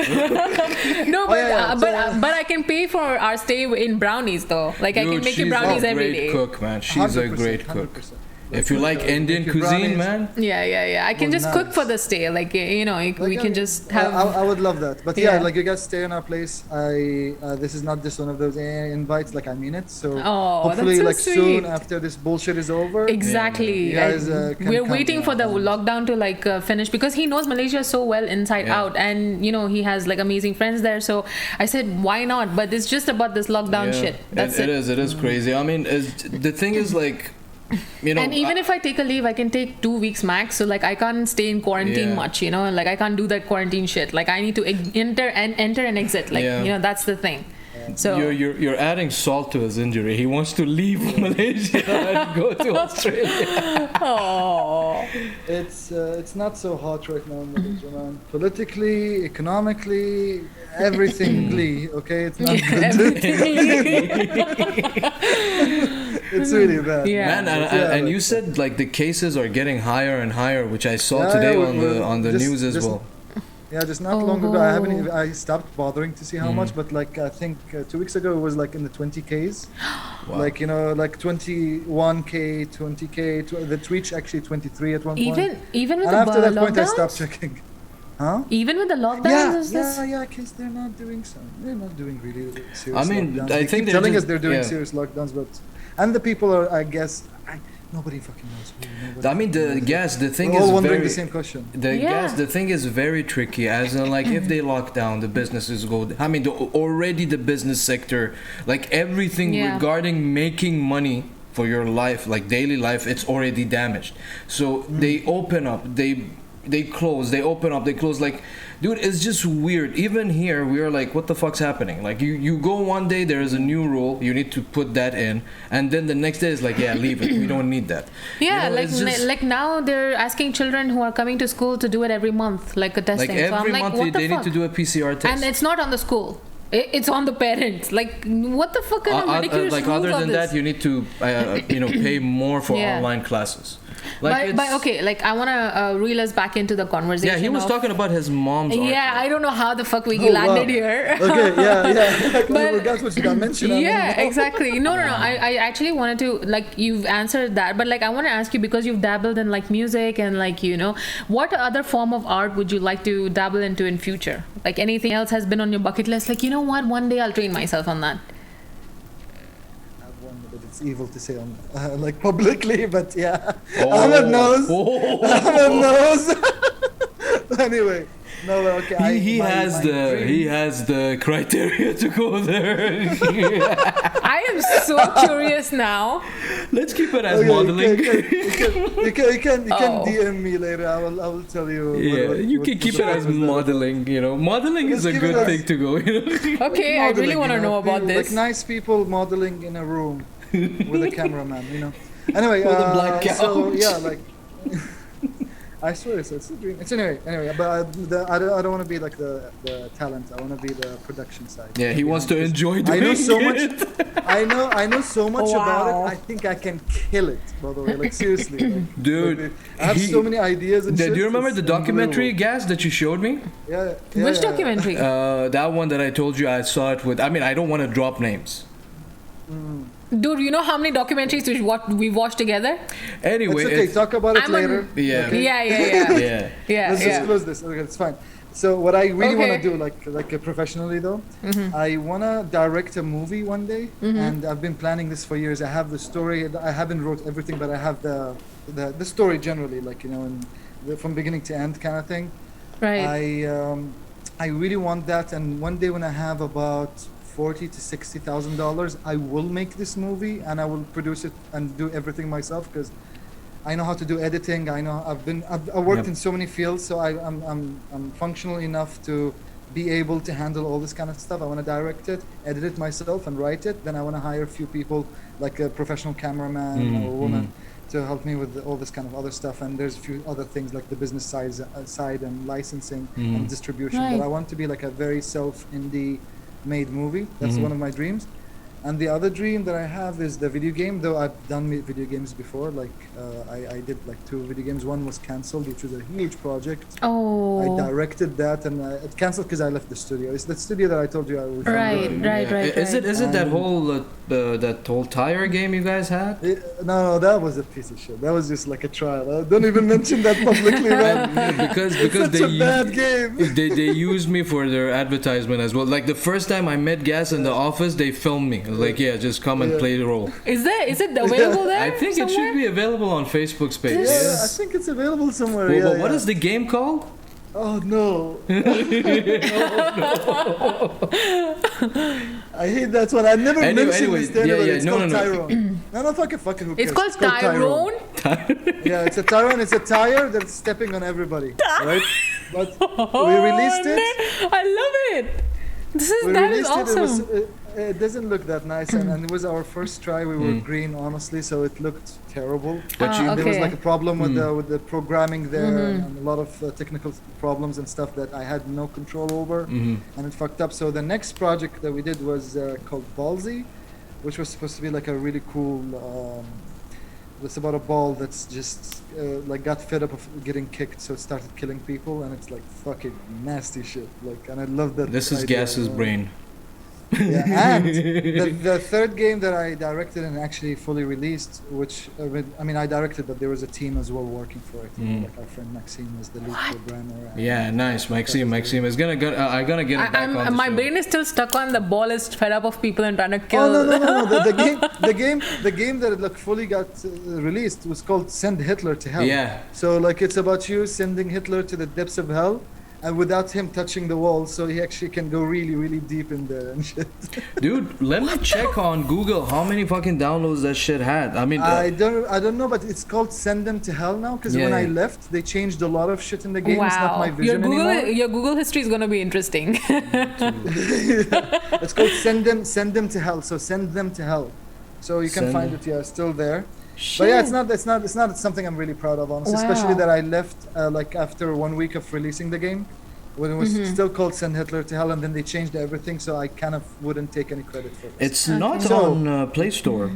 no, but yeah, but I can pay for our stay in brownies though. Like I can Dude, make you she's brownies a every great day. cook, man. She's a 100%, great cook. 100%. If you like Indian Make your cuisine, brownies. man. Yeah. I can Well, just cook nice. for the stay. Like you know, we can just have. I would love that. But Yeah. yeah, like you guys stay in our place. This is not just one of those invites. Like I mean it. So Oh, hopefully, that's so like soon sweet. after this bullshit is over. Exactly. You guys, can We're come waiting here. for the lockdown to like finish because he knows Malaysia so well inside Yeah. out, and you know he has like amazing friends there. So I said, why not? But it's just about this lockdown Yeah. shit. That's it it. is. It is crazy. I mean, the thing is like, you know. And even if I take a leave, I can take 2 weeks max. So like I can't stay in quarantine Yeah. much, you know. Like I can't do that quarantine shit. Like I need to enter and exit. Like Yeah. you know that's the thing. So You're adding salt to his injury. He wants to leave Malaysia and go to Australia. oh It's not so hot right now in Malaysia, man. Politically, economically, everythingly. Okay, it's not It's really bad. Yeah. Man, and you said like the cases are getting higher and higher, which I saw Yeah, today we're- on the just- news as just- well. Yeah, just not long ago. I haven't. Oh. Even, I stopped bothering to see how much, but like I think 2 weeks ago it was like in the 20Ks. Wow. Like you know, like 21K, 20K. The reached actually 23 at one point. even with And the after that point, I lockdowns? stopped checking. Huh? Even with the lockdowns, is this? Yeah, because they're not doing some. They're not doing really serious. I mean, lockdowns. I They think keep they're telling just- us they're doing yeah. serious lockdowns, but and the people are, I guess, nobody fucking knows. Nobody I mean, fucking knows. the thing We're is all wondering very. the same question. Yeah. The thing is very tricky. As in, like, if they lock down, the businesses go. I mean, already the business sector, like everything Yeah. regarding making money for your life, like daily life, it's already damaged. So they open up, they close, they open up, they close. Like Dude, it's just weird. Even here, we are like, what the fuck's happening? Like, you go one day, there is a new rule, you need to put that in, and then the next day is like, yeah, leave it. We don't need that. Yeah, You know, like it's just- like now they're asking children who are coming to school to do it every month, like a testing. like so I'm every like, month what they the need to fuck? do a PCR test. And it's not on the school. It's on the parents. Like, what the fuck kind of ridiculous like rules other are than this? that, you need to pay more for Yeah. online classes. Like But okay, like I wanna reel us back into the conversation. yeah, he was of- talking about his mom's. Yeah, I don't know how the fuck we Oh, landed wow. here. Okay, yeah. But- I forgot what you got mentioned. Yeah, exactly. No. I actually wanted to, like, you've answered that, but like I want to ask you, because you've dabbled in like music and like, what other form of art would you like to dabble into in future? Like anything else has been on your bucket list? Like, you know what? One day I'll train myself on that. I have one, but it's evil to say on like publicly, but yeah. Oh. Ahmed knows. Oh. Ahmed knows. Anyway, no, okay. He has the criteria to go there. I am so curious now. Let's keep it as Okay, modeling. You can Oh. DM me later. I will tell you. Yeah, you can keep it as modeling. Modeling is a Let's keep good it as- thing to go. Okay, I really want to know about this. Like nice people modeling in a room with a cameraman. Anyway, With a black so couch. yeah, like. I swear it's a dream. It's anyway, but I don't want to be like the talent. I want to be the production side. Yeah, he wants to enjoy doing I know so it. much. I know so much about Wow. it. I think I can kill it. By the way, like seriously, like, Dude, I have so many ideas and shit. Do you remember it's the documentary, unbelievable. Gas, that you showed me? Yeah. Which documentary? That one that I told you I saw it with. I mean, I don't want to drop names. Dude, you know how many documentaries we've watched together? Anyway, It's okay. Talk about it I'm later. Yeah. Okay? yeah. Let's just close this. Okay, it's fine. So what I really want Okay. to do, like professionally though, I want to direct a movie one day, and I've been planning this for years. I have the story. I haven't wrote everything, but I have the story generally, like from beginning to end kind of thing. Right. I really want that, and one day when I have about $40,000 to $60,000, I will make this movie and I will produce it and do everything myself because I know how to do editing. I know I've worked in so many fields, so I'm functional enough to be able to handle all this kind of stuff. I want to direct it, edit it myself, and write it. Then I want to hire a few people, like a professional cameraman or woman, to help me with all this kind of other stuff. And there's a few other things like the business side and licensing and distribution. Right. But I want to be like a very self-indie made movie. That's one of my dreams. And the other dream that I have is the video game, though I've done video games before. Like I did like 2 video games. One was cancelled, which was a huge project. Oh. I directed that, and it canceled because I left the studio. It's the studio that I told you I would. Right. Is it that whole tire game you guys had? No, that was a piece of shit. That was just like a trial. Don't even mention that publicly, man. because It's such a bad game. they used me for their advertisement as well. Like the first time I met Gas in the office, they filmed me. I was like, yeah, just come and play the role. Is it available there? I think it should somewhere? be available on Facebook's page. Yeah, I think it's available somewhere. Well, yeah, what yeah. is the game called? Oh no! I hate that one. I never mentioned this to anybody. It's called Tyrone. No, fucking who cares? It's called Tyrone. Yeah, it's a Tyrone. It's a tire that's stepping on everybody, right? But we released it. I love it. We That is released awesome. it doesn't look that nice, and it was our first try. We were green, honestly, so it looked terrible. But you- There was okay. like a problem with the programming there, and a lot of technical problems and stuff that I had no control over, and it fucked up. So the next project that we did was called Ballsy, which was supposed to be like a really cool. It's about a ball that's just like got fed up of getting kicked, so it started killing people, and it's like fucking nasty shit. Like, and I love that. This is idea. Gas's brain. Yeah, and the third game that I directed and actually fully released, which I directed, but there was a team as well working for it. Like our friend Maxime was the lead programmer. Yeah, nice. Maxime is gonna get. I'm gonna get it back on the My show. brain is still stuck on the ball is fed up of people and trying to kill. Oh no! The game that like fully got released was called Send Hitler to Hell. Yeah. So like it's about you sending Hitler to the depths of hell, and without him touching the wall, so he actually can go really, really deep in there and shit. Dude, let me check on Google how many fucking downloads that shit had. I mean, I don't know, but it's called Send Them to Hell now, because when I left, they changed a lot of shit in the game. It's not my vision anymore. Your Google history is gonna be interesting. It's called Send Them to Hell. So Send Them to Hell. So you can find it. Yeah, still there. Shit. But yeah, it's not something I'm really proud of, honestly. Especially that I left like after 1 week of releasing the game, when it was still called Send Hitler to Hell, and then they changed everything, so I kind of wouldn't take any credit for it. It's not on Play Store.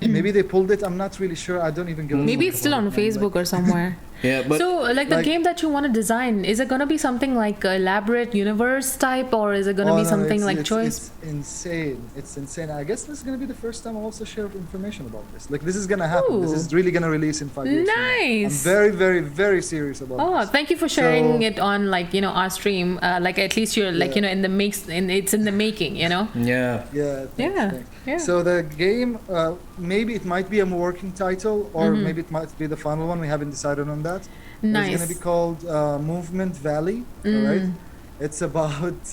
Maybe they pulled it. I'm not really sure. I don't even give a Maybe it's still on Facebook or somewhere. Yeah, but so like the game that you want to design, is it going to be something like elaborate universe type, or is it going to be something like choice? It's insane. It's insane. I guess this is going to be the first time I'll also share information about this. Like, this is going to happen. This is really going to release in 5 years. Nice. I'm very, very, very serious about this. Oh, thank you for sharing it on, like, you know, our stream. Like, at least you're like, you know, it's in the making, you know. Yeah. Yeah. So the game, maybe it might be a working title, or maybe it might be the final one. We haven't decided on that. Nice. It's going to be called Movement Valley. All right. It's about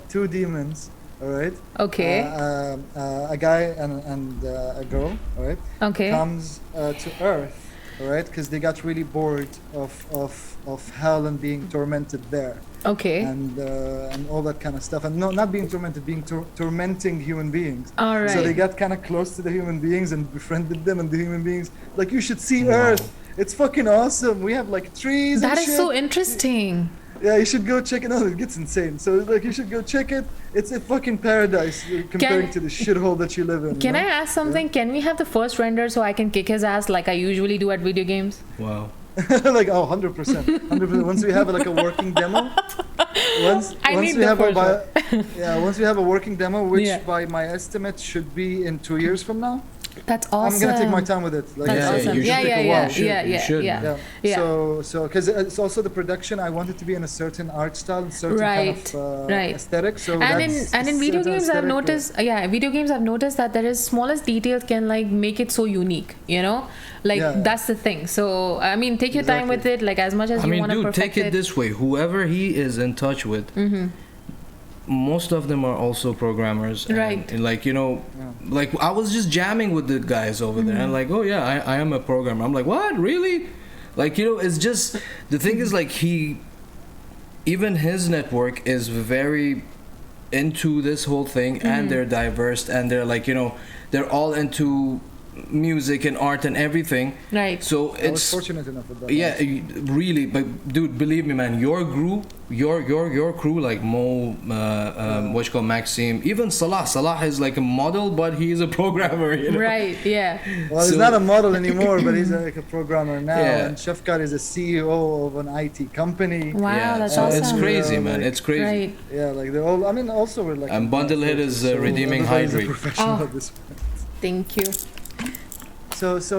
two demons. All right. Okay. A guy and a girl. All right. Okay. Comes to Earth. All right, because they got really bored of hell and being tormented there. Okay. And all that kind of stuff, and no, not being tormented, being tormenting human beings. All right. So they got kind of close to the human beings and befriended them, and the human beings like, you should see Earth. It's fucking awesome. We have like trees. That and is shit. so interesting. Yeah, you should go check it out. It gets insane. So like, you should go check it. It's a fucking paradise comparing to the shithole that you live in. Can I ask something? Yeah. Can we have the first render so I can kick his ass like I usually do at video games? Wow. Like 100%. Once we have like a working demo. Once we have a working demo, which by my estimate should be in 2 years from now. That's awesome. I'm gonna take my time with it. Like, that's awesome. You should. Yeah. So because it's also the production, I want it to be in a certain art style, certain kind of aesthetic. So and in video games, I've noticed. Video games, I've noticed that there is smallest details can like make it so unique. You know, like that's the thing. So I mean, take your time with it, like as much as you want to perfect it. Take it this way: whoever he is in touch with. Most of them are also programmers, and like, you know, like I was just jamming with the guys over there, and like, oh yeah, I am a programmer. I'm like, what, really? Like, you know, it's just the thing is like even his network is very into this whole thing, and they're diverse, and they're like, you know, they're all into music and art and everything. Right. I So was fortunate enough with that. Yeah, really. But dude, believe me, man, your group, your crew, like Mo, what you call Maxime, even Salah. Salah is like a model, but he's a programmer. You know? Right. Yeah. Well, he's not a model anymore, but he's like a programmer now. And Shafkar is a CEO of an IT company. Wow, that's awesome. It's crazy, man. It's crazy. Right. Yeah, like they're all. I mean, also we're like. And Bundlehead is redeeming Hydrate. Thank you. So these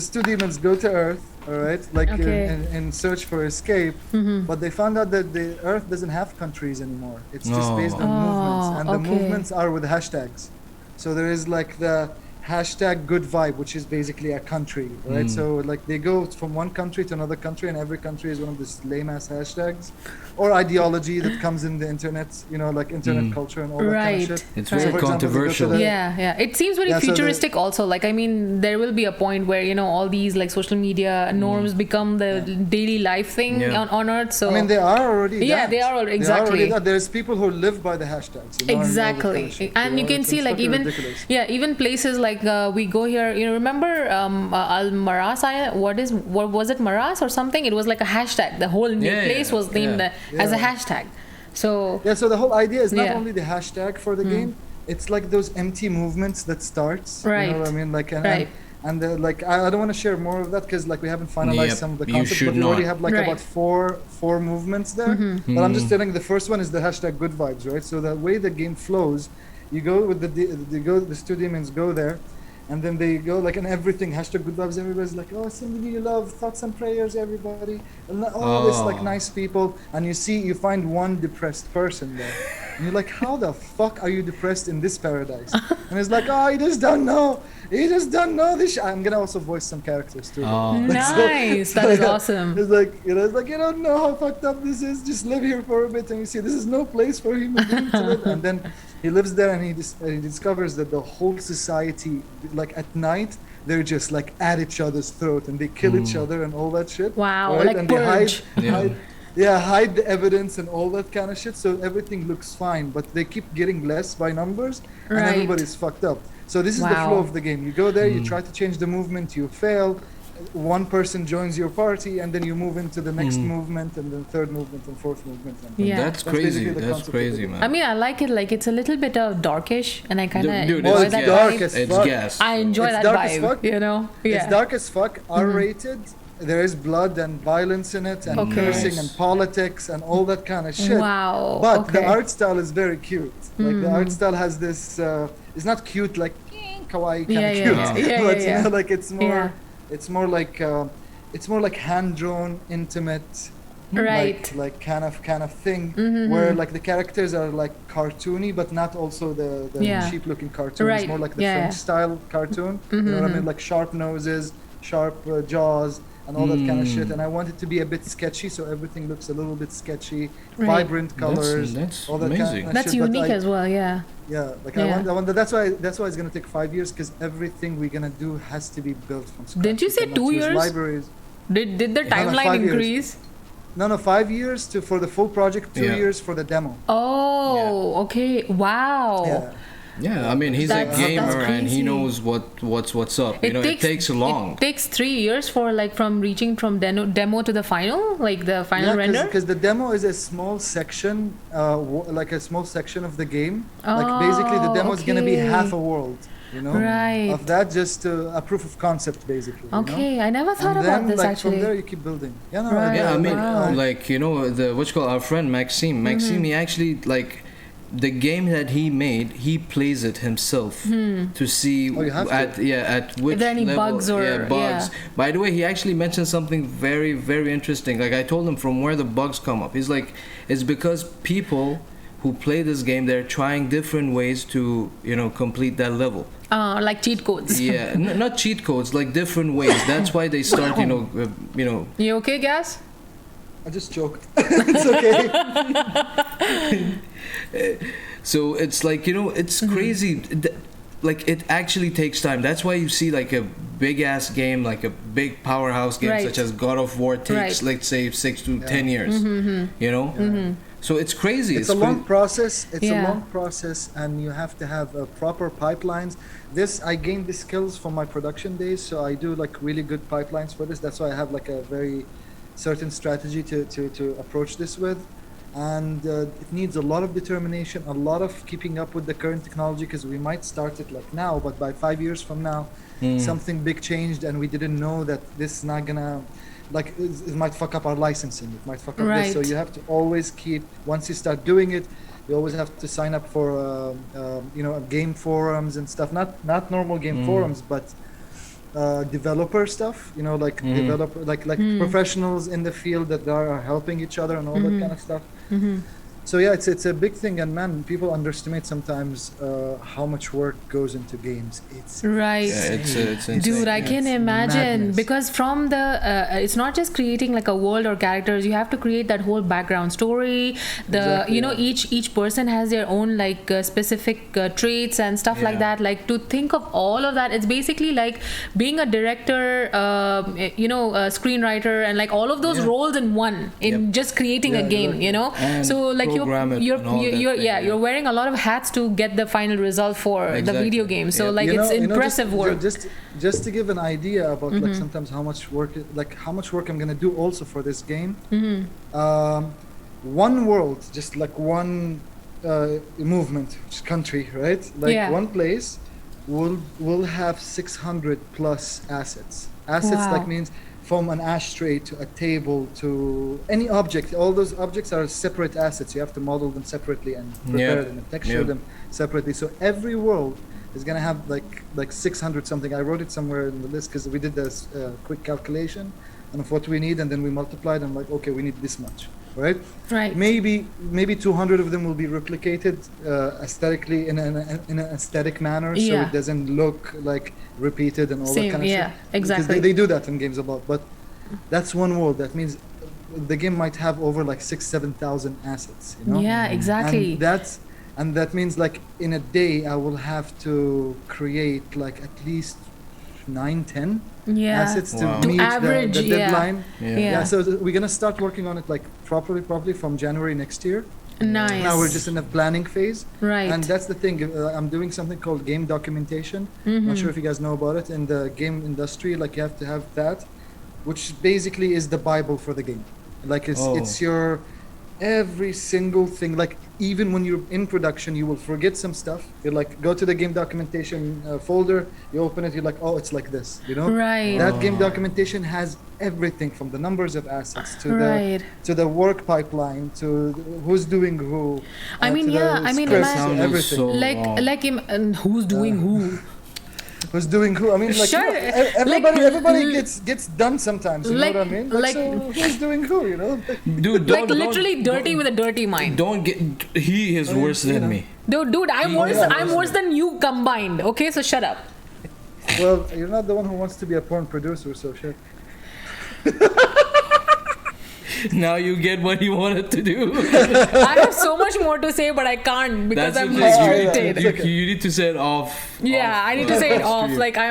two demons go to Earth, all right, like in search for escape, but they found out that the Earth doesn't have countries anymore. It's just based on movements, and the movements are with hashtags. So there is like the hashtag good vibe, which is basically a country, right? So like they go from one country to another country, and every country is one of these lame ass hashtags or ideology that comes in the internet, you know, like internet culture and all that kind of shit. It's very controversial. It seems very futuristic also. Like, I mean, there will be a point where, you know, all these like social media norms become the daily life thing on Earth. So I mean, they are already they are already, exactly. There's people who live by the hashtags, you know, exactly. And you can see like even places like we go here, you know, remember Al Maras, what was it, Maras or something? It was like a hashtag. The whole place was named as a hashtag. So so the whole idea is not only the hashtag for the game, it's like those empty movements that starts. Right. You know what I mean? Like and like I don't want to share more of that because like we haven't finalized some of the concepts, but we already have like about four movements there. But I'm just telling you, the first one is the hashtag good vibes, right? So the way the game flows, you go with the two demons go there. And then they go like, and everything, hashtag good vibes, everybody's like, oh, somebody you love, thoughts and prayers, everybody. And all this like nice people. And you find one depressed person there. And you're like, how the fuck are you depressed in this paradise? And it's like, oh, you just don't know. You just don't know this. I'm gonna also voice some characters too. Oh. Nice. That is awesome. It's like, it's like, you don't know how fucked up this is. Just live here for a bit, and you see this is no place for human beings to live. And then he lives there, and he discovers that the whole society, like at night, they're just like at each other's throat, and they kill each other and all that shit. Wow, right? like And Purge. hide the evidence and all that kind of shit, so everything looks fine, but they keep getting less by numbers, and Right. everybody's fucked up. So this is the Wow. flow of the game. You go there, you try to change the movement, you fail, one person joins your party, and then you move into the next movement, and then third movement, and fourth movement. And Yeah. That's basically crazy. the That's concept of the crazy, game. man. I mean, I like it. Like it's a little bit of darkish, and I kind of Dude, enjoy it's that dark vibe. as It's fuck. gas. I enjoy It's that dark as vibe. fuck. You know? Yeah. It's dark as fuck, R-rated. There is blood and violence in it, and Okay. cursing Nice. and politics and all that kind of shit. Wow. But okay. the art style is very cute. Like the art style has this. It's not cute like kawaii kind Yeah, of yeah, cute. yeah. Yeah, but yeah, yeah. like it's more. Yeah. It's more like hand drawn, intimate. Right. Like kind of thing Mm-hmm. where like the characters are like cartoony, but not also the Yeah. cheap looking cartoon. Right. It's more like the Yeah, French yeah. style cartoon. You know what I mean? Like sharp noses, sharp jaws, and all that kind of shit. And I want it to be a bit sketchy, so everything looks a little bit sketchy, Right. vibrant colors. That's all that amazing. kind of That's shit. But unique as well. Yeah. Yeah, like Yeah. I want that's why it's gonna take 5 years, because everything we're gonna do has to be built from scratch. Didn't you We say cannot 2 use years? Libraries. Did the No, no, timeline 5 years. increase? No, 5 years for the full project, 2 Yeah. years for the demo. Oh, okay. Wow. Yeah. Yeah, I mean, he's That's- a gamer that's and he crazy. knows what's up. You know, it takes long. It takes 3 years for like from reaching from demo to the final, like the final render. Because the demo is a small section, like a small section of the game. Like basically, the demo is gonna be okay. half a world. You know, Right. of that, just a proof of concept, basically. You know? Okay, I never thought And about then, this like, actually. from there, you keep building. Yeah, no, Right. Yeah, I mean, Wow. like, you know, our friend Maxime. Maxime, he actually, like, the game that he made, he plays it himself to see Oh, you have to. at which there any level, bugs or- bugs. yeah. By the way, he actually mentioned something very, very interesting. Like, I told him from where the bugs come up. He's like, it's because people who play this game, they're trying different ways to, you know, complete that level. Like cheat codes. Yeah, not cheat codes, like different ways. That's why they start, you know. You okay, Gas? I just joked. It's okay. So it's like, you know, it's crazy. Like, it actually takes time. That's why you see like a big ass game, like a big powerhouse game Right. such as God of War takes, Right. let's say, 6 to 10 years. You know, so it's crazy. It's a long process. It's Yeah. a long process, and you have to have proper pipelines. I gained these skills from my production days, so I do like really good pipelines for this. That's why I have like a very certain strategy to approach this with. And it needs a lot of determination, a lot of keeping up with the current technology, because we might start it like now, but by 5 years from now, something big changed, and we didn't know that this is not gonna, like, it might fuck up our licensing, it might fuck up this. So Right. you have to always keep, once you start doing it, you always have to sign up for, you know, game forums and stuff. Not normal game forums, but developer stuff. You know, like developer, like professionals in the field that are helping each other and all that kind of stuff. So yeah, it's a big thing, and man, people underestimate sometimes how much work goes into games. It's Right. Yeah, it's insane. Dude, I can It's imagine madness. because from the it's not just creating like a world or characters. You have to create that whole background story. Exactly, You know, yeah. each person has their own like specific traits and stuff like Yeah. that. Like to think of all of that, it's basically like being a director, you know, a screenwriter, and like all of those Yeah. roles in one in Yep. just creating a Yeah, game. exactly. You know, And so like program it and all that you're thing, yeah. you're wearing a lot of hats to get the final result for the Exactly. video game. So Yep. like it's impressive work. Just to give an idea about like sometimes how much work, how much work I'm gonna do also for this game. One world, just like one movement, which is country, right? Like Yeah. one place will have 600 plus assets. Assets Wow. like means from an ashtray to a table to any object. All those objects are separate assets. You have to model them separatly and prepare them and texture them separately. So every world is gonna have like 600 something. I wrote it somewhere in the list because we did this quick calculation and of what we need, and then we multiplied. And like, okay, we need this much. right? Right. Maybe 200 of them will be replicated aesthetically in an aesthetic manner, so Yeah. it doesn't look like repeated and all that Same, kind of yeah, shit. exactly. Because they do that in games a lot, but that's one world. That means the game might have over like 6,000-7,000 assets, you know? Yeah, exactly. And that means like in a day I will have to create like at least 9-10 Yeah. assets to Wow. To meet average, the yeah. deadline. Yeah. Yeah. So we're gonna start working on it like properly from January next year. Nice. Now we're just in the planning phase, Right. and that's the thing. I'm doing something called game documentation. Not sure if you guys know about it. In the game industry, like you have to have that, which basically is the Bible for the game. Like it's your every single thing. Like even when you're in production, you will forget some stuff. You like go to the game documentation folder, you open it, you're like, oh, it's like this, you know? Right. That game documentation has everything from the numbers of assets to Right. the work pipeline to who's doing who. I mean, to the yeah, I mean, scripts, imagine- Sounded everything. so like wrong. like and who's doing who? Who's doing who? I mean, like Sure. you know, everybody Like, gets done sometimes. You like- know what I mean? like- So who's doing who? You know? Dude, Like literally dirty with a dirty mind. Don't get. He is worse you than know. me. Dude, I'm Oh, worse. yeah. I'm worse than you combined. Okay, so shut up. Well, you're not the one who wants to be a porn producer, so shit. Now you get what he wanted to do. I have so much more to say, but I can't because That's I'm the thing. frustrated. You need to say it off. Yeah, I need to say it off. stream. Like I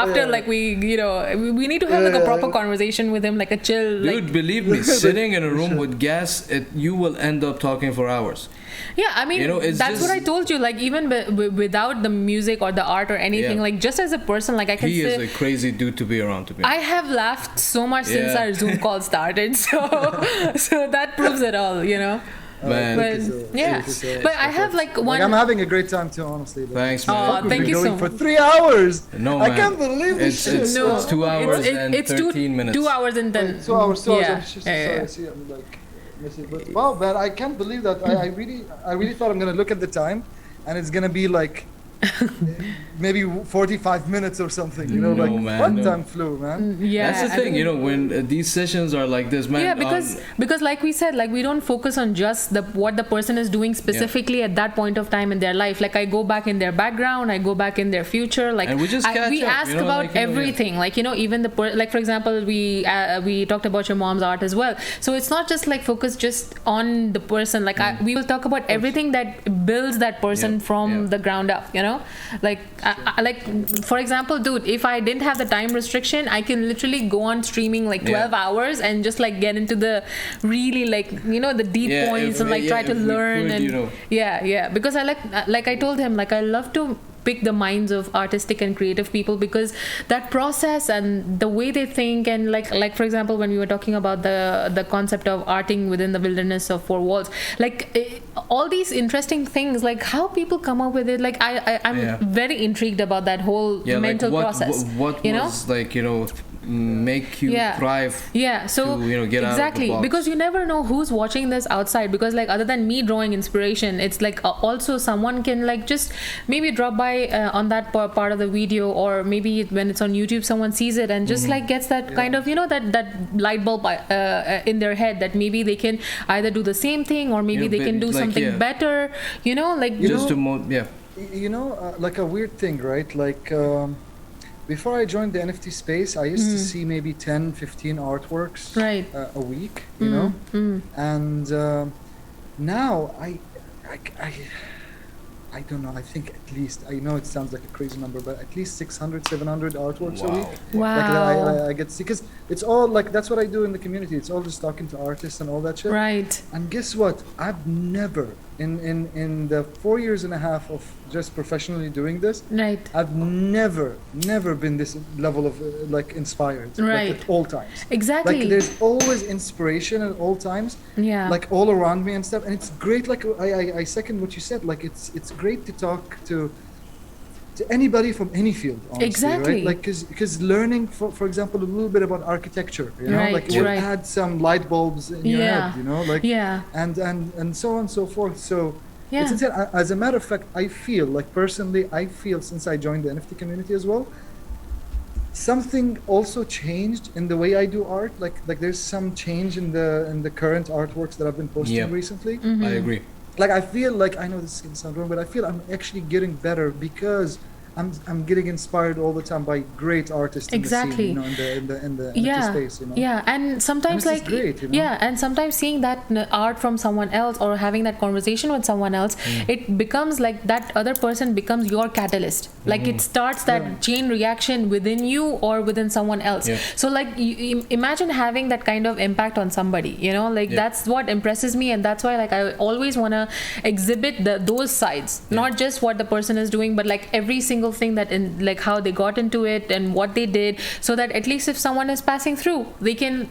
after Yeah. like we need to have like a proper conversation with him, like a chill. Dude, Like believe me, sitting in a room with gas, you will end up talking for hours. yeah, I mean You know, it's that's what I just- told you. Like even without the music or the art or anything, Yeah. like just as a person, like I can He say. is a crazy dude to be around. To be. I have laughed so much since Yeah. our Zoom call started, so that proves it all, you know. Man. But Thank you so- yeah, thank you so much. but I have like one. Like, I'm having a great time too, honestly. Like, Thanks, Oh, man. we've thank been you going so for 3 hours. No, I man. can't believe this shit. No, It's 2 hours and it's 13 minutes. 2 hours and then. Wait, 2 hours. 2 hours. Yeah, I'm just yeah, sorry. yeah. See, I'm like missing. But wow, man, I can't believe that. I really thought I'm gonna look at the time, and it's gonna be like maybe 45 minutes or something. You know, No, like man, what no. time flew, man. Yeah, That's the I thing, think- you know, when these sessions are like this, man. Yeah, because like we said, like we don't focus on just what the person is doing specifically at that point of time in their life. Like I go back in their background, I go back in their future. Like And we just catch we up, ask you know, about like, you know, yeah. everything. Like you know, even like for example, we talked about your mom's art as well. So it's not just like focus just on the person. Like we will talk about everything that builds that person Yeah, from yeah. the ground up. You know, like like for example, dude, if I didn't have the time restriction, I can literally go on streaming like 12 hours and just like get into the really like you know the deep Yeah, points if- and like yeah, try to if we learn could, and you know. yeah because I like I told him like I love to pick the minds of artistic and creative people because that process and the way they think and like for example when we were talking about the concept of arting within the wilderness of four walls, like all these interesting things, like how people come up with it, like I'm Yeah. very intrigued about that whole yeah, mental like process. what you know? was like, you know, make you Yeah. thrive. Yeah, so to, you know, get out of the exactly box. because you never know who's watching this outside. Because like other than me drawing inspiration, it's like also someone can like just maybe drop by on that part of the video, or maybe when it's on YouTube, someone sees it and just like gets that kind of, you know, that light bulb in their head that maybe they can either do the same thing or maybe Yeah, they can do like, something yeah. better. You know, like Just to yeah. You know, like a weird thing, right? Like before I joined the NFT space, I used to see maybe 10, 15 artworks Right. a week, you know? And now I don't know, I think at least, I know it sounds like a crazy number, but at least 600, 700 artworks a Wow. week. wow. Like that I get to see, because it's all like, that's what I do in the community. It's all just talking to artists and all that shit. Right. And guess what? I've never, in the 4 years and a half of just professionally doing this, Right. I've never been this level of like inspired. Right. Like at all times. Exactly. Like there's always inspiration at all times. Yeah. Like all around me and stuff. And it's great. Like I second what you said. Like it's great to talk to anybody from any field. Honestly, Exactly. Right? Like because learning, for example, a little bit about architecture. You know, Right, like it will right. add some light bulbs in your Yeah. head. You know, like Yeah. and so on and so forth. So. Yeah. It's insane. As a matter of fact, I feel like personally, since I joined the NFT community as well, something also changed in the way I do art. Like there's some change in the current artworks that I've been posting Yep. recently. I agree. Like I feel like, I know this is gonna sound wrong, but I feel I'm actually getting better because I'm getting inspired all the time by great artists Exactly. in the scene, in the Yeah, NFT space, you know. yeah, and sometimes And it's like just great, you know? yeah, and sometimes seeing that art from someone else or having that conversation with someone else, it becomes like that other person becomes your catalyst. Like it starts that Yeah. chain reaction within you or within someone else. Yeah. So like you imagine having that kind of impact on somebody. You know, like Yeah. that's what impresses me, and that's why like I always want to exhibit those sides, not just what the person is doing, but like every single thing that in like how they got into it and what they did, so that at least if someone is passing through, they can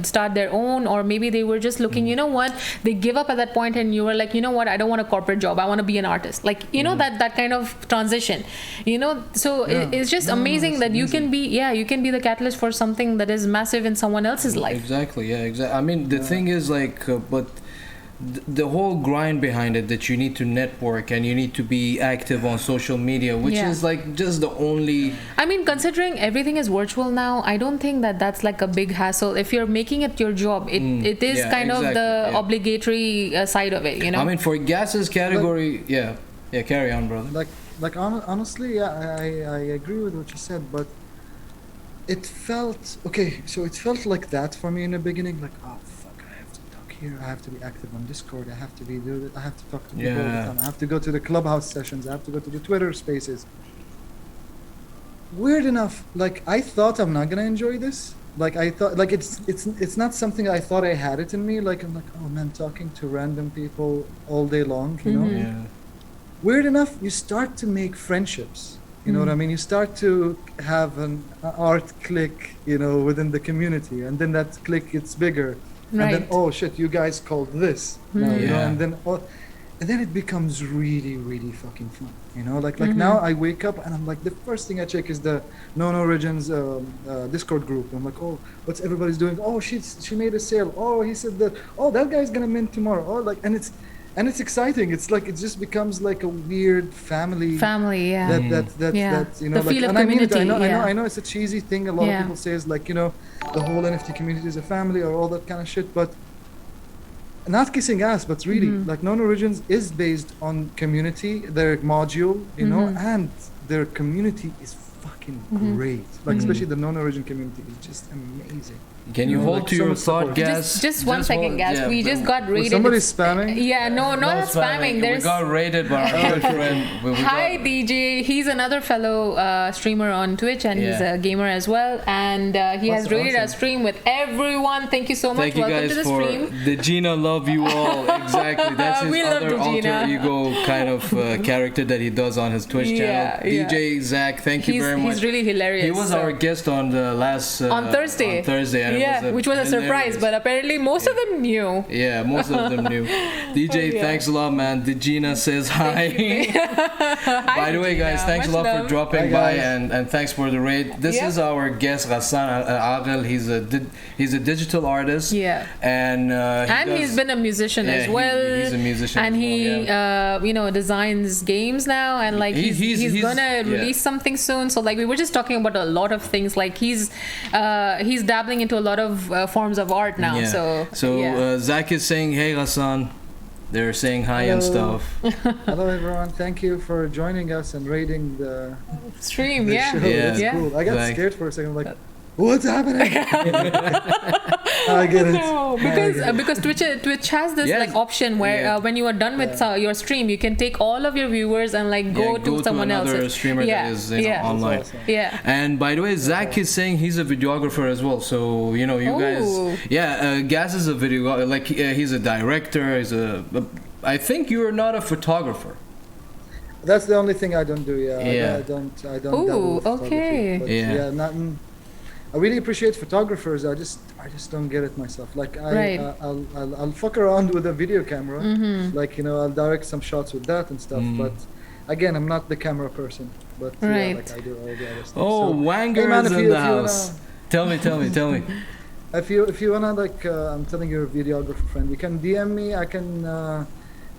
start their own, or maybe they were just looking, you know what, they give up at that point and you were like, you know what, I don't want a corporate job, I want to be an artist, like that kind of transition, so Yeah. it's just No, amazing it's that you amazing. can be the catalyst for something that is massive in someone else's life. Exactly. Yeah. Exactly. I mean, the thing is like, but the whole grind behind it, that you need to network and you need to be active on social media, which Yeah. is like just the only. I mean, considering everything is virtual now, I don't think that that's like a big hassle. If you're making it your job, it is Yeah, kind of exactly, the yeah. obligatory side of it, I mean, for Gas's category, yeah. Carry on, brother. Honestly, yeah, I agree with what you said, but it felt okay. So it felt like that for me in the beginning. Like, oh fuck, I have to talk here. I have to be active on Discord. I have to I have to talk to people all the Yeah. time. I have to go to the clubhouse sessions. I have to go to the Twitter spaces. Weird enough, like I thought I'm not gonna enjoy this. Like I thought, like it's not something I thought I had it in me. Like I'm like, oh man, talking to random people all day long, you know. Yeah. Weird enough, you start to make friendships. You know what I mean? You start to have an art clique, within the community, and then that clique gets bigger. And then, Right. oh shit, you guys called this. Yeah. And then it becomes really, really fucking fun. Like now I wake up and I'm like, the first thing I check is the Known Origins Discord group. I'm like, oh, what's everybody's doing? Oh, she made a sale. Oh, he said that. Oh, that guy's gonna mint tomorrow. Oh, like, and it's exciting. It's like it just becomes like a weird family. Yeah. That Yeah. you The know, like, feel of and I mean it. community, I know it's a cheesy thing. A lot Yeah. of people say is like, the whole NFT community is a family or all that kind of shit, but not kissing ass, but really, like Known Origins is based on community, their module, and their community is fucking great. Like especially the Known Origin community is just amazing. Can you hold like to so your much thought, support. Gas? Just one second, hold- Gas. yeah, We but- just got Was rated. somebody spamming? Yeah, no, not spamming. We There's got rated by our good friend. We Hi got- DJ, he's another fellow streamer on Twitch, and he's Yeah. a gamer as well, and he has That's rated our awesome. stream with everyone. Thank you so much. Thank you Welcome guys to the for stream. the Gina love you all. Exactly. That's his We love other the Gina. alter ego kind of character that he does on his Twitch Yeah, channel. yeah. DJ Zach, thank you very much. He's really hilarious. He was so- our guest on the last on Thursday. On Thursday, and yeah, it was which was a surprise, hilarious. but apparently most of them knew. Yeah, most of them knew. DJ, Yeah. thanks a lot, man. Gina says hi. Hi, By the way, guys, Gina. thanks a Much lot love. for dropping Hi, by, guys. and thanks for the raid. This Yeah. is our guest, Gassan Aqel. He's a digital artist. Yeah. And He's been a musician Yeah, as well. he's a musician and as he well, designs games now, and like he's gonna release something soon. So like we were just talking about a lot of things. Like he's dabbling into a lot of forms of art now. Yeah. So yeah. Zach is saying, "Hey, Gassan." They're saying hi and Hello. stuff. Hello everyone, thank you for joining us and raiding the Stream, the yeah. show. Yeah. It's cool. I got Like- scared for a second. I'm like, what's happening? I get it. No, because Twitch has this Yes. like option where Yeah. when you are done with your stream, you can take all of your viewers and like go to someone another else's streamer yeah. that is yeah. online. That's awesome. Yeah. And by the way, Zach is saying he's a videographer as well. So you Ooh. guys, yeah, Gas is a video, like he's a director. I think you're not a photographer. That's the only thing I don't do. Yeah, Yeah. I don't. Ooh, dabble with photography, okay. But Yeah. yeah, I really appreciate photographers. I just don't get it myself. Like Right. I'll fuck around with a video camera. Like I'll direct some shots with that and stuff. But again, I'm not the camera person. But yeah, Right. like I do all the other stuff. Oh, So, Wanger hey, man, is if in you the wanna- house. Tell me. If you wanna I'm telling your videographer friend, you can DM me. I can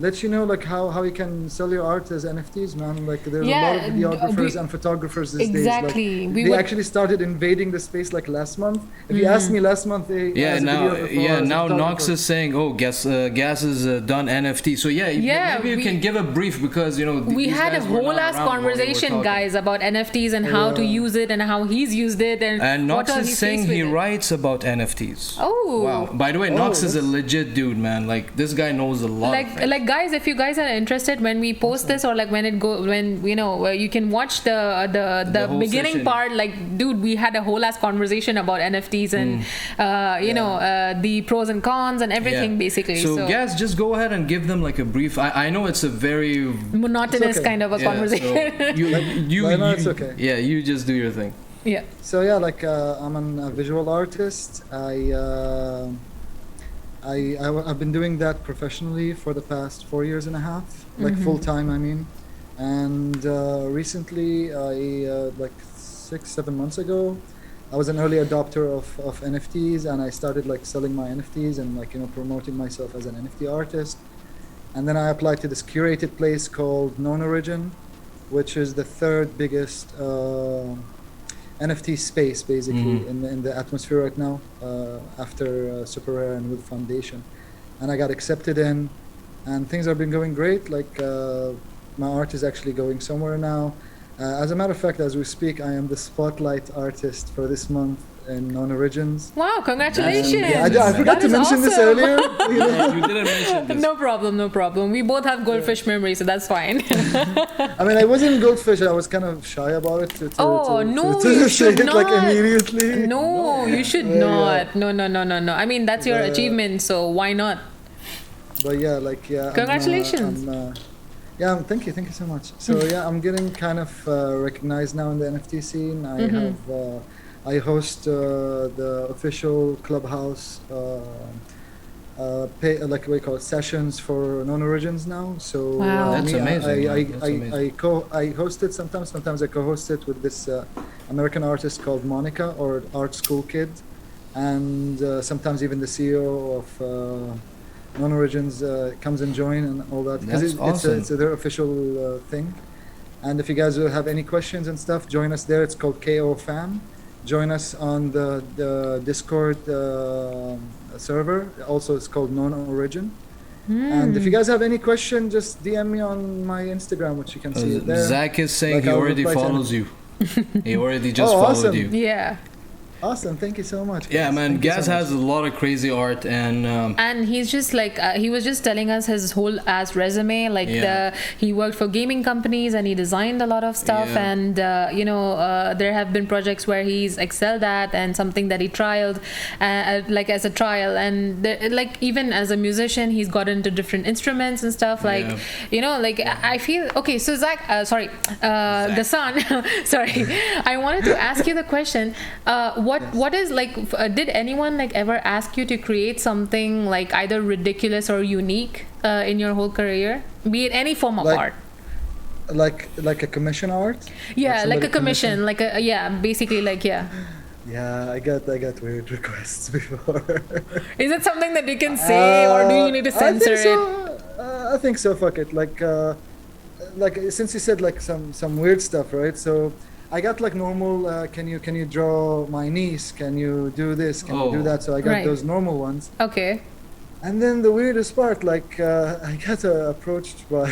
let you know like how you can sell your art as NFTs, man. Like there's a lot of videographers and photographers these days. Like, they actually started invading the space like last month. If you asked me last month, now Knox is saying, oh, Gas has done NFT. So maybe you can give a brief, because we had a whole ass conversation, guys, about NFTs and how to use it and how he's used it and Knox is saying he writes about NFTs. Oh, wow! By the way, Knox is a legit dude, man. Like this guy knows a lot. Like guys, if you guys are interested, when we post this or like when you can watch the beginning session. Part. Like, dude, we had a whole ass conversation about NFTs and the pros and cons and everything basically. So Gas, just go ahead and give them like a brief. I know it's a very monotonous kind of a conversation. So it's okay. Yeah, you just do your thing. Yeah. So like I'm a visual artist. I've been doing that professionally for the past 4 years and a half, like full time, I mean. And recently, like 6-7 months ago, I was an early adopter of NFTs, and I started like selling my NFTs and like promoting myself as an NFT artist. And then I applied to this curated place called Known Origin, which is the third biggest NFT space basically in the atmosphere right now, after Super Rare and Wood Foundation. And I got accepted in, and things have been going great. Like my art is actually going somewhere now. As a matter of fact, as we speak, I am the spotlight artist for this month in Known Origins. Wow, congratulations! I forgot to mention this earlier. You didn't mention this. No problem. We both have goldfish memory, so that's fine. I mean, I wasn't goldfish. I was kind of shy about it. You should not. Like immediately. No, you should not. No. I mean, that's your achievement, so why not? But congratulations. Thank you so much. So I'm getting kind of recognized now in the NFT scene. I host the official Clubhouse sessions for Known Origins now. So that's amazing. I host it sometimes I co-host it with this American artist called Monica, or Art School Kid, and sometimes even the CEO of Known Origins comes and join and all that, because it's their official thing. And if you guys have any questions and stuff, join us there. It's called KO Fam. Join us on the Discord server. Also, it's called Known Origin. And if you guys have any question, just DM me on my Instagram, which you can see it there. Zach is saying he already follows you. He already just followed you. Yeah. Awesome, thank you so much. Yeah, man, Gas has a lot of crazy art, and he's just like he was just telling us his whole ass resume. Like he worked for gaming companies and he designed a lot of stuff, and there have been projects where he's excelled at, and something that he trialed, like as a trial, and like even as a musician, he's got into different instruments and stuff. Like I feel okay. So Zach, Gassan, sorry, I wanted to ask you the question. What is like? Did anyone like ever ask you to create something like either ridiculous or unique in your whole career, be it any form of art? Like a commission art? Yeah, like a commission, like a basically like Yeah, I got weird requests before. Is it something that you can say, or do you need to censor it? I think so. Fuck it. Like since you said like some weird stuff, right? So. I got like normal, can you draw my niece? Can you do this? Can you do that? So I got those normal ones. Okay. And then the weirdest part, like I got approached by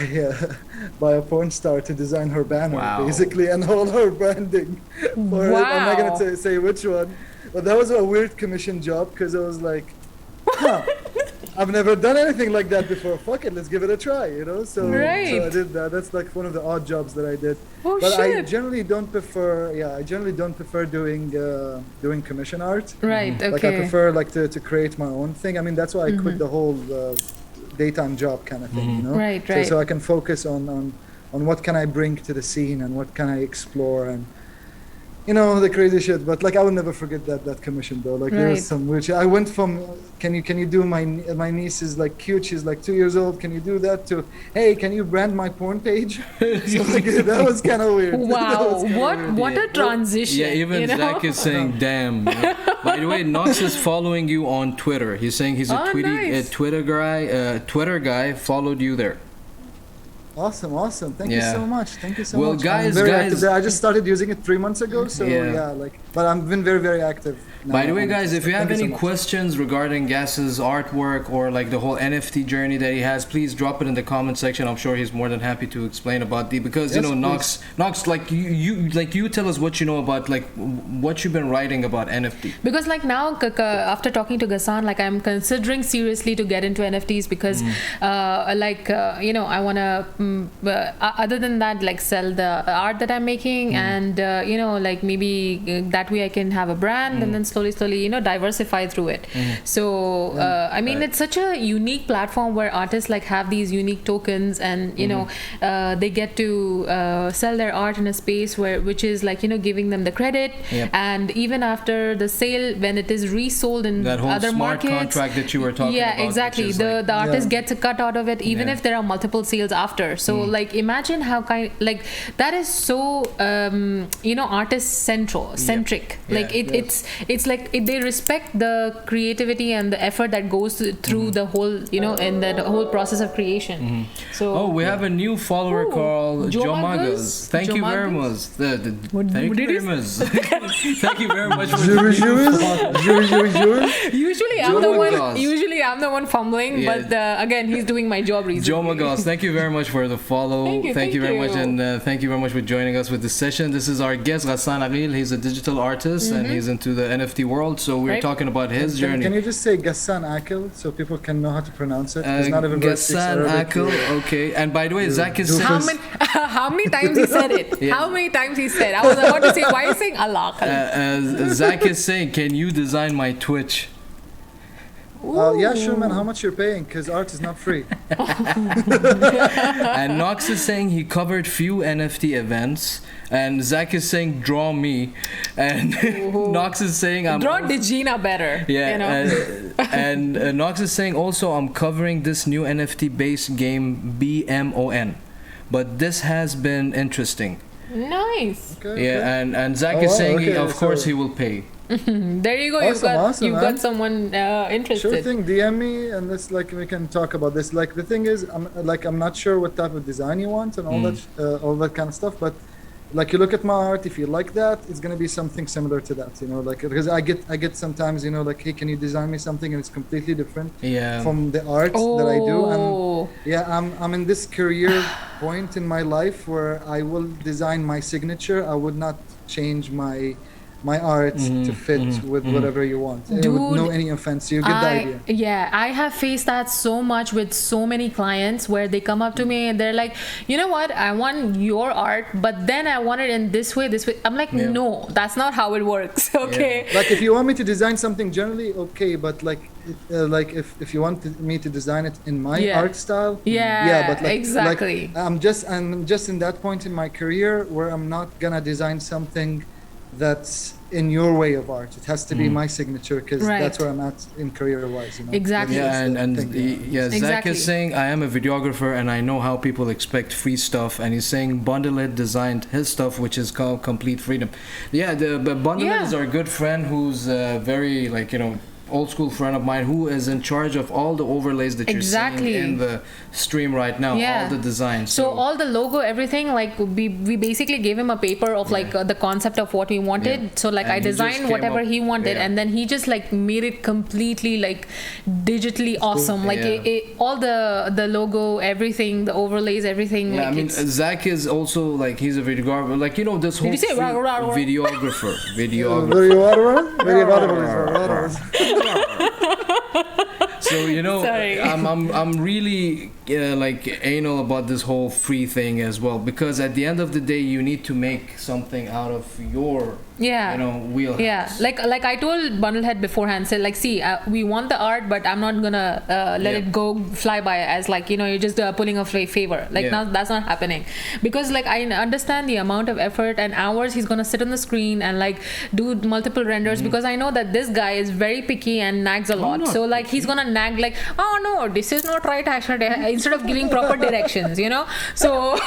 a porn star to design her banner, basically, and all her branding. I'm not gonna say which one, but that was a weird commission job, because I was like, I've never done anything like that before. Fuck it, let's give it a try, So, so I did that. That's like one of the odd jobs that I did. I generally don't prefer. I generally don't prefer doing commission art. Right. Okay. Like I prefer like to create my own thing. I mean, that's why I quit the whole daytime job kind of thing. Right. So I can focus on what can I bring to the scene and what can I explore, and you know, the crazy shit. But like I will never forget that commission though. Like there was Right. some weird shit. I went from can you do my niece is like cute, she's like 2 years old, can you do that, to hey, can you brand my porn page? So like that was kind of weird. That Wow, was kinda what weird. what a transition. Yeah, even you know? Zach is saying, "Damn." You know? By the way, Knox is following you on Twitter. He's saying he's a Oh, nice. Twitter guy followed you there. Awesome. Thank you Yeah. so much. Thank you so Well, much. guys, I'm very active there. I just guys- started using it 3 months ago, so Yeah. yeah, like, but I've been very, very active. Now By the way, on it. guys, if you Thank have so any much. questions regarding Gas's artwork or like the whole NFT journey that he has, please drop it in the comment section. I'm sure he's more than happy to explain about the, because you Yes, know, Knox, like you tell us what you know about like what you've been writing about NFT. Because like now after talking to Gassan, like I'm considering seriously to get into NFTs because you know, I want to other than that, like sell the art that I'm making, and you know, like maybe that way I can have a brand and then slowly, you know, diversify through it. So I mean, it's such a unique platform where artists like have these unique tokens, and you know, they get to sell their art in a space which is like, you know, giving them the credit. Yep. And even after the sale, when it is resold in That whole other smart markets, contract that you were talking yeah, about. exactly. Which is The artist Yeah. gets a cut out of it, even Yeah. if there are multiple sales after. So like imagine how like that is so you know, artist centric. Like it's like they respect the creativity and the effort that goes through the whole, you know, and the whole process of creation. So Oh, we have a new follower Ooh, called Jomagas. Jomagas. Thank you very much. What Thank did you you very much. Thank you very much for Jure, the new jure, follow. jure. usually I'm the one fumbling, Yeah. but again, he's doing my job recently. Joe Magas, thank you very much for the follow. Thank you very you. much, and thank you very much for joining us with this session. This is our guest, Gassan Aqel. He's a digital artist and he's into the NFT world. So we're Right. talking about his journey. Can you just say Gassan Aqel so people can know how to pronounce it? It's not everybody speaks Gassan Arabic. Aqel. Okay, and by the way, Zach is do- saying. How many times he said it? Yeah. How many times he said? I was about to say, why are you saying Allah? Zach is saying, can you design my Twitch? Yeah, sure, man. How much you're paying? Because art is not free. And Knox is saying he covered few NFT events. And Zach is saying, draw me. And Knox is saying, I'm. Draw Digina better. Yeah, You know? and Knox is saying also, I'm covering this new NFT based game BMON. But this has been interesting. Nice. Okay, Yeah, okay. and Zach Oh, is wow, saying, okay, of course, so- he will pay. There you go. Awesome, You've man. got someone interested. Sure thing. DM me, and let's like we can talk about this. Like the thing is, I'm not sure what type of design you want and all that kind of stuff. But like you look at my art, if you like that, it's gonna be something similar to that. You know, like because I get sometimes, you know, like, hey, can you design me something, and it's completely different Yeah. from the art that I do. And Oh. yeah, I'm in this career point in my life where I will design my signature. I would not change my art to fit with whatever you want. With no Dude, any offense, you get the idea. Yeah, I have faced that so much with so many clients where they come up to me and they're like, you know what, I want your art, but then I want it in this way. I'm like, Yeah. no, that's not how it works. Okay. Like if you want me to design something generally, okay, but like if you want me to design it in my Yeah. art style, Yeah, but like, exactly. like I'm just in that point in my career where I'm not gonna design something that's in your way of art. It has to be my signature because Right. that's where I'm at in career-wise. You know? Exactly. Yeah, That's the and thing, Zach Exactly. is saying, I am a videographer and I know how people expect free stuff. And he's saying Bundle It designed his stuff, which is called Complete Freedom. Yeah, but Bundle It Yeah. is our good friend who's very, like, you know, old school friend of mine who is in charge of all the overlays that you're Exactly. seeing in the stream right now, Yeah. all the designs. So all the logo, everything, like we basically gave him a paper of like the concept of what we wanted. Yeah. So like And I he just designed came whatever up- he wanted, yeah. and then he just like made it completely like digitally awesome. Like Yeah. all the logo, everything, the overlays, everything. Yeah, like I mean, it's, Zach is also like, he's a videographer. Like, you know, this whole you say rah, rah, rah? videographer. So you know, Sorry. I'm really like anal about this whole free thing as well, because at the end of the day you need to make something out of your wheelhouse. Yeah, like I told Bundlehead beforehand, said like, see, we want the art, but I'm not gonna let it go fly by as like, you're just pulling a favor. Like now that's not happening, because like I understand the amount of effort and hours he's gonna sit on the screen and like do multiple renders, because I know that this guy is very picky and nags a lot. So like he's gonna nag like, oh no, this is not right action, instead of giving proper directions, so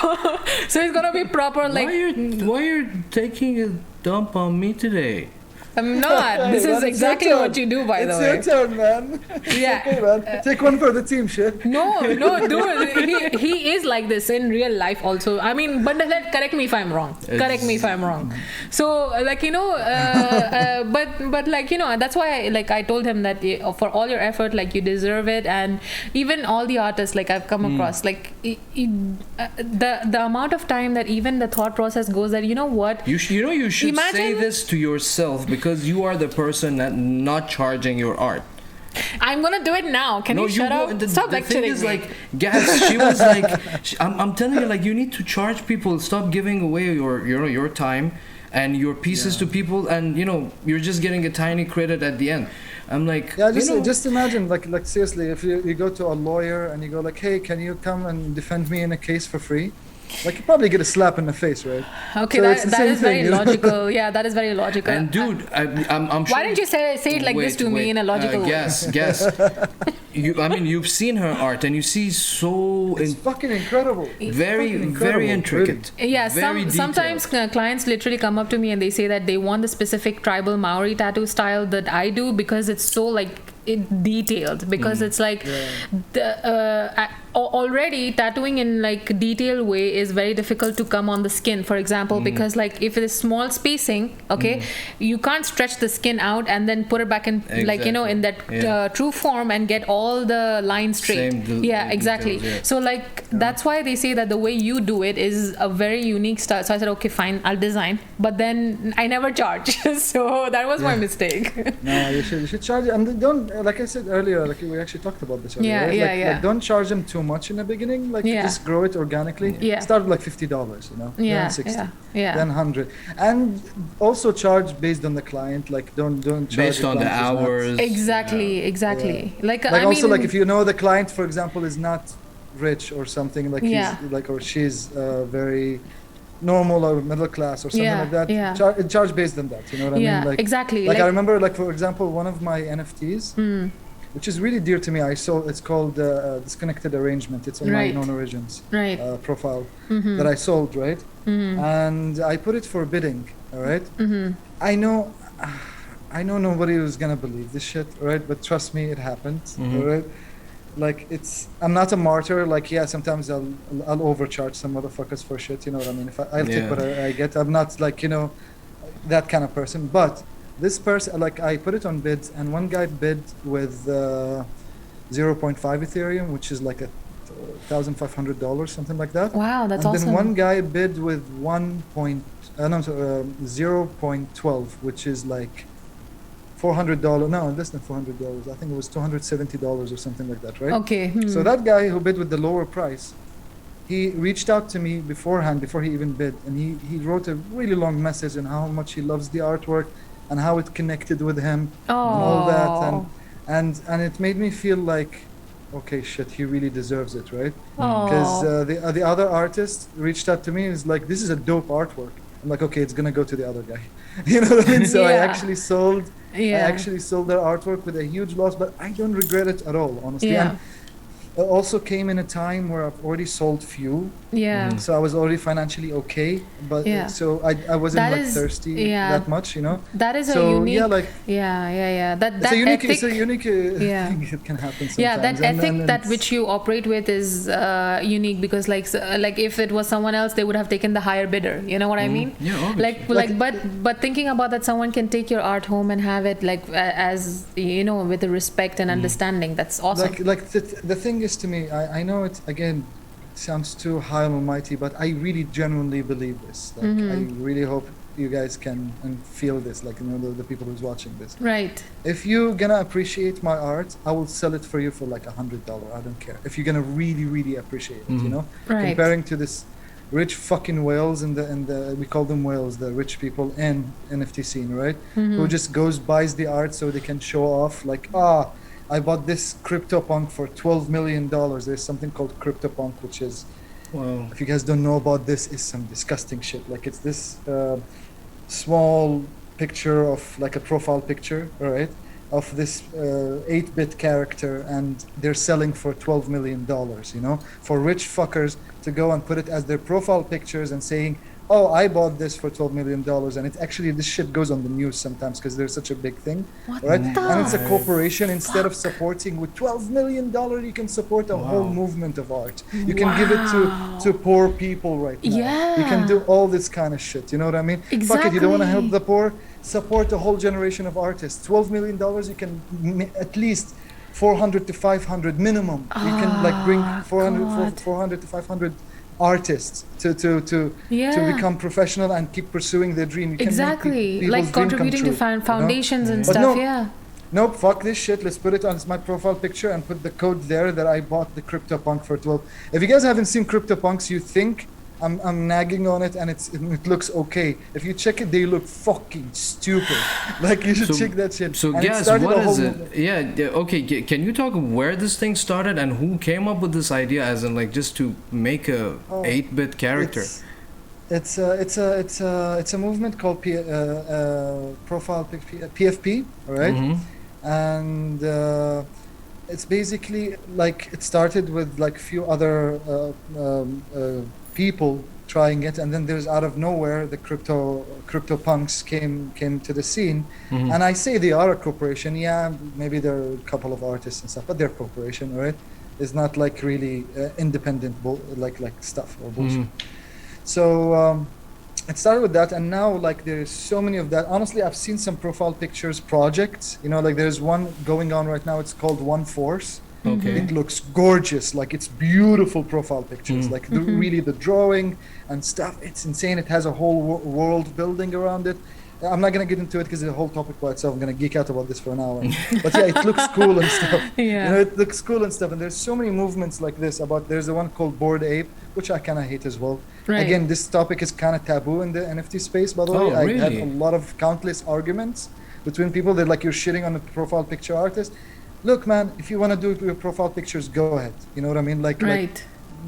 so he's gonna be proper like, why you're taking a dump on me today? I'm not. This is exactly what you do, by the way. It's your turn, man. Yeah. Okay, man. Take one for the team, shit. No, dude. He is like this in real life also. I mean, but correct me if I'm wrong. So, like, but like, that's why I told him that for all your effort, like, you deserve it. And even all the artists, like, I've come across, like, the amount of time that even the thought process goes that, you know what? You should say this to yourself, because you are the person that not charging your art. I'm gonna do it now. Can you shut up? Stop lecturing me. The thing is, like, Gas, she was like, I'm telling you, like, you need to charge people. Stop giving away your time and your pieces to people, and you're just getting a tiny credit at the end. I'm like, just imagine, like seriously, if you go to a lawyer and you go like, hey, can you come and defend me in a case for free? Like, you probably get a slap in the face, right? Okay, so that is very logical. Yeah, that is very logical. And dude, I'm sure. Why didn't you say it like this to me in a logical way? Guess. You've seen her art, and you see it's fucking incredible. Very intricate. Really. Yeah, sometimes clients literally come up to me and they say that they want the specific tribal Maori tattoo style that I do, because it's so like detailed, because it's like already tattooing in like detailed way is very difficult to come on the skin, for example, because like if it is small spacing, you can't stretch the skin out and then put it back in like in that true form and get all the lines straight. Exactly. Details, so like that's why they say that the way you do it is a very unique style. So I said, okay, fine, I'll design, but then I never charge. So that was my mistake. No, you should charge, and don't, like I said earlier, like we actually talked about this earlier, right? Like, don't charge them too much in the beginning, like just grow it organically. Start with like $50, then 60, then 100, and also charge based on the client. Like don't charge based on the hours. Exactly. Like also, like if the client, for example, is not rich or something, like he's like, or she's very normal or middle class or something like that, charge based on that, you know what I mean? Like, exactly. Like I remember, like, for example, one of my NFTs, which is really dear to me, it's called Disconnected Arrangement. It's on my Non-Origins profile that I sold, right? And I put it for bidding, all right? I know nobody was gonna believe this shit, all right? But trust me, it happened, all right? Like, I'm not a martyr. Like, sometimes I'll overcharge some motherfuckers for shit, you know what I mean? If I'll take what I get. I'm not like, that kind of person. But this person, like, I put it on bids, and one guy bid with 0.5 Ethereum, which is like $1,500, something like that. Wow, that's awesome. And then one guy bid with 0.12, which is like $400. No, less than $400. I think it was $270 or something like that, right? Okay. So that guy who bid with the lower price, he reached out to me beforehand, before he even bid, and he wrote a really long message on how much he loves the artwork and how it connected with him and all that, and it made me feel like, okay, shit, he really deserves it, right? Because the other artist reached out to me and was like, this is a dope artwork. I'm like, okay, it's gonna go to the other guy. You know what I mean? So I actually sold their artwork with a huge loss, but I don't regret it at all, honestly. And it also came in a time where I've already sold few. So I was already financially okay, but so I wasn't thirsty that much, That is so, a unique. It's a unique thing. It can happen sometimes. That ethic that which you operate with is unique, because like if it was someone else, they would have taken the higher bidder. You know what I mean? Yeah, obviously. But thinking about that, someone can take your art home and have it like as with the respect and understanding. That's awesome. Like the thing is, to me, I know it again. Sounds too high and almighty, but I really genuinely believe this. Like, I really hope you guys can and feel this, like, you know, the people who's watching this. Right. If you're gonna appreciate my art, I will sell it for you for like $100. I don't care. If you're gonna really, really appreciate it, you know, Right. comparing to this rich fucking whales in the we call them whales, the rich people in NFT scene, right? Who just buys the art so they can show off, like, I bought this CryptoPunk for $12 million. There's something called CryptoPunk, which is, Wow. if you guys don't know about this, is some disgusting shit. Like, it's this small picture of, like, a profile picture, all right, of this 8-bit character, and they're selling for $12 million, you know, for rich fuckers to go and put it as their profile pictures and saying, oh, I bought this for $12 million. And it's actually, this shit goes on the news sometimes because there's such a big thing, What right? the And it's a corporation. Instead of supporting with $12 million, you can support a whole movement of art. You can give it to poor people right now. Yeah. You can do all this kind of shit. You know what I mean? Fuck it, you don't want to help Exactly. the poor? Support a whole generation of artists. $12 million, you can at least 400 to 500 minimum. You can like bring 400 to 500 artists to Yeah. become professional and keep pursuing their dream. You can make Exactly. people's Like dream come contributing to true, you know? foundations and But stuff. no. Yeah. Nope, fuck this shit. Let's put it on my profile picture and put the code there that I bought the CryptoPunk for 12. If you guys haven't seen CryptoPunks, you think I'm nagging on it, and it looks okay. If you check it, they look fucking stupid. Like, you should So- check that shit. So And it guess started what a whole is movement. it? Yeah. Okay. Can you talk where this thing started and who came up with this idea, as in like just to make a 8-bit character? It's a movement called profile PFP, all right? And it's basically like, it started with like few other people trying it, and then there's out of nowhere the CryptoPunks came to the scene. And I say they are a corporation. Yeah, maybe there are a couple of artists and stuff, but they're a corporation, all right? It's not like really independent like stuff or bullshit. So it started with that, and now like there's so many of that. Honestly, I've seen some profile pictures projects, you know, like there's one going on right now. It's called One Force. Okay. It looks gorgeous, like it's beautiful profile pictures, like really the drawing and stuff. It's insane. It has a whole world building around it. I'm not gonna get into it because it's a whole topic by itself. I'm gonna geek out about this for an hour. But yeah, it looks cool and stuff. Yeah. You know, it looks cool and stuff. And there's so many movements like this. There's the one called Bored Ape, which I kind of hate as well. Right. Again, this topic is kind of taboo in the NFT space, by the way. Oh, I had really? a lot of countless arguments between people that like, you're shitting on the profile picture artist. Look, man, if you want to do your profile pictures, go ahead. You know what I mean? Like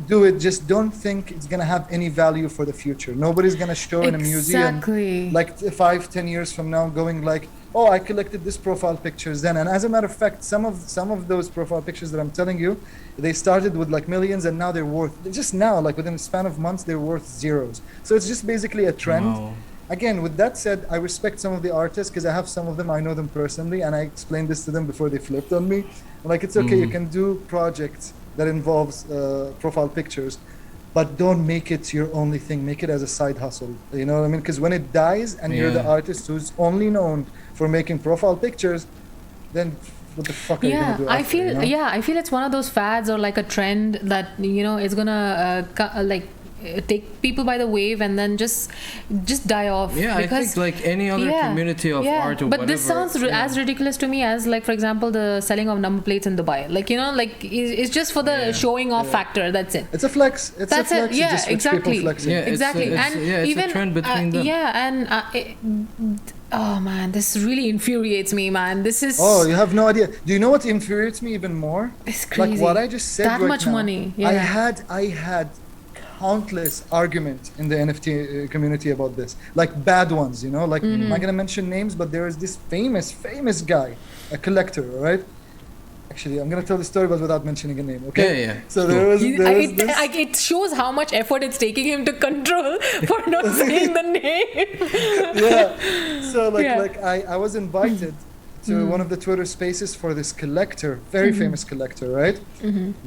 do it. Just don't think it's gonna have any value for the future. Nobody's gonna show in a museum Exactly. like 5-10 years from now going like, oh, I collected this profile pictures then. And as a matter of fact, some of those profile pictures that I'm telling you, they started with like millions, and now they're worth, just now, like within a span of months, they're worth zeros. So it's just basically a trend. Wow. Again, with that said, I respect some of the artists because I have some of them, I know them personally, and I explained this to them before they flipped on me. Like, it's okay, you can do projects that involves profile pictures, but don't make it your only thing. Make it as a side hustle. You know what I mean? Because when it dies and you're the artist who's only known for making profile pictures, then what the fuck are you gonna do I after, feel you know? I feel it's one of those fads or like a trend that, you know, is gonna take people by the wave and then just die off. Yeah, I because, think like any other community of art or but whatever. this sounds as ridiculous to me as, like, for example, the selling of number plates in Dubai. Like, you know, like it's just for the showing off factor. That's it. It's a flex. It's That's a flex. it. Yeah, just rich exactly. people flexing. Yeah, it's Exactly. a- And it's even a trend between them. oh man, this really infuriates me, man. This is Oh, you have no idea. Do you know what infuriates me even more? It's crazy. Like what I just said That right much now, money. Yeah. I had countless argument in the NFT community about this. Like bad ones, you know? Like, I'm not gonna mention names, but there is this famous guy, a collector, right? Actually, I'm gonna tell the story, but without mentioning a name, okay? Yeah. So there was this... It shows how much effort it's taking him to control for not saying the name. Yeah. So Yeah. I was invited to one of the Twitter spaces for this collector, very famous collector, right?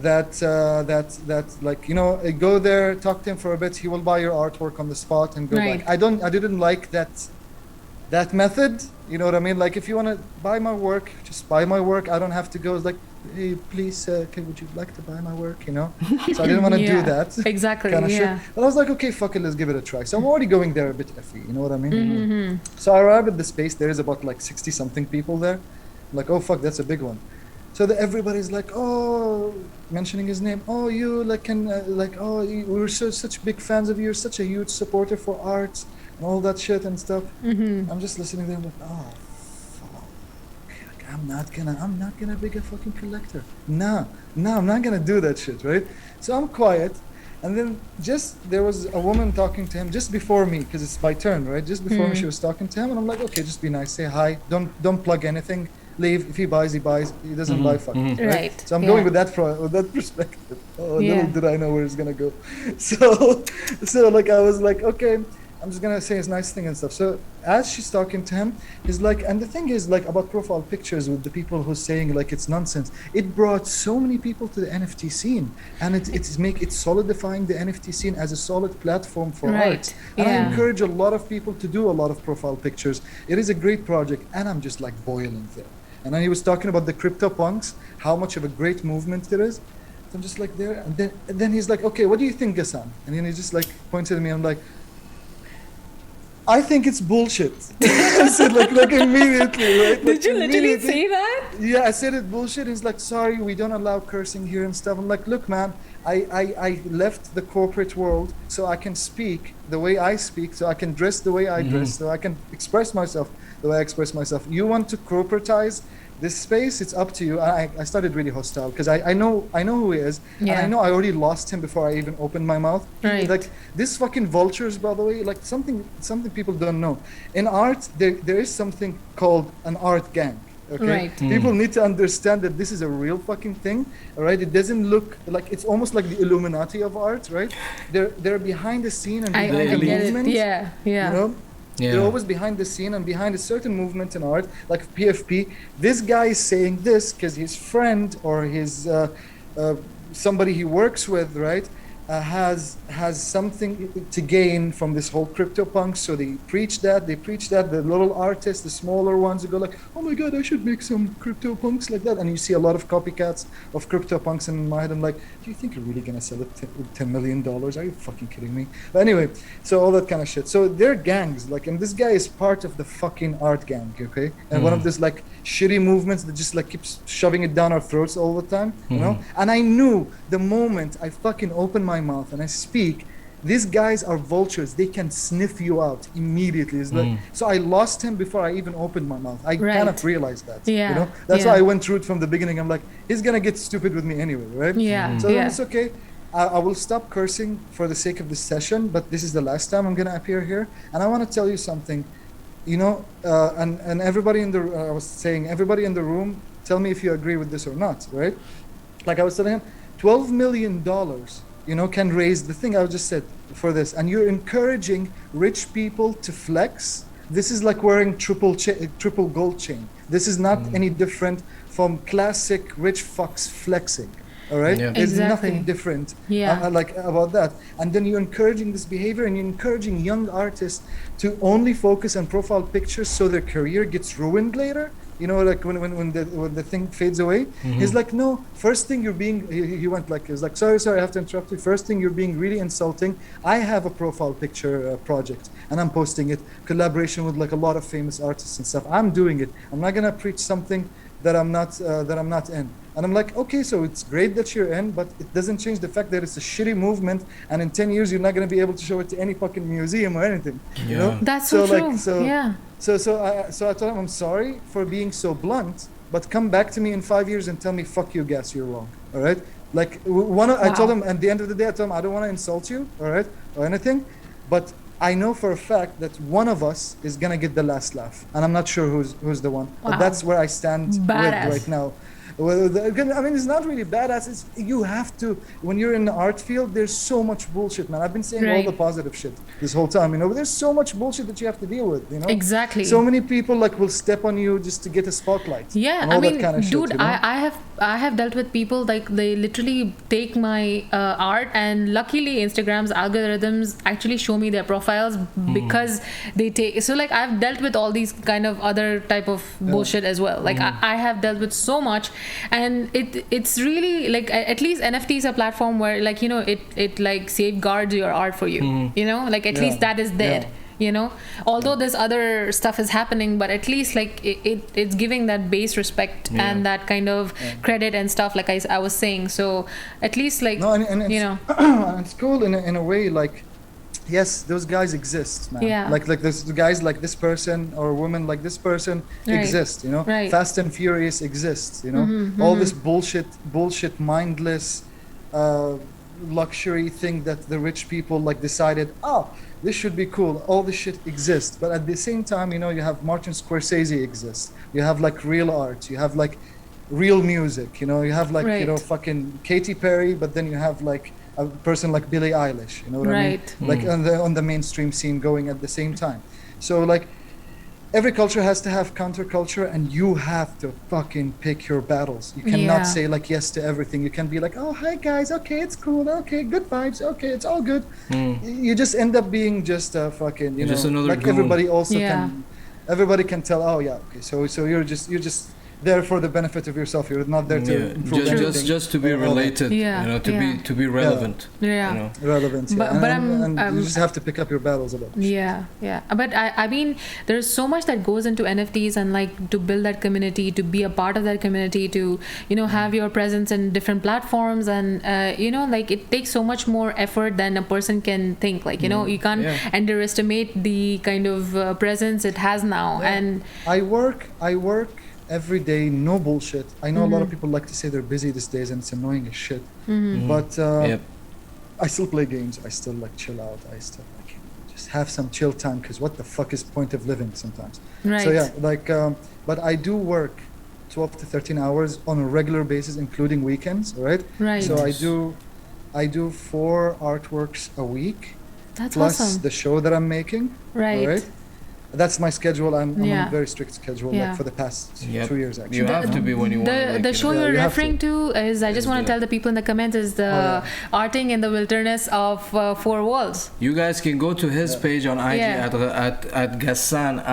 That like, you know, go there, talk to him for a bit. He will buy your artwork on the spot and go Right. back. I didn't like that method, You know what I mean? Like, if you want to buy my work, just buy my work. I don't have to go like, hey, please, would you like to buy my work? You know? So I didn't want to do that. Exactly. Kind of Yeah. shit. But I was like, okay, fuck it, let's give it a try. So I'm already going there a bit iffy. You know what I mean? Mm-hmm. So I arrive at the space. There is about like 60 something people there. I'm like, oh fuck, that's a big one. So everybody's like, oh, mentioning his name. Oh, you like we're such big fans of you. You're such a huge supporter for arts and all that shit and stuff. Mm-hmm. I'm just listening to them like, oh, fuck. Like, I'm not gonna be a fucking collector. No, I'm not gonna do that shit, right? So I'm quiet. And then there was a woman talking to him just before me, because it's my turn, right? Just before me, she was talking to him, and I'm like, okay, just be nice, say hi, don't plug anything, leave. If he buys, he buys. He doesn't buy, fuck it, Right. So I'm going with that perspective. Oh, little did I know where it's gonna go. So like I was like, okay, I'm just gonna say his nice thing and stuff. So as she's talking to him, he's like, and the thing is like about profile pictures with the people who's saying like it's nonsense. It brought so many people to the NFT scene, and it's solidifying the NFT scene as a solid platform for art. And I encourage a lot of people to do a lot of profile pictures. It is a great project, and I'm just like boiling there. And then he was talking about the CryptoPunks, how much of a great movement it is. So I'm just like there, and then he's like, okay, what do you think, Gassan? And then he just like pointed at me. I'm like, I think it's bullshit. I said like immediately, right? Did you literally say that? Yeah, I said it bullshit. He's like, sorry, we don't allow cursing here and stuff. I'm like, look, man, I left the corporate world so I can speak the way I speak, so I can dress the way I dress, so I can express myself the way I express myself. You want to corporatize this space, it's up to you. I started really hostile because I know who he is, and I know I already lost him before I even opened my mouth. Right. Like this fucking vultures, by the way, like something people don't know. In art, there is something called an art gang. Okay, right. People need to understand that this is a real fucking thing. All right, it doesn't look like, it's almost like the Illuminati of art, right? They're behind the scene and behind the movement. Yeah. You know. Yeah. They're always behind the scene and behind a certain movement in art, like PFP. This guy is saying this because his friend or his somebody he works with, right, has something to gain from this whole CryptoPunk. So they preach that. The little artists, the smaller ones, who go like, oh my god, I should make some CryptoPunks like that. And you see a lot of copycats of CryptoPunks, and in my head I'm like, do you think you're really gonna sell it $10 million? Are you fucking kidding me? But anyway, so all that kind of shit. So they're gangs, like, and this guy is part of the fucking art gang, okay? And one of these like shitty movements that just like keeps shoving it down our throats all the time, you know? And I knew the moment I fucking opened my mouth and I speak, these guys are vultures. They can sniff you out immediately. It's like, so I lost him before I even opened my mouth. I kind of realized that. Yeah. You know? That's why I went through it from the beginning. I'm like, he's gonna get stupid with me anyway, right? Yeah. So it's okay. I will stop cursing for the sake of this session, but this is the last time I'm gonna appear here. And I want to tell you something. You know, and everybody in the I was saying, everybody in the room, tell me if you agree with this or not, right? Like I was telling him, $12 million, you know, can raise the thing I just said for this, and you're encouraging rich people to flex. This is like wearing triple gold chain. This is not any different from classic rich fucks flexing. All right, there's nothing different like about that. And then you're encouraging this behavior, and you're encouraging young artists to only focus on profile pictures so their career gets ruined later. You know, like when the thing fades away. He's like, no, first thing you're being, he went like, he was like, sorry, I have to interrupt you. First thing, you're being really insulting. I have a profile picture project, and I'm posting it, collaboration with like a lot of famous artists and stuff. I'm doing it. I'm not gonna preach something that I'm not in. And I'm like, okay, so it's great that you're in, but it doesn't change the fact that it's a shitty movement, and in 10 years you're not going to be able to show it to any fucking museum or anything. You know? That's so true. Like, so I told him, I'm sorry for being so blunt, but come back to me in 5 years and tell me, fuck you, Gas, you're wrong. All right? Like, I told him, at the end of the day, I told him, I don't want to insult you, all right, or anything, but I know for a fact that one of us is gonna get the last laugh, and I'm not sure who's the one. But that's where I stand with right now. Well, I mean, it's not really badass. It's, you have to, when you're in the art field, there's so much bullshit, man. I've been saying all the positive shit this whole time, you know, but there's so much bullshit that you have to deal with, you know? Exactly. So many people like will step on you just to get a spotlight. Yeah, and all I mean, that kind of dude, shit, you know? I have I have dealt with people like they literally take my art, and luckily Instagram's algorithms actually show me their profiles because they take. So like I've dealt with all these kind of other type of bullshit as well. Like I have dealt with so much, and it's really like at least NFT is a platform where like it like safeguards your art for you. Like at least that is there. Although this other stuff is happening, but at least like it's giving that base respect and that kind of credit and stuff, like I was saying. So at least like and it's cool in a way, like yes, those guys exist, man. Like those guys like this person or woman like this person exist, Right. Fast and Furious exists, all this bullshit mindless luxury thing that the rich people like decided, this should be cool. All this shit exists, but at the same time, you have Martin Scorsese exists. You have like real art. You have like real music. You have like fucking Katy Perry, but then you have like a person like Billie Eilish. You know what I mean? Like on the mainstream scene going at the same time. So like every culture has to have counterculture, and you have to fucking pick your battles. You cannot say like yes to everything. You can be like, oh hi guys, okay, it's cool, okay, good vibes, okay, it's all good. You just end up being just a fucking just another like goon. everybody also can tell, oh yeah, okay, so you're just there for the benefit of yourself. You're not there to improve just to be related, to be relevant. Relevant. And you just have to pick up your battles about it. But I mean, there's so much that goes into NFTs, and like to build that community, to be a part of that community, to have your presence in different platforms, and like it takes so much more effort than a person can think. Like you can't underestimate the kind of presence it has now. And I work every day, no bullshit. I know a lot of people like to say they're busy these days, and it's annoying as shit. But I still play games. I still like chill out. I still like just have some chill time, because what the fuck is point of living sometimes? Right. So yeah, like, but I do work 12 to 13 hours on a regular basis, including weekends. Right. Right. So I do 4 artworks a week. That's plus awesome. the show that I'm making. Right. Right. That's my schedule. I'm on a very strict schedule like for the past 2 years actually. You have to be when you want. The show you're referring to is, I just want to tell the people in the comments, is the arting in the wilderness of 4 walls. You guys can go to his page on IG at Gassan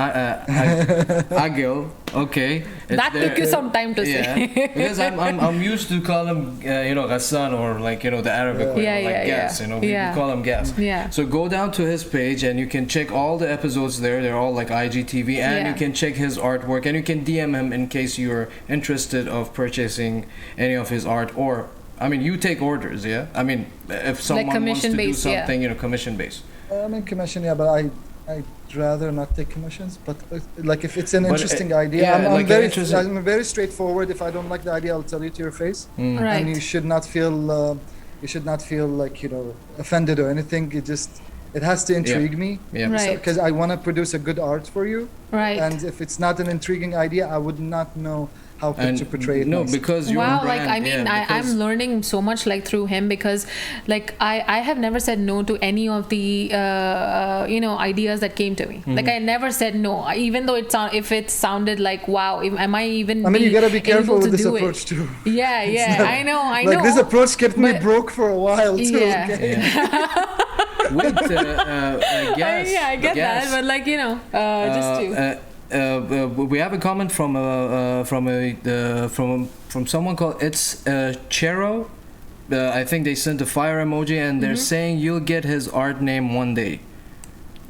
Aqel. Okay. That took you some time to say. Because I'm used to call him Gassan, or like the Arabic way, like Gas. We call him Gas. Yeah. So go down to his page and you can check all the episodes there. They're all like IGTV, and you can check his artwork, and you can DM him in case you're interested of purchasing any of his art. Or I mean, you take orders, I mean, if someone like wants to do something, commission based. I mean, commission, but I'd rather not take commissions. But like if it's an interesting idea, I'm very straightforward. If I don't like the idea, I'll tell you to your face, Right. and you should not feel like offended or anything. It has to intrigue me, Right. Because I want to produce a good art for you. Right. And if it's not an intriguing idea, I would not know how to portray it. No, because your brand, like I mean, I'm learning so much like through him, because like I have never said no to any of the ideas that came to me. Like I never said no, even though if it sounded like wow, am I even? I mean, you gotta be careful with this approach too. I know. Like this approach kept me broke for a while too. Yeah. Okay? With Gas. I get that, but like just to. We have a comment from someone called Chero. I think they sent a fire emoji, and they're saying you'll get his art name one day.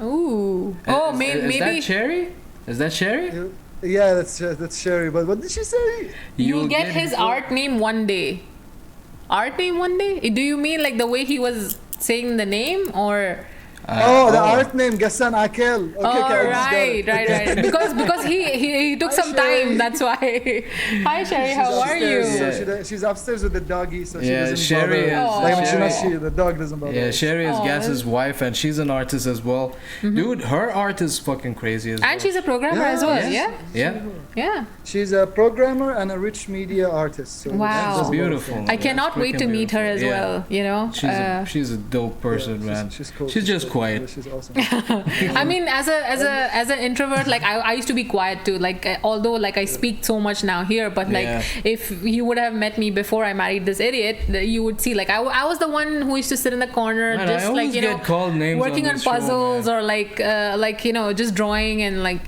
Ooh. Maybe. Is that Cherry? Is that Cherry? Yeah, that's Sherry. But what did she say? You'll get his art name one day. Art name one day? Do you mean like the way he was saying the name, or? The art name, Gassan Aqel. Okay, right. Because he took some time. That's why. Hi, Sherry. How are you? So she's upstairs with the doggy, so she doesn't Sherry bother. The dog doesn't bother. Yeah, Sherry is Gas's wife, and she's an artist as well. Dude, her art is fucking crazy as well. And she's a programmer as well. Yeah. She's a programmer and a rich media artist. So wow. That's beautiful. I cannot wait to meet her as well. She's a dope person, man. She's cool. She's just quiet. She's awesome. I mean, as an introvert, like I used to be quiet too. Like although like I speak so much now here, but like if you would have met me before I married this idiot, you would see like I was the one who used to sit in the corner, Man, just like called names working on this show, puzzles or like just drawing and like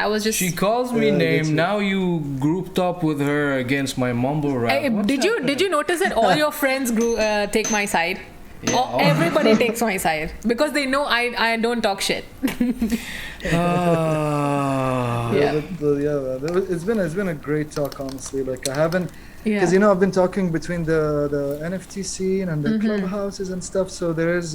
I was just. She calls me name. Now you grouped up with her against my mumble rap. Did you notice that all your friends take my side? Yeah. Everybody takes my side because they know I don't talk shit. It's been a great talk, honestly. Like I haven't, because Yeah. I've been talking between the NFT scene and the clubhouses and stuff. So there is,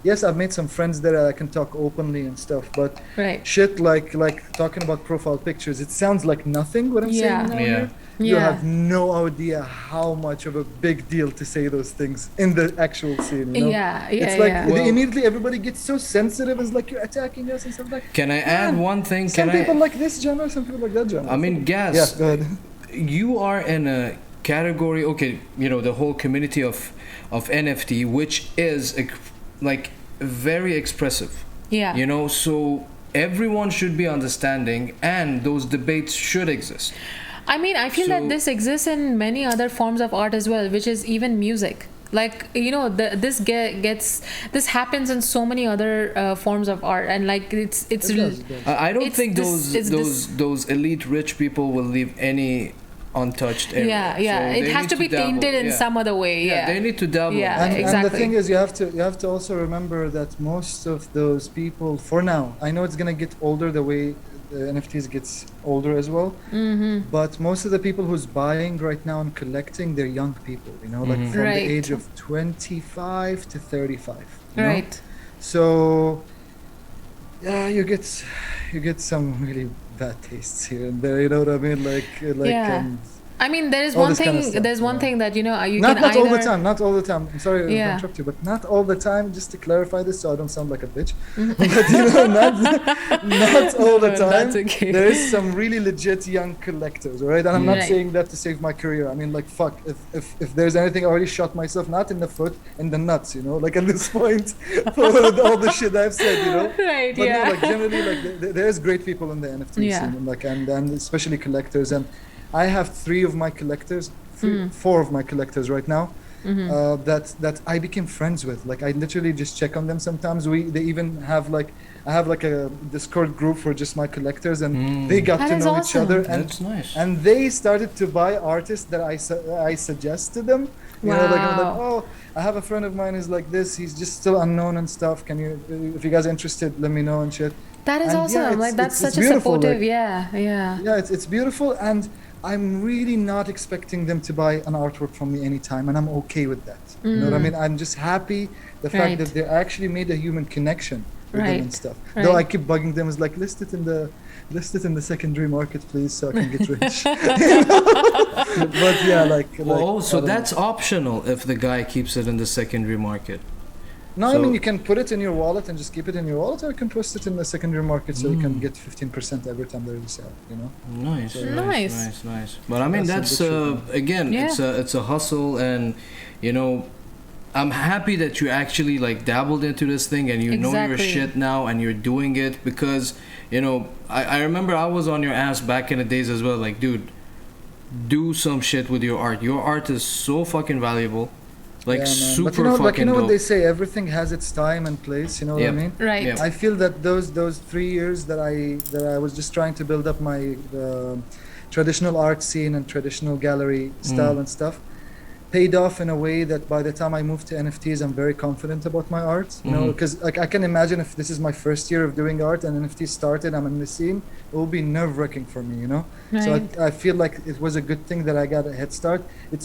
yes, I've made some friends there. I can talk openly and stuff. But Right. shit like talking about profile pictures, it sounds like nothing. What I'm saying now here. You Yeah. have no idea how much of a big deal to say those things in the actual scene. You know? It's like immediately everybody gets so sensitive. It's like you're attacking us and stuff like. Can I add one thing? Some people like this genre, some people like that genre. I mean, Gas. Yeah, go ahead. You are in a category. Okay, the whole community of NFT, which is like very expressive. Yeah. So everyone should be understanding, and those debates should exist. I mean, I feel that this exists in many other forms of art as well, which is even music. Like this happens in so many other forms of art, and like it's. I don't think this- those elite rich people will leave any untouched area. Yeah. So It they has need to be dabble. tainted in some other way. Yeah. They need to dabble. Yeah. And the exactly. thing is, you have to also remember that most of those people, for now, I know it's gonna get older the way the NFTs gets older as well. Mm-hmm. But most of the people who's buying right now and collecting, they're young people. Like from Right. the age of 25 to 35. Right. So yeah, you get some really bad tastes here and there. You know what I mean? Like Yeah. and I mean, there is all one this kind thing. of stuff, There's one yeah. thing that you not can not either. all the time. Not all the time. I'm sorry to Yeah. interrupt you, but not all the time. Just to clarify this, so I don't sound like a bitch. But not all the time. That's okay. There is some really legit young collectors, all right? And I'm not Right. saying that to save my career. I mean, like, fuck. If there's anything, I already shot myself, not in the foot, in the nuts. Like at this point, for all the shit I've said. Right. But Yeah. no, like generally, like there's great people in the NFT Yeah. scene, and especially collectors. And I have four of my collectors right now. That I became friends with. Like I literally just check on them sometimes. They even have I have like a Discord group for just my collectors, and they got That to is know each awesome. other, That's nice. and they started to buy artists that I suggest to them. Like I'm like, Wow. oh, I have a friend of mine who's like this. He's just still unknown and stuff. Can you, if you guys are interested, let me know and shit. That is And awesome. yeah, Like that's it's such a beautiful, supportive. like- Yeah. Yeah, it's beautiful, and I'm really not expecting them to buy an artwork from me anytime, and I'm okay with that. You know what I mean? I'm just happy the fact Right. that they actually made a human connection with them and Right. stuff. Though I Right. keep bugging them, is like list it in the secondary market, please, so I can get rich. But yeah, Oh, so I don't that's optional if the guy keeps it in the secondary market. No, I So- mean you can put it in your wallet and just keep it in your wallet, or you can post it in the secondary market so you can get 15% every time there is a sale. Nice, Nice. nice. But I mean, That's that's some good again, Yeah. it's a hustle, and I'm happy that you actually like dabbled into this thing and you know your Exactly. shit now and you're doing it because I remember I was on your ass back in the days as well. Like, dude, do some shit with your art. Your art is so fucking valuable. Like Yeah, man. super But you know fucking what dope. they say, everything has its time and place. You know Yep. what I mean? Right. Yeah. I feel that those 3 years that I was just trying to build up my traditional art scene and traditional gallery style and stuff paid off in a way that by the time I moved to NFTs, I'm very confident about my art. Because like I can imagine if this is my first year of doing art and NFTs started, I'm in the scene, it will be nerve-wracking for me. So Right. I feel like it was a good thing that I got a head start. It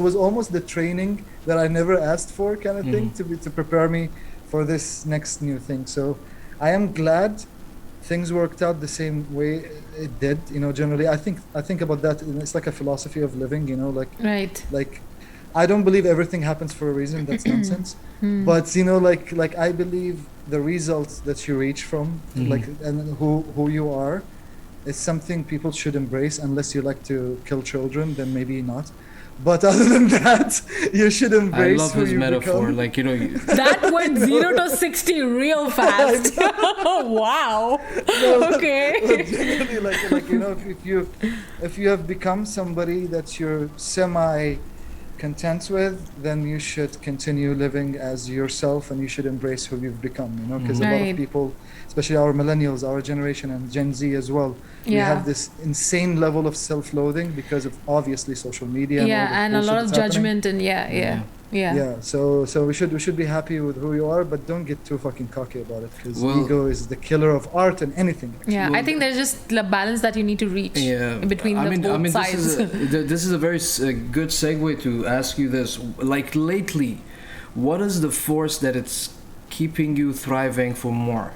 was almost the training that I never asked for, kind of thing, to prepare me for this next new thing. So I am glad things worked out the same way it did. Generally, I think about that. It's like a philosophy of living. Right. Like I don't believe everything happens for a reason. That's nonsense. But like I believe the results that you reach from, like, and who you are, is something people should embrace. Unless you like to kill children, then maybe not. But other than that, you should I embrace love who his you metaphor. become. Like, That went 0 to 60 real fast. Wow. Okay. But generally, like if you have become somebody that you're semi content with, then you should continue living as yourself, and you should embrace who you've become. Because a lot Right. of people, especially our millennials, our generation, and Gen Z as well, we Yeah. have this insane level of self-loathing because of obviously social media. Yeah, and, all and the a lot bullshit of that's happening. judgment and yeah. Yeah, so we should be happy with who you are, but don't get too fucking cocky about it, because Well- ego is the killer of art and anything. Actually. Yeah, I Well, think there's just the balance that you need to reach between both sides. This is a very good segue to ask you this. Like lately, what is the force that it's keeping you thriving for more?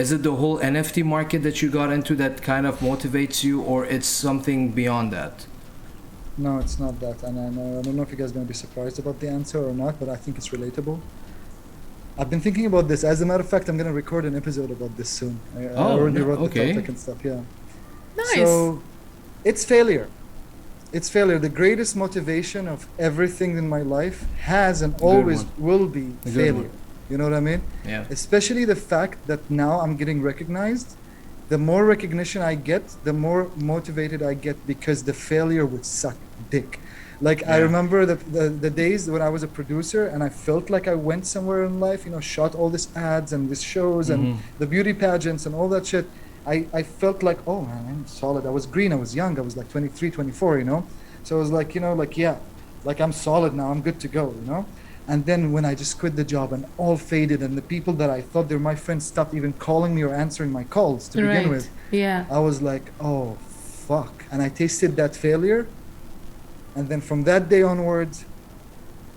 Is it the whole NFT market that you got into that kind of motivates you, or it's something beyond that? No, it's not that, and I don't know if you guys are going to be surprised about the answer or not, but I think it's relatable. I've been thinking about this. As a matter of fact, I'm going to record an episode about this soon. I already wrote the topic and stuff, yeah. Nice. So, it's failure. It's failure. The greatest motivation of everything in my life has and always will be A good failure. one. You know what I mean? Yeah. Especially the fact that now I'm getting recognized. The more recognition I get, the more motivated I get, because the failure would suck dick. Like, I Yeah. remember the days when I was a producer and I felt like I went somewhere in life, shot all these ads and these shows and the beauty pageants and all that shit. I felt like, oh man, I'm solid. I was green, I was young, I was like 23, 24, So I was like, like I'm solid now, I'm good to go, And then when I just quit the job and all faded, and the people that I thought they're my friends stopped even calling me or answering my calls to begin with, Yeah. I was like, oh, fuck. And I tasted that failure. And then from that day onwards,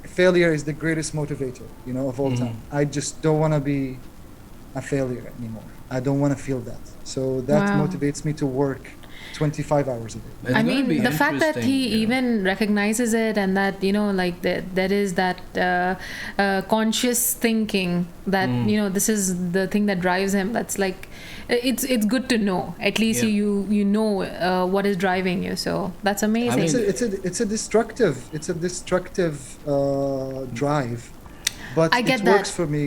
failure is the greatest motivator, of all time. I just don't want to be a failure anymore. I don't want to feel that. So that Wow. motivates me to work 25 hours a day. It's I gonna be mean, the fact that he interesting, even recognizes it, and that like that is that conscious thinking that this is the thing that drives him. That's like it's good to know. At least Yeah. you know what is driving you. So that's amazing. It's a destructive drive. But I get it that. works for me,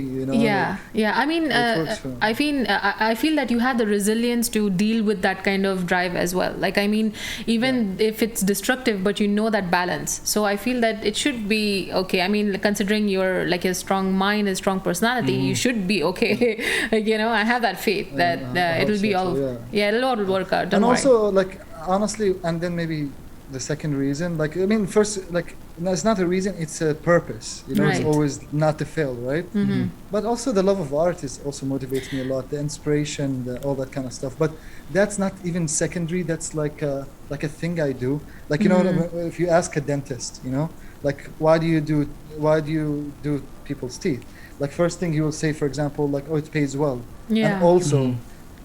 Yeah. I mean, it works for me. I feel that you have the resilience to deal with that kind of drive as well. Like, I mean, even if it's destructive, but you know that balance. So I feel that it should be okay. I mean, considering you're like a strong mind, a strong personality, you should be okay. Like, I have that faith that it'll be all. It'll all work out. Don't And worry. also, like, honestly, and then maybe the second reason, like, I mean, first, like, no, it's not a reason, it's a purpose. It's Right. always not to fail, right? Mhm. But also the love of art also motivates me a lot, the inspiration, all that kind of stuff. But that's not even secondary, that's like a thing I do. Like, if you ask a dentist, like, why do you do people's teeth? Like, first thing he will say, for example, like, oh, it pays well. Yeah. And also,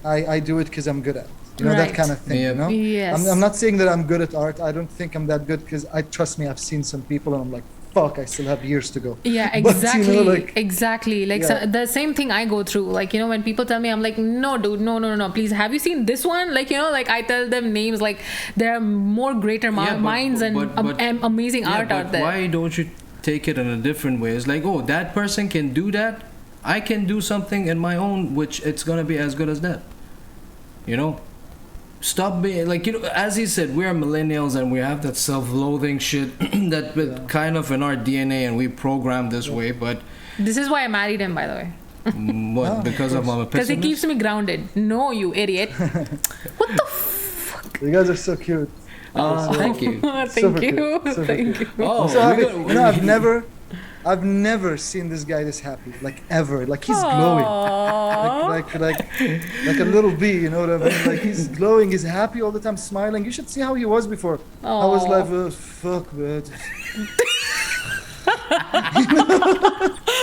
I do it because I'm good at it. That Right. kind of thing, Yeah. Yes. I'm not saying that I'm good at art. I don't think I'm that good, because trust me, I've seen some people and I'm like, fuck, I still have years to go. Yeah, But, exactly. like, exactly. Like, yeah. the same thing I go through. Like, when people tell me, I'm like, no, dude, no. Please, have you seen this one? Like, like I tell them names. Like, there are more greater minds and amazing art out there. Why don't you take it in a different way? It's like, oh, that person can do that. I can do something in my own, which it's gonna be as good as that. Stop being like, as he said, we're millennials and we have that self-loathing shit that kind of in our DNA, and we programmed this way. But This is why I married him, by the way. what? Because of my Because he pessimist? keeps me grounded. No, you idiot. What the fuck? You guys are so cute. Thank you. Thank Super you. cute, super Thank cute. you. Oh, I'm so happy. we got- I've never seen this guy this happy, like, ever. Like, he's glowing. Aww. Like a little bee, you know what I mean? Like, he's glowing, he's happy all the time, smiling. You should see how he was before. I was like, oh, fuck, man.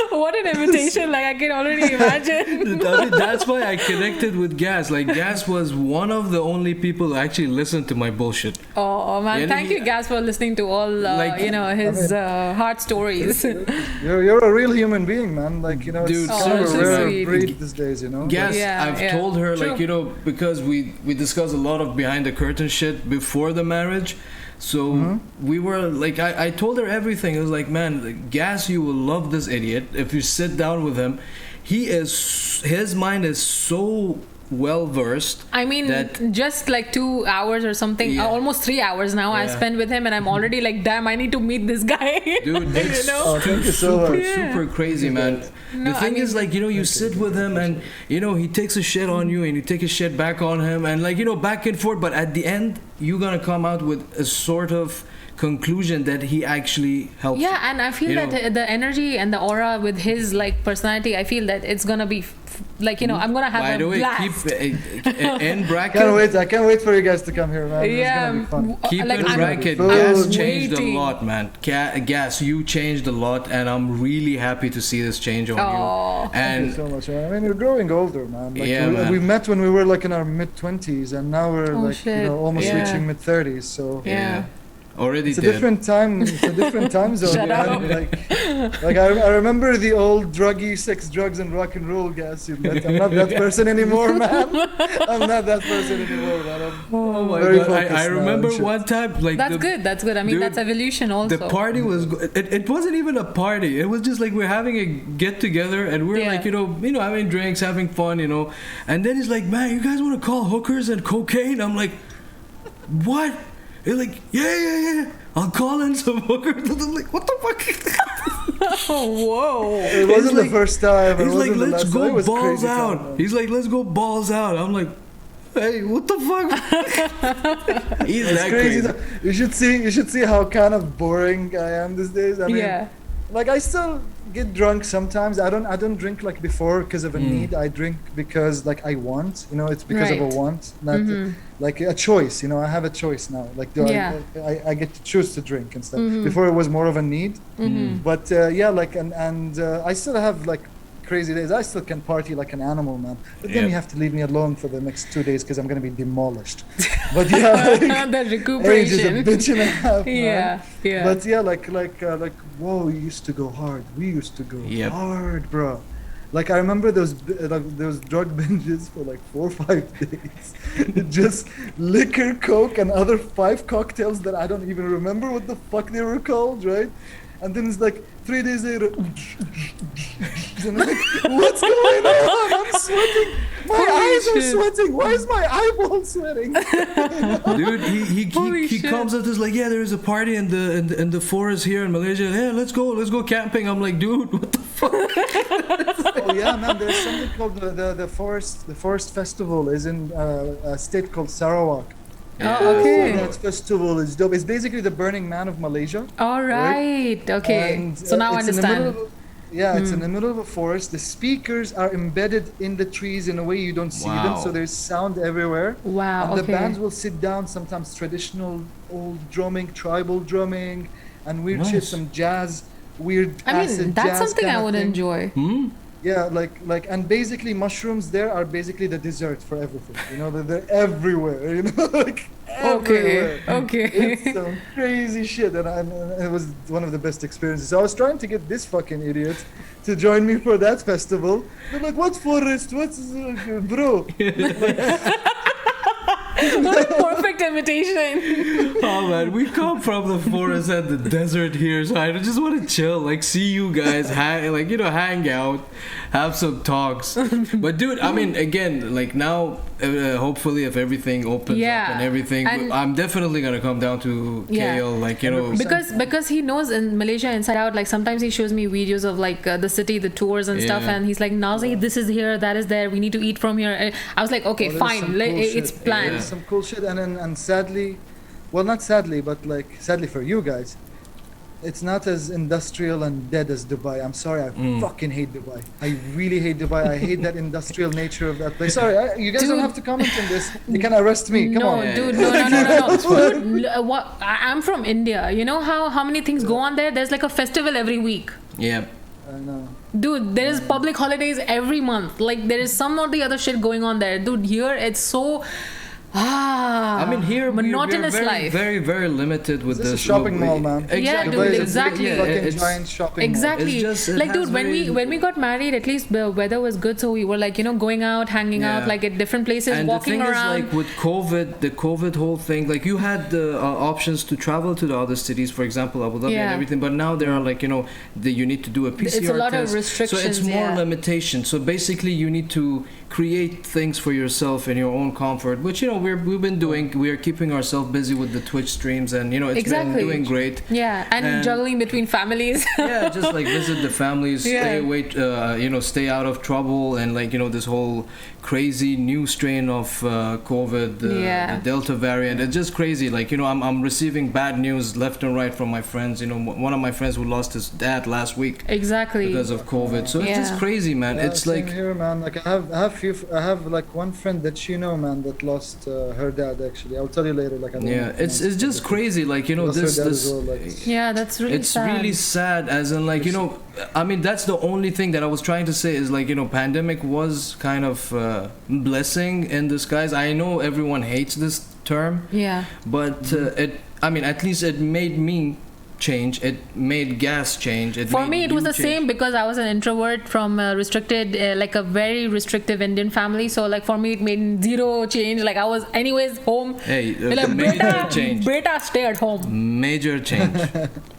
What an invitation. Like, I can already imagine. I mean, that's why I connected with Gas. Like, Gas was one of the only people who actually listened to my bullshit. Oh man, Yeah, thank you, Gas, for listening to all his heart stories. You're a real human being, man. Like, Dude, it's kind of seriously, a rare sweet. breed these days, Gas, Yeah, I've yeah. told her, True. like, because we discussed a lot of behind the curtain shit before the marriage. So we were like, I told her everything. It was like, man, Gas, you will love this idiot if you sit down with him. His mind is so well versed. I mean, that just like 2 hours or something, Yeah. almost 3 hours now I Yeah. spend with him, and I'm already like, damn, I need to meet this guy. dude, that's you know? Oh, thank you so super, much. Yeah. super crazy, man. No, The I thing mean- is, like, you know, you sit with him and, you know, he takes a shit on you and you take a shit back on him and, like, you know, back and forth. But at the end, you're going to come out with a sort of conclusion that he actually helped. Yeah, and I feel You that know. the energy and the aura with his like personality, I feel that it's gonna be like, you know, I'm gonna have By a the way, blast. keep in bracket. I can't wait for you guys to come here, man. Yeah, It's gonna be fun. Keep like, in I'm- bracket. I'm Gas changed waiting. a lot, man. Gas, you changed a lot, and I'm really happy to see this change on Aw. you. Thank you And so much, man. I mean, we're growing older, man. Like, Yeah, man. we met when we were like in our mid-20s, and now we're Oh, like, shit. you know, almost Yeah. reaching mid-30s. So Yeah. already it's a did. different time. It's a different time zone. Shut man. up. Like I remember the old druggy, sex, drugs, and rock and roll Gas you met. I'm not that person anymore, man. I'm not that person anymore, man. Oh my very god! focused I now remember and shit. one time, like That's good. That's good. I mean, Dude, that's evolution also. the party was. It wasn't even a party. It was just like we're having a get together, and we're Yeah. like, you know, having drinks, having fun, you know. And then he's like, "Man, you guys want to call hookers and cocaine?" I'm like, "What?" He's like, "Yeah. I'll call in some hookers." I'm like, "What the fuck?" Oh, whoa. It wasn't like- the first time. It He's like, wasn't the "Let's last time. It go was balls crazy time, out." man. He's like, "Let's go balls out." I'm like, "Hey, what the fuck?" He's It's that crazy. crazy. You should see how kind of boring I am these days. I mean, Yeah. like I still get drunk sometimes. I don't drink like before because of a need. I drink because like I want. You know, it's because of Right. a want, not like a choice. You know, I have a choice now. Like Yeah. I get to choose to drink and stuff. Before it was more of a need. But yeah, like and I still have like crazy days. I still can party like an animal, man. But then Yep. you have to leave me alone for the next 2 days because I'm gonna be demolished. But yeah, like, The age is a recuperation. bitch and a half, man. Yeah. But yeah, like, whoa, we used to go hard. We used to go Yep. hard, bro. Like I remember those drug binges for like 4 or 5 days. Just liquor, coke, and other 5 cocktails that I don't even remember what the fuck they were called, right? And then it's like 3 days later, and I'm like, what's going on? I'm sweating. My Holy eyes are shit. sweating. Why is my eyeball sweating? Dude, Holy he shit. comes up to us like, yeah, there is a party in the forest here in Malaysia. Yeah, let's go camping. I'm like, dude, what the fuck? Oh yeah, man. There's something called the forest festival is in a state called Sarawak. Oh, okay. That festival is dope. It's basically the Burning Man of Malaysia. All right. Okay. And, So now I it's in the understand. middle of it's in the middle of a forest. The speakers are embedded in the trees in a way you don't see them, Wow. so there's sound everywhere. Wow. And the Okay. bands will sit down, sometimes traditional old drumming, tribal drumming, and weird shit, Nice. some jazz, weird I acid mean, that's jazz something I kinda would thing. enjoy. Yeah, like, and basically mushrooms there are basically the dessert for everything. You know, they're everywhere. You know, like everywhere. Okay. It's some crazy shit, and it was one of the best experiences. So I was trying to get this fucking idiot to join me for that festival. They're like, "What forest? What's bro?" What a perfect imitation. Oh man, we come from the forest and the desert here, so I just want to chill, like see you guys, hang out, have some talks. But dude, I mean, again, like now, hopefully, if everything opens Yeah. up and everything, And- I'm definitely gonna come down to Yeah. KL, like you know. Because he knows in Malaysia inside out. Like sometimes he shows me videos of like the city, the tours and stuff, Yeah. and he's like, Nazi, this is here, that is there. We need to eat from here. And I was like, okay, Well, there's fine, some cool it's shit. planned. Yeah. Some cool shit, and sadly, well, not sadly, but like sadly for you guys, it's not as industrial and dead as Dubai. I'm sorry, I fucking hate Dubai. I really hate Dubai. I hate that industrial nature of that place. Sorry, you guys don't Dude. have to comment on this. You can arrest me. Come no, on. dude, no. Dude, what? I'm from India. You know how many things go on there? There's like a festival every week. Yeah. I know. Dude, there is public holidays every month. Like there is some or the other shit going on there. Dude, here it's so Ah, I mean, here monotonous we're very, life. very, very limited with This is this. a shopping mall, man. Exactly. Yeah, dude, Dubai is a exactly. big fucking giant shopping mall. Exactly. It's just- it like, has dude, when we got married, at least the weather was good, so we were like, going out, hanging out, Yeah. like at different places, And walking the thing around. is, like with the COVID whole thing, like you had the options to travel to the other cities, for example, Abu Dhabi and everything. But now there are like you need to do a PCR It's a lot test. of restrictions. So it's more limitation. So basically, you need to create things for yourself in your own comfort, which we've been doing. We are keeping ourselves busy with the Twitch streams, and it's been doing great. Yeah, and juggling between families. Yeah, just like visit the families, stay away, stay out of trouble, and this whole crazy new strain of COVID, the Delta variant. It's just crazy. Like I'm receiving bad news left and right from my friends. One of my friends who lost his dad last week. Exactly. Because of COVID. So it's just crazy, man. Yeah, it's same like here, man. Like I have like one friend that man, that lost her dad. Actually, I'll tell you later. Like it's just crazy. Like this. Well, like, yeah, that's really it's sad. really sad. As in, like I mean, that's the only thing that I was trying to say is like pandemic was kind of blessing in disguise. I know everyone hates this term. Yeah. But at least it made me change. It made Gas change. For me, it was the same because I was an introvert from a restricted, like a very restrictive Indian family. So like for me, it made zero change. Like I was anyways home. Hey, like, major change. Beta, stay at home. Major change.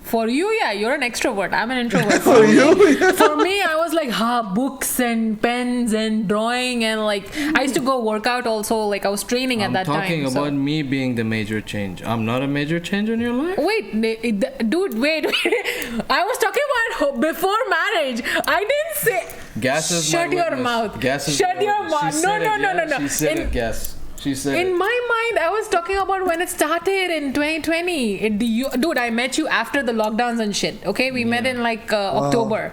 For you, yeah, you're an extrovert. I'm an introvert. For you, for me, I was like, books and pens and drawing, and like I used to go work out also. Like I was training at that time. I'm talking about me being the major change. I'm not a major change in your life. Wait, dude, wait. I was talking about before marriage. I didn't say. Gas is Shut my your witness. mouth. Gas is Shut my your witness. mouth. No. She said it, Gas. She said in my mind, I was talking about when it started in 2020. Dude, I met you after the lockdowns and shit. Okay, we met in like October.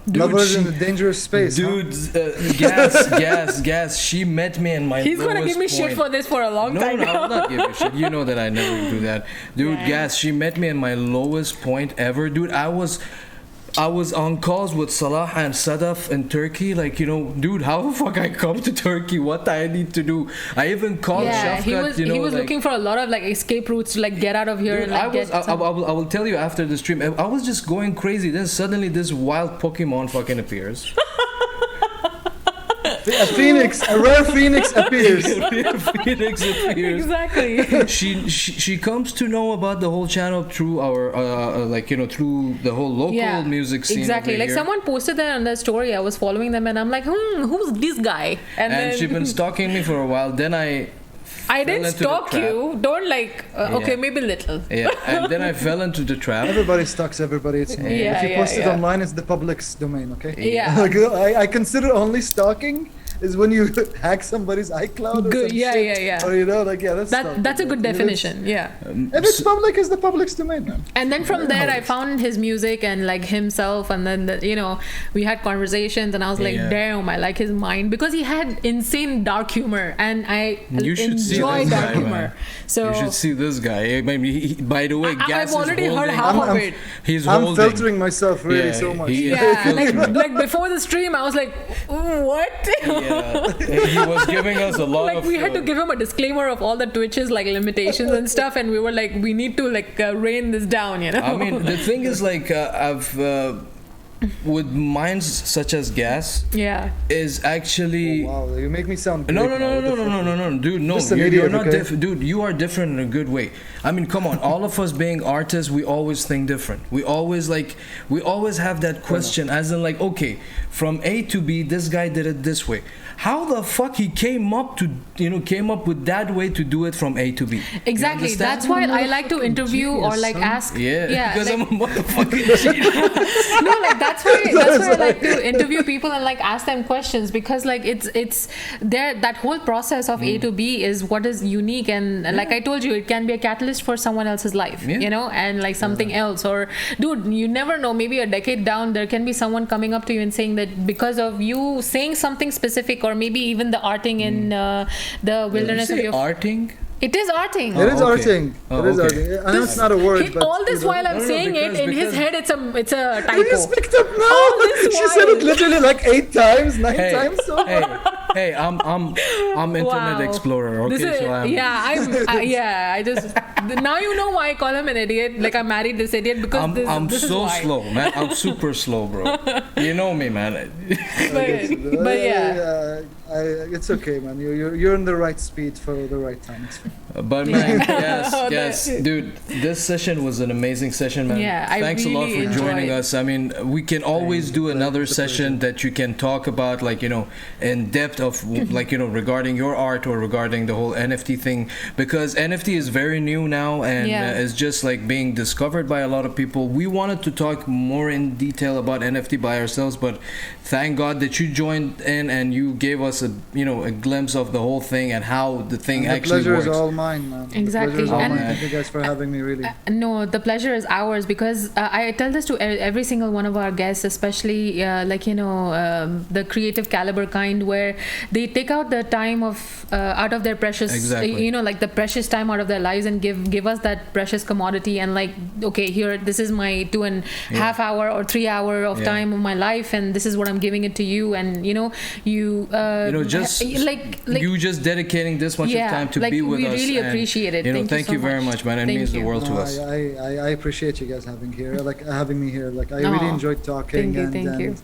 Lovers in a dangerous space. Dude, Gas. She met me in my. He's lowest gonna give me point. shit for this for a long time. No, I will not give you shit. You know that I never do that, dude. Yeah. Gas. She met me in my lowest point ever, dude. I was on calls with Salah and Sadaf in Turkey. Like, dude, how the fuck I come to Turkey? What I need to do? I even called Shafkat, he was looking for a lot of like escape routes to like get out of here. Dude, and like I will tell you after the stream. I was just going crazy. Then suddenly this wild Pokemon fucking appears. A rare phoenix appears. Phoenix appears. Exactly. She comes to know about the whole channel through our through the whole local music scene. Exactly. Like here. someone posted that on their story. I was following them and I'm like, who's this guy? And then she's been stalking me for a while. Then I didn't stalk you. Don't like. Okay, maybe little. Yeah, and then I fell into the trap. Everybody stalks everybody. It's normal. If you post it online, it's the public's domain. Okay. Yeah. Like, I consider only stalking is when you hack somebody's iCloud or some shit. Or that's a good definition. If it's public, it's the public's domain, man. And then from there, I found his music and like himself, and then we had conversations, and I was like, damn, I like his mind because he had insane dark humor, and I enjoy dark humor. So you should see this guy. By the way, Gas I've already is heard half of it. I'm filtering myself really so much. Like before the stream, I was like, what? He was giving us a lot of. We had to give him a disclaimer of all the Twitch's like limitations and stuff, and we were like, we need to like rein this down, I mean, the thing is, like, I've with minds such as Gas, is actually. Oh, wow, you make me sound. No, dude, no, you're not dude. You are different in a good way. I mean, come on, all of us being artists, we always think different. We always have that question, as in like, okay, from A to B, this guy did it this way. How the fuck he came up with that way to do it from A to B? Exactly. That's why I like to interview or like ask. Because like, I'm a motherfucking No, like that's why I like to interview people and like ask them questions, because like it's there, that whole process of A to B is what is unique, and like I told you, it can be a catalyst for someone else's life, and like something else. Or dude, you never know, maybe a decade down there can be someone coming up to you and saying that because of you saying something specific, or maybe even the arting in the wilderness of your arting. It is arting. It is arting. It is arting. I know it's not a word. But all this while I'm saying it, in his head, it's a typo. You just picked up now. She said it literally like 8 times, 9 times. So Hey, Hey, I'm Internet Wow. Explorer. Okay, This is, so I'm. I just now you know why I call him an idiot. Like I married this idiot because I'm this so is why. slow, man. I'm super slow, bro. You know me, man. But yeah. It's okay, man. You're in the right speed for the right time. It's fine. But man, Oh, yes, dude, this session was an amazing session, man. Yeah, I Thanks a lot really for joining enjoyed. us. I mean, we can always do another session that you can talk about, like, you know, in depth of, like, you know, regarding your art or regarding the whole NFT thing, because NFT is very new now and Yeah. is just like being discovered by a lot of people. We wanted to talk more in detail about NFT by ourselves, but thank God that you joined in and you gave us a, you know, a glimpse of the whole thing and how the thing And the actually pleasure works. is all mine, man. Exactly. The pleasure is all And- mine. Thank you guys for having me, really. No, the pleasure is ours because I tell this to every single one of our guests, especially like you know the creative caliber kind, where they take out the time of out of their precious, Exactly. you know, like the precious time out of their lives and give us that precious commodity and like, okay, here, this is my 2.5 hour or 3 hour of Yeah. time of my life, and this is what I'm giving it to you, and you know, you just like you just dedicating this much yeah, of time to like, be with we us. really and, appreciate it. You know, Thank you thank you so very much. much, man. It Thank means the you. world to No, us. I appreciate you guys having me here. Like I really Aw. enjoyed talking. Thank you.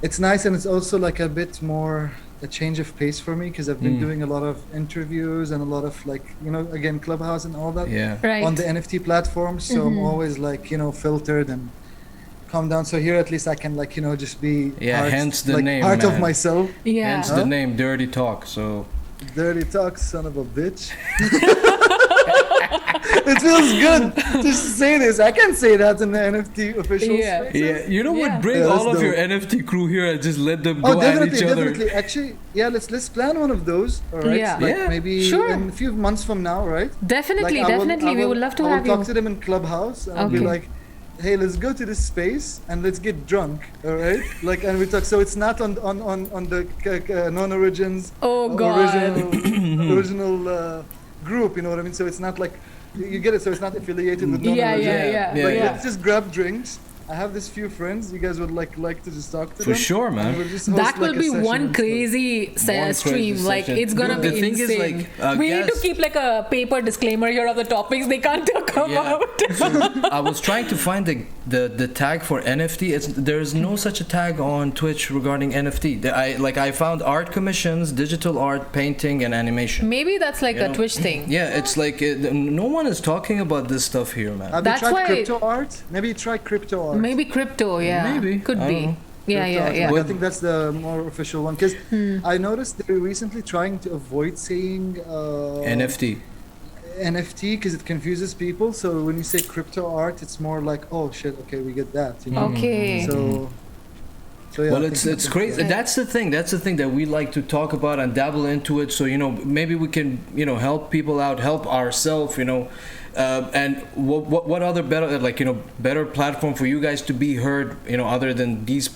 It's nice, and it's also like a bit more a change of pace for me because I've been doing a lot of interviews and a lot of like, you know, again, Clubhouse and all that Yeah. Right. on the NFT platform. So I'm always like, you know, filtered and calm down. So here at least I can like, you know, just be Yeah, hence the like, name, part of man. myself. Yeah. Hence the name, Dirty Talk. So Dirty talk, son of a bitch. It feels good to say this. I can say that in the NFT official Yeah. spaces. yeah, you know Yeah. what? Bring Yeah, that's all of your dope. NFT crew here and just let them go Oh, at definitely, each other. definitely. Actually, yeah, let's plan one of those. All right, Yeah. like Yeah. maybe Sure. in a few months from now, right? Definitely, Like, I will- definitely. I We will- would love to I will have talk you. to them in Clubhouse and I'll be Okay. like, hey, let's go to this space and let's get drunk, all right? Like, and we talk. So it's not on the non-origins. Oh, God. Original group. You know what I mean? So it's not like you get it. So it's not affiliated with Yeah, non-origins. yeah, yeah. Like, yeah. let's just grab drinks. I have this few friends. You guys would like to just talk to For them. sure, man. And we'll just host, That will like, a be session one and stuff. crazy One stream. crazy Like session. it's gonna Dude, be the thing is, insane. like, we need to guess- keep like a paper disclaimer here of the topics they can't talk Yeah. about. I was trying to find the tag for NFT. There's no such a tag on Twitch regarding NFT. I found art commissions, digital art, painting, and animation. Maybe that's like You a know? Twitch thing. Yeah, it's like no one is talking about this stuff here, man. Have That's you tried why- crypto art? Maybe try crypto art. Maybe crypto. Yeah. Maybe. Could I be. don't know. Yeah, Crypto yeah, art. yeah. Like, I think that's the more official one because Hmm. I noticed they're recently trying to avoid saying NFT. NFT because it confuses people. So when you say crypto art, it's more like, oh shit, okay, we get that. You know? Okay. So yeah. Well, I it's think crazy. That's the thing. That's the thing that we like to talk about and dabble into it. So maybe we can help people out, help ourselves. And what other better platform for you guys to be heard? Other than these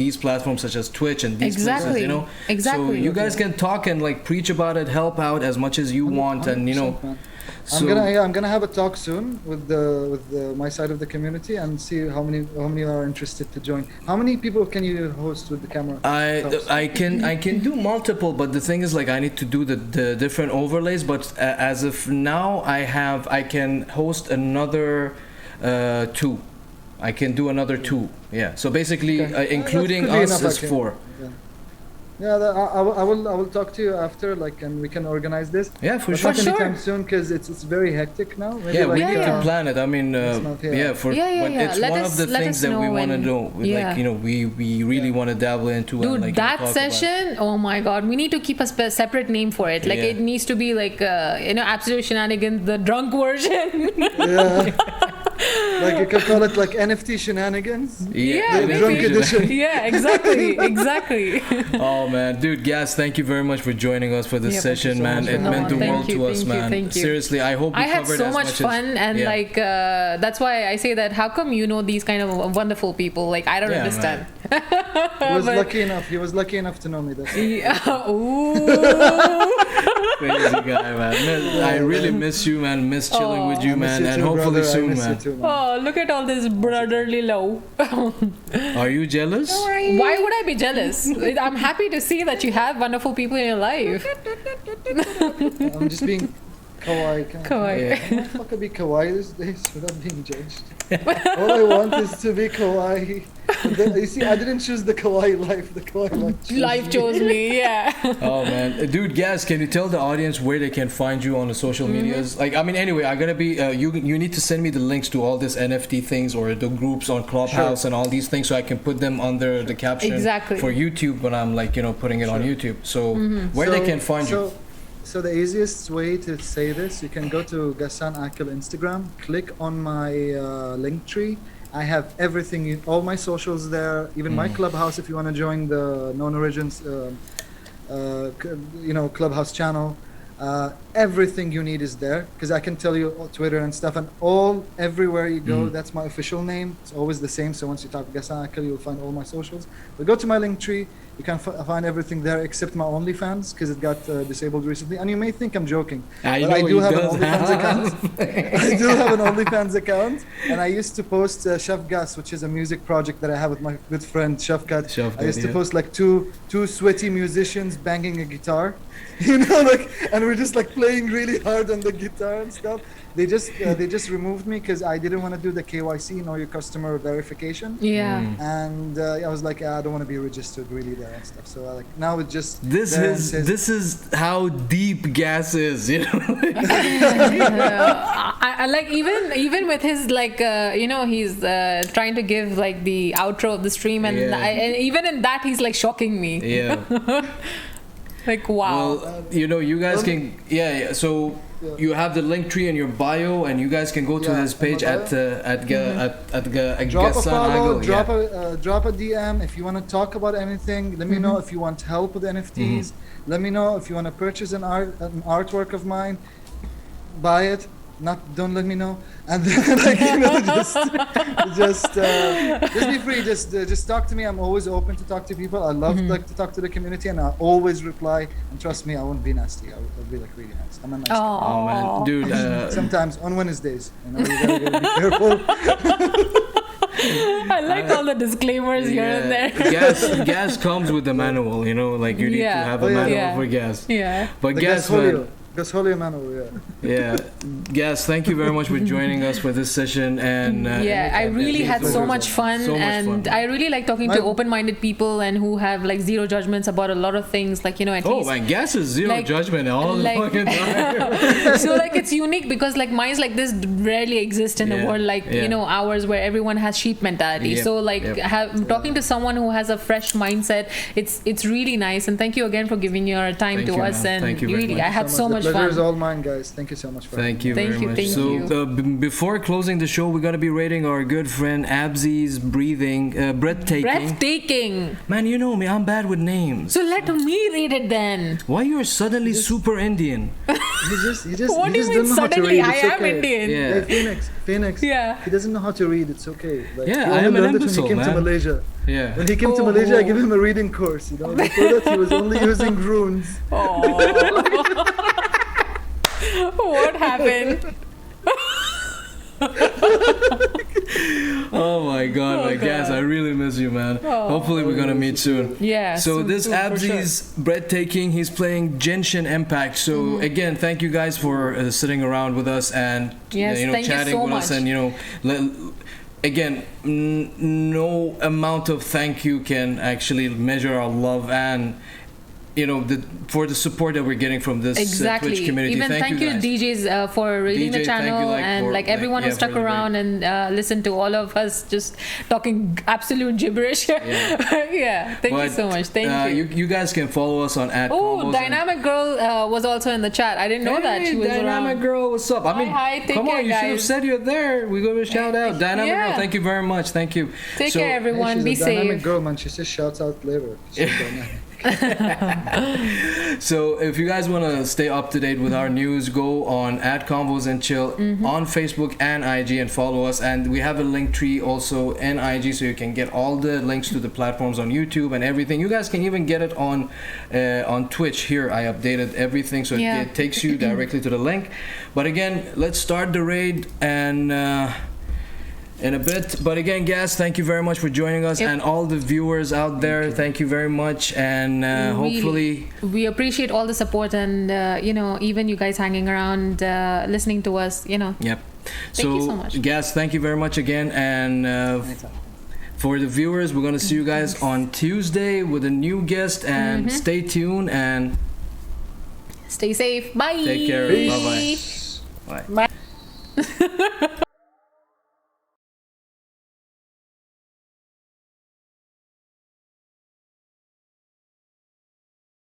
these platforms such as Twitch and these Exactly. places. Exactly. So you guys can talk and like preach about it, help out as much as you want, and 100%, man. So I'm gonna have a talk soon with my side of the community and see how many are interested to join. How many people can you host with the camera? I can do multiple, but the thing is like I need to do the different overlays. But as of now, I can host another 2. I can do another 2. Yeah. So basically, Okay. including That could be us enough, is I can- 4. Yeah, I will talk to you after, like, and we can organize this. Yeah, for But sure. not For sure. anytime soon because it's very hectic now. Maybe Yeah, we like, need to yeah. plan it. I mean, Next month, yeah. but Yeah. it's Let one us- of the let things us that we know want to when- do. yeah. Like, we really want to dabble into. Dude, and, like, that talk about it. session, oh my god, we need to keep a separate name for it. Like, Yeah. it needs to be like, Absolute Shenanigans, the drunk version. Yeah. Like you can call it like NFT shenanigans. Yeah, The maybe. drunk edition. Yeah, exactly. Oh man, dude, Gas, thank you very much for joining us for this Yeah, session, thank you so man. much, It man. meant the No, world thank to you, us, thank you, man. thank you. Seriously, I hope we I had covered so as much as- fun, and yeah. like that's why I say that. How come you know these kind of wonderful people? Like I don't Yeah, understand. man. He was lucky enough. He was lucky enough to know me. That's Yeah. Ooh. Crazy guy, man. I really miss you, man. Miss chilling with you, I miss man. you And too, hopefully brother. I soon, miss you man. too, man. Oh, look at all this brotherly love. Are you jealous? Why would I be jealous? I'm happy to see that you have wonderful people in your life. I'm just being kawaii. Kawaii. Yeah. I could be kawaii these days without being judged. All I want is to be kawaii. And then, you see, I didn't choose the kawaii life. The kawaii life chose me. Yeah. Oh man, dude, Gaz, can you tell the audience where they can find you on the social medias? Like, I mean, anyway, I'm gonna be. You need to send me the links to all this NFT things or the groups on Clubhouse and all these things, so I can put them under the caption for YouTube when I'm like putting it on YouTube. So where they can find you. So the easiest way to say this, you can go to Gassan Aqel Instagram, click on my link tree. I have everything, all my socials there, even my Clubhouse if you want to join the Known Origins, Clubhouse channel. Everything you need is there, because I can tell you Twitter and stuff, and everywhere you go, that's my official name. It's always the same. So once you type Gassan Aqel, you'll find all my socials. But go to my link tree. You can find everything there except my OnlyFans, because it got disabled recently. And you may think I'm joking, but I do have an OnlyFans account. I do have an OnlyFans account, and I used to post Chef Gas, which is a music project that I have with my good friend Shafkat. I used to post like two sweaty musicians banging a guitar, and we're just like playing really hard on the guitar and stuff. They just removed me because I didn't want to do the KYC, know your customer verification. Yeah. And I was like, I don't want to be registered really there and stuff. So like now it just this is how deep Gas is, I like even with his like he's trying to give like the outro of the stream, and and even in that he's like shocking me. Yeah. Like wow. Well, you guys can so. You have the link tree in your bio, and you guys can go to his page at drop a follow, drop a DM if you want to talk about anything. Let me know if you want help with NFTs. Let me know if you want to purchase an artwork of mine. Buy it. Don't let me know. And then just be free. Just talk to me. I'm always open to talk to people. I love to talk to the community, and I always reply. And trust me, I won't be nasty. I'll be like really nice. I'm a nice guy. Oh man, dude. Sometimes on Wednesdays, you gotta be careful. I like all the disclaimers here and there. Gas comes with the manual, like you need to have a manual for Gas. Yeah. But Gas, man. Yeah. Gas, thank you very much for joining us for this session. And I really had so much fun, and I really like talking to open-minded people and who have like zero judgments about a lot of things. Like at least. Man, Gas is zero judgment all the fucking time. So like it's unique because like minds like this rarely exist in the world. Like ours where everyone has sheep mentality. Yep. So like talking to someone who has a fresh mindset, it's really nice. And thank you again for giving your time to us. Man. And thank you really, I had so much fun. The pleasure is all mine, guys. Thank you so much for Thank you very much. Thank you. Before closing the show, we're gonna be rating our good friend Abzi's breathtaking. Man, you know me, I'm bad with names. So let me read it then. Why you're suddenly super Indian? You just what do you mean suddenly? I am Indian. Yeah. Hey, Phoenix. Yeah. He doesn't know how to read. It's okay. Like, I am an imbecile, when he came to Malaysia. Yeah. When he came to Malaysia, I gave him a reading course. Before that, he was only using runes. What happened? Oh my god, Gas, I really miss you, man. Hopefully we're gonna meet soon. Yeah. So this Abzi's breathtaking. He's playing Genshin Impact. So again, thank you guys for sitting around with us and chatting with us, and again, no amount of thank you can actually measure our love and for the support that we're getting from this Twitch community. Even thank you DJs for reading the channel, and everyone who stuck around and listened to all of us just talking absolute gibberish. Thank you so much. Thank you. You guys can follow us on Dynamic Girl was also in the chat. I didn't know that she was Dynamic around. Girl, what's up? Hi, take come care, on, you should have said you're there. We're going to shout out Dynamic Girl. Thank you very much. Thank you. Take care, everyone. Be safe. Dynamic Girl, man. She says shouts out later. So if you guys want to stay up to date with our news, go on @Convos and Chill on Facebook and IG and follow us. And we have a link tree also in IG, so you can get all the links to the platforms on YouTube and everything. You guys can even get it on Twitch. Here I updated everything, so it takes you directly to the link. But again, let's start the raid and in a bit. But again, Gas, thank you very much for joining us, and all the viewers out there, thank you very much. And hopefully we appreciate all the support, and even you guys hanging around, listening to us. Yep. Thank you so much. Gas, thank you very much again. And for the viewers, we're gonna see you guys on Tuesday with a new guest. And stay tuned and stay safe. Bye. Take care. Bye-bye. Bye. Bye.